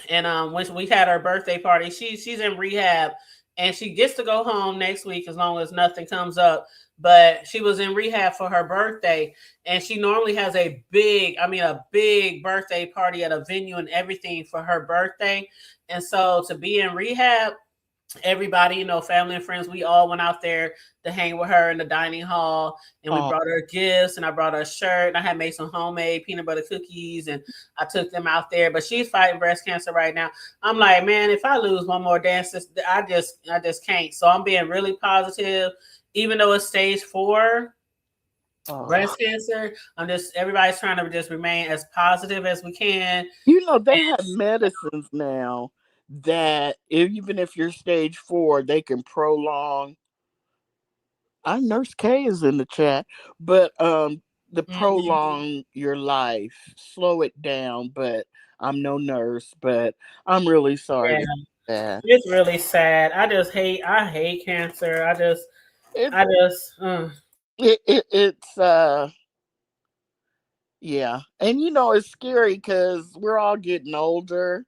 and when we had her birthday party, she's in rehab and she gets to go home next week as long as nothing comes up. But she was in rehab for her birthday, and she normally has a big birthday party at a venue and everything for her birthday. And so to be in rehab, everybody, family and friends, we all went out there to hang with her in the dining hall, and we brought her gifts, and I brought her a shirt, and I had made some homemade peanut butter cookies, and I took them out there. But she's fighting breast cancer right now. I'm like, man, if I lose one more dance, I just can't. So I'm being really positive, even though it's stage 4 breast cancer. Everybody's trying to just remain as positive as we can.
They have medicines now that even if you're stage 4, they can prolong. Nurse K is in the chat, but prolong your life, slow it down. But I'm no nurse, but I'm really sorry.
Yeah. It's really sad. I hate cancer.
Yeah, and it's scary because we're all getting older.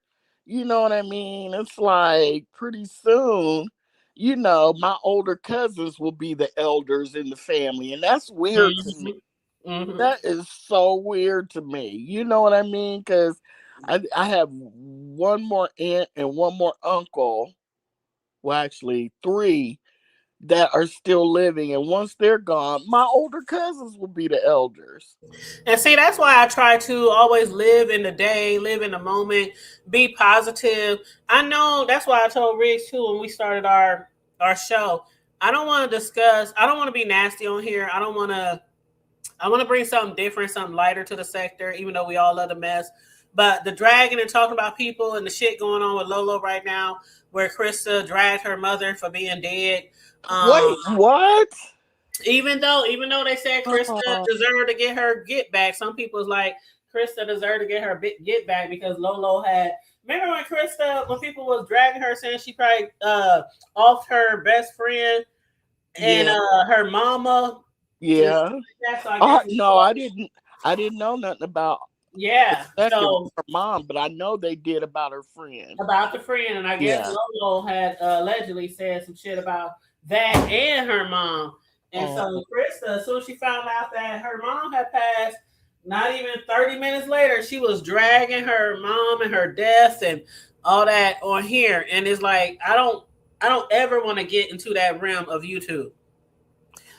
You know what I mean? It's like pretty soon, my older cousins will be the elders in the family, and that's weird to me.
Mm-hmm.
That is so weird to me. You know what I mean? Because I have one more aunt and one more uncle. Well, actually, 3 that are still living, and once they're gone, my older cousins will be the elders.
And see, that's why I try to always live in the day, live in the moment, be positive. I know that's why I told Riggs too when we started our show. I don't want to be nasty on here. I want to bring something different, something lighter to the sector, even though we all love the mess. But the dragging and talking about people and the shit going on with Lolo right now, where Krista dragged her mother for being dead.
Wait, what?
Even though they said Krista deserved to get her get back, some people's like Krista deserved to get her get back because Lolo had. Remember when people was dragging her, saying she probably offed her best friend and her mama.
Yeah. No, I didn't know nothing about.
Yeah, so
her mom, but I know they did about her friend.
About the friend, and I guess Lolo had allegedly said some shit about that and her mom. And so Krista, as soon as she found out that her mom had passed, not even 30 minutes later, she was dragging her mom and her death and all that on here. And it's like I don't ever want to get into that realm of YouTube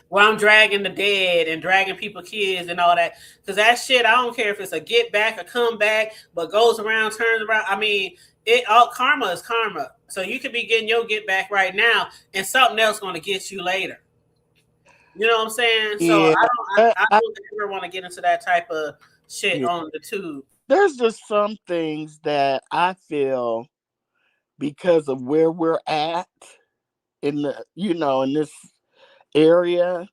where I'm dragging the dead and dragging people's kids and all that. Because that shit, I don't care if it's a get back, a comeback, but goes around, turns around. I mean, karma is karma. So you could be getting your get back right now and something else going to get you later. You know what I'm saying? So I don't ever want to get into that type of shit on the tube.
There's just some things that I feel because of where we're at in the, in this area,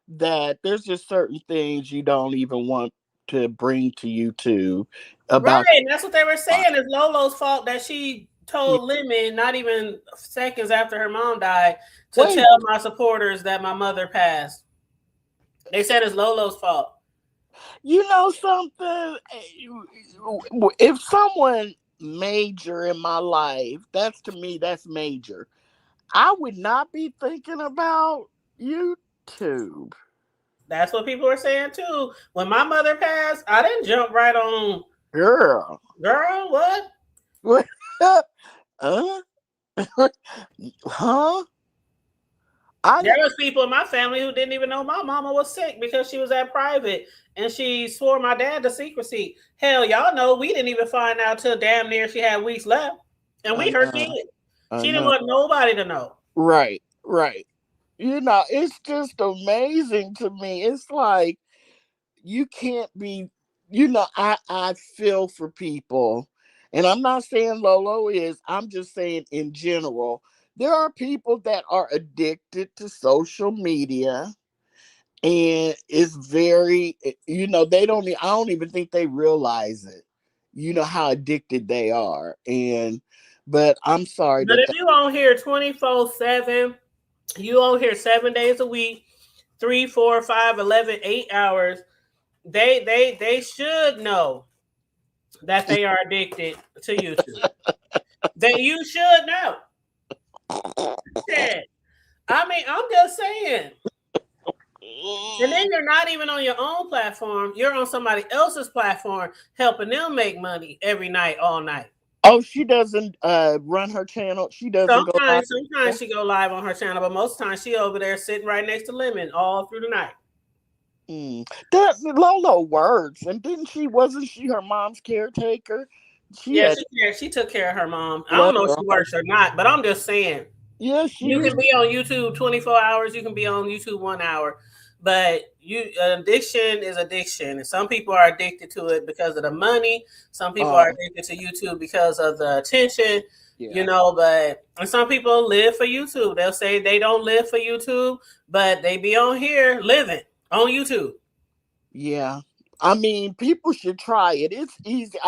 that there's just certain things you don't even want to bring to YouTube about.
Right, and that's what they were saying. It's Lolo's fault that she told Lemon not even seconds after her mom died to tell my supporters that my mother passed. They said it's Lolo's fault.
You know something? If someone major in my life, to me, that's major. I would not be thinking about YouTube.
That's what people were saying too. When my mother passed, I didn't jump right on.
Girl,
what?
What? Huh?
There was people in my family who didn't even know my mama was sick because she was at private and she swore my dad to secrecy. Hell, y'all know we didn't even find out till damn near she had weeks left, and we her kid. She didn't want nobody to know.
Right. It's just amazing to me. It's like you can't be. I feel for people, and I'm not saying Lolo is. I'm just saying in general. There are people that are addicted to social media, and it's very, they don't. I don't even think they realize it. How addicted they are, but I'm sorry.
But if you on here 24/7, you on here 7 days a week, 3, 4, 5, 11, 8 hours. They should know that they are addicted to YouTube. That you should know. Shit. I mean, I'm just saying. And then you're not even on your own platform. You're on somebody else's platform, helping them make money every night, all night.
Oh, she doesn't run her channel. She doesn't go live.
Sometimes she go live on her channel, but most times she over there sitting right next to Lemon all through the night.
That Lolo works, and wasn't she her mom's caretaker?
She took care of her mom. I don't know if she works or not, but I'm just saying.
Yeah,
you can be on YouTube 24 hours. You can be on YouTube 1 hour, but addiction is addiction, and some people are addicted to it because of the money. Some people are addicted to YouTube because of the attention. You know, and some people live for YouTube. They'll say they don't live for YouTube, but they be on here living on YouTube.
Yeah. I mean, people should try it. It's easy.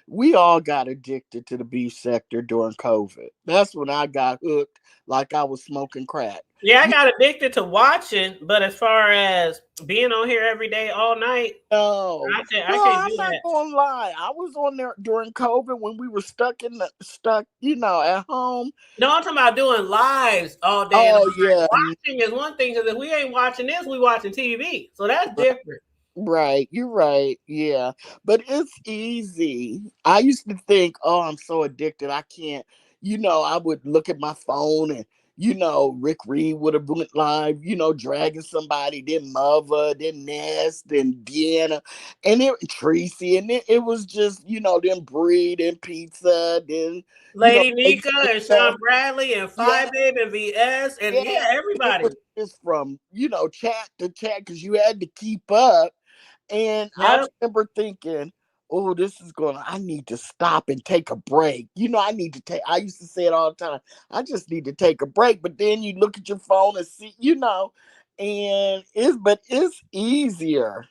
We all got addicted to the beef sector during COVID. That's when I got hooked like I was smoking crack.
Yeah, I got addicted to watching, but as far as being on here every day, all night, I can't do that.
I'm not gonna lie. I was on there during COVID when we were stuck, at home.
No, I'm talking about doing lives all day.
Oh, yeah.
Watching is one thing, because if we ain't watching this, we watching TV. So that's different.
Right, you're right. Yeah, but it's easy. I used to think, oh, I'm so addicted. I can't, I would look at my phone and, Rick Reed would have went live, dragging somebody, then Mother, then Ness, then Deanna, and Tracy. And it was just, then Breed and Pizza, then
Lady Nika and Sean Bradley and Five Babe and VS and everybody.
It was just from, chat to chat because you had to keep up. And I remember thinking, oh, I need to stop and take a break. I used to say it all the time. I just need to take a break. But then you look at your phone and see, and it's easier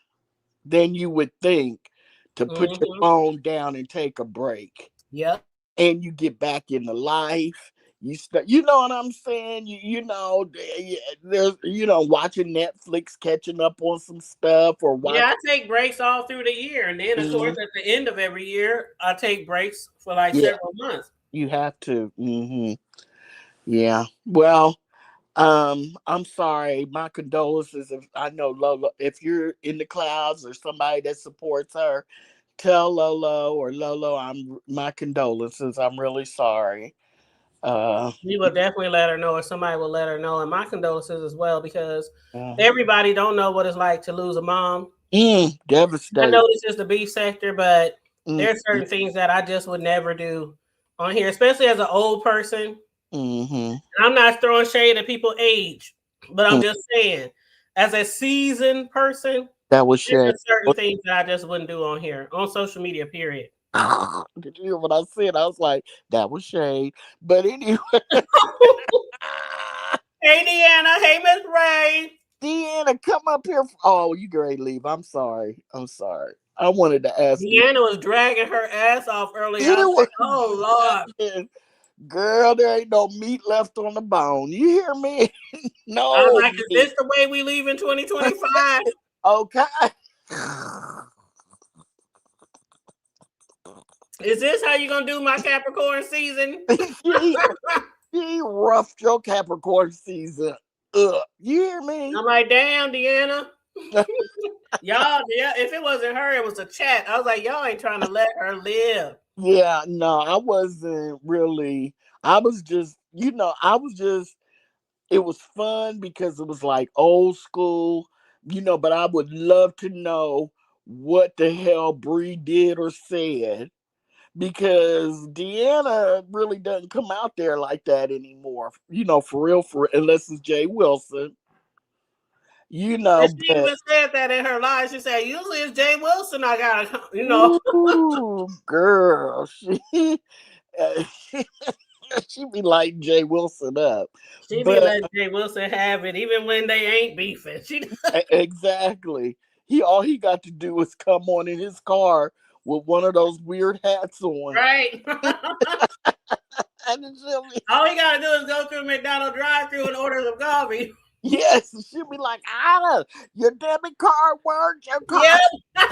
than you would think to put your phone down and take a break.
Yep.
And you get back into life. You know what I'm saying? There's, watching Netflix, catching up on some stuff, or watching.
Yeah, I take breaks all through the year, and then of course at the end of every year, I take breaks for several months.
You have to. Yeah. Well, I'm sorry. My condolences. I know Lolo. If you're in the clouds or somebody that supports her, tell Lolo, my condolences. I'm really sorry.
We will definitely let her know, or somebody will let her know, and my condolences as well, because everybody don't know what it's like to lose a mom.
Devastating.
I know this is the beef sector, but there are certain things that I just would never do on here, especially as an old person. I'm not throwing shade at people's age, but I'm just saying, as a seasoned person,
that was shade.
Certain things that I just wouldn't do on here, on social media, period.
Did you hear what I said? I was like, that was shade. But anyway.
Hey, Deanna. Hey, Miss Ray.
Deanna, come up here. Oh, you get ready to leave. I'm sorry. I wanted to ask
Deanna was dragging her ass off earlier. Oh, Lord.
Girl, there ain't no meat left on the bone. You hear me? No.
I was like, is this the way we leave in 2025?
Okay.
Is this how you gonna do my Capricorn season?
She roughed your Capricorn season up. You hear me?
I'm like, damn, Deanna. Y'all, if it wasn't her, it was a chat. I was like, y'all ain't trying to let her live.
Yeah, no, I wasn't really. I was just, it was fun because it was like old school, but I would love to know what the hell Bree did or said, because Deanna really doesn't come out there like that anymore, for real, unless it's Jay Wilson.
She even said that in her live. She said, usually it's Jay Wilson I gotta,
Ooh, girl, she be lighting Jay Wilson up.
She be letting Jay Wilson have it, even when they ain't beefing.
Exactly. All he got to do was come on in his car with one of those weird hats on.
Right. All he got to do is go through McDonald's drive-thru and order some coffee.
Yes, she'll be like, Anna, your debit card works. Your card. Yep.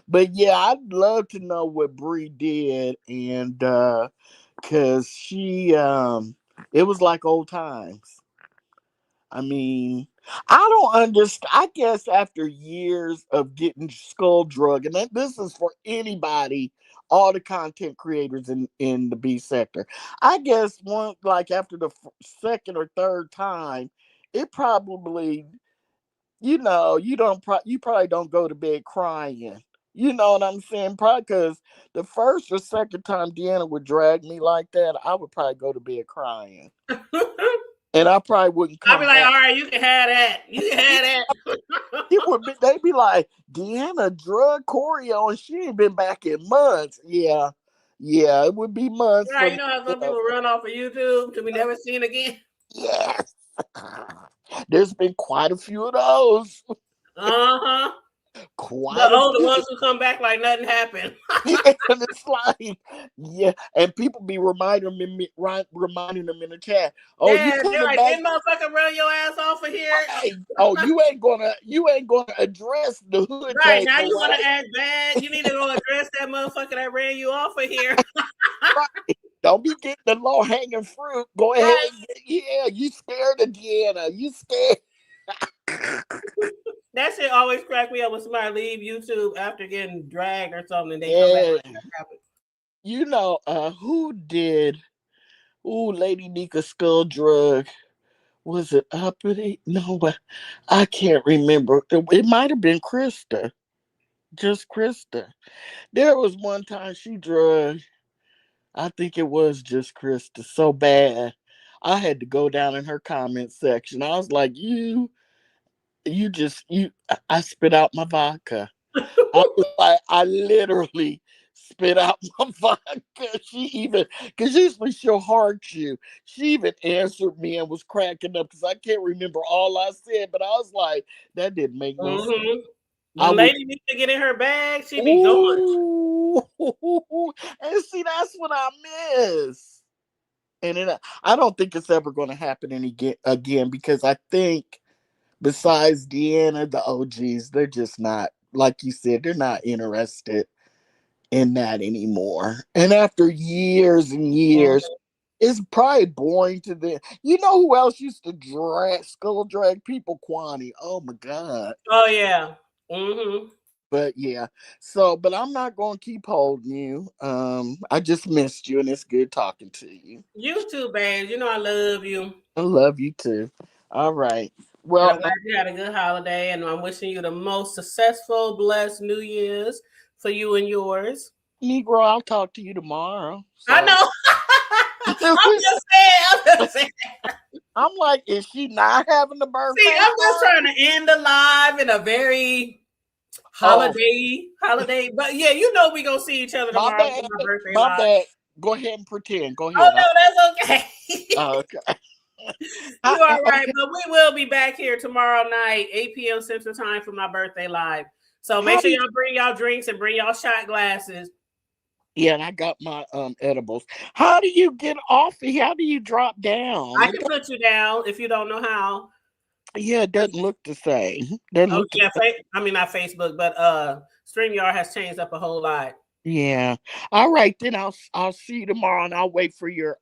But yeah, I'd love to know what Bree did, and because she it was like old times. I mean, I don't understand. I guess after years of getting skull drug, and this is for anybody, all the content creators in the B sector. I guess one like after the second or third time, it probably, you probably don't go to bed crying. You know what I'm saying? Probably because the first or second time Deanna would drag me like that, I would probably go to bed crying. And I probably wouldn't come
I'd be like,
back.
all right, you can have that. You can have that.
They'd be like, Deanna drug choreo and she ain't been back in months. Yeah. Yeah, it would be months.
Right, you know how some people run off of YouTube to be never seen again?
Yes. There's been quite a few of those.
Uh-huh.
Quite
The
a
older
few.
ones who come back like nothing happened.
Yeah, and it's like, yeah, and people be reminding them in the chat. Oh,
Yeah,
you
they're
coming
like,
back?
didn't motherfucker run your ass off of here?
Hey, oh, you ain't gonna address the hood.
Right,
table,
now you want
right?
to act bad. You need to go address that motherfucker that ran you off of here.
Right. Don't be getting the low hanging fruit. Go ahead.
Right.
Yeah, you scared of Deanna. You scared.
That shit always crack me up when somebody leave YouTube after getting dragged or something and they come back like that happened.
You know, who did Lady Nika Skull Drug? Was it Uppity? No, I can't remember. It might have been Krista. Just Krista. There was one time she drugged, I think it was just Krista, so bad. I had to go down in her comment section. I was like, I spit out my vodka. I literally spit out my vodka. Because usually she'll heart you. She even answered me and was cracking up because I can't remember all I said, but I was like, that didn't make no sense.
The lady needs to get in her bag. She be going.
And see, that's what I miss. And I don't think it's ever going to happen again because I think besides Deanna, the OGs, they're just not, like you said, they're not interested in that anymore. And after years and years, it's probably boring to them. You know who else used to skull drag people? Kwani. Oh my God.
Oh yeah. Mm-hmm.
But yeah. But I'm not gonna keep holding you. I just missed you and it's good talking to you.
You too, babe. You know I love you.
I love you too. All right. Well,
I'm glad you had a good holiday, and I'm wishing you the most successful, blessed New Year's for you and yours.
Negro, I'll talk to you tomorrow. So.
I know. I'm just saying.
I'm like, is she not having the birthday?
See, I'm just trying to end the live in a very holiday. But yeah, you know we gonna see each other tomorrow.
My bad. Go ahead and pretend. Go ahead.
Oh no, that's okay.
Okay.
You all right, but we will be back here tomorrow night, 8 p.m. Central Time for my birthday live. So make sure y'all bring y'all drinks and bring y'all shot glasses.
Yeah, and I got my edibles. How do you get off? How do you drop down?
I can put you down if you don't know how.
Yeah, it doesn't look the same.
I mean not Facebook, but StreamYard has changed up a whole lot.
Yeah. All right, then I'll see you tomorrow, and I'll wait for your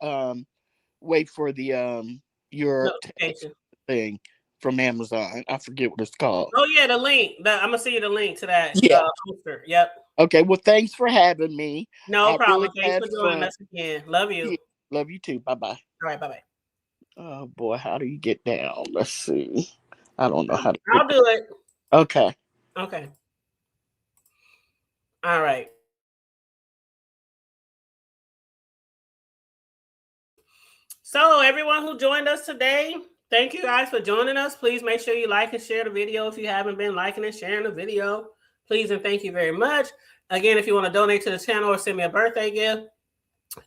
your thing from Amazon. I forget what it's called.
Oh yeah, the link. I'm gonna send you the link to that poster. Yep.
Okay. Well, thanks for having me.
No problem. Thanks for joining us again. Love you.
Yeah, love you too. Bye bye.
All right. Bye bye.
Oh boy, how do you get down? Let's see. I don't know how to.
I'll do it.
Okay.
Okay. All right. So everyone who joined us today, thank you guys for joining us. Please make sure you like and share the video if you haven't been liking and sharing the video. Please and thank you very much. Again, if you want to donate to the channel or send me a birthday gift,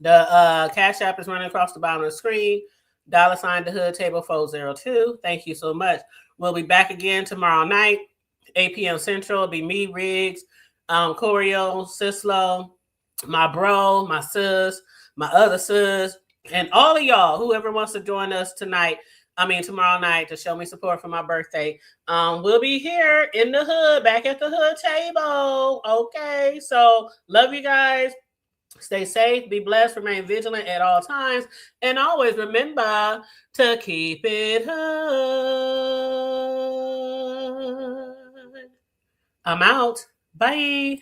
the Cash App is running across the bottom of the screen. $ the hood table 402. Thank you so much. We'll be back again tomorrow night, 8 p.m. Central. It'll be me, Riggs, Choreo, Sislo, my bro, my sis, my other sis, and all of y'all, whoever wants to join us tomorrow night to show me support for my birthday. We'll be here in the hood, back at the hood table. Okay, so love you guys. Stay safe, be blessed, remain vigilant at all times, and always remember to keep it hood. I'm out. Bye.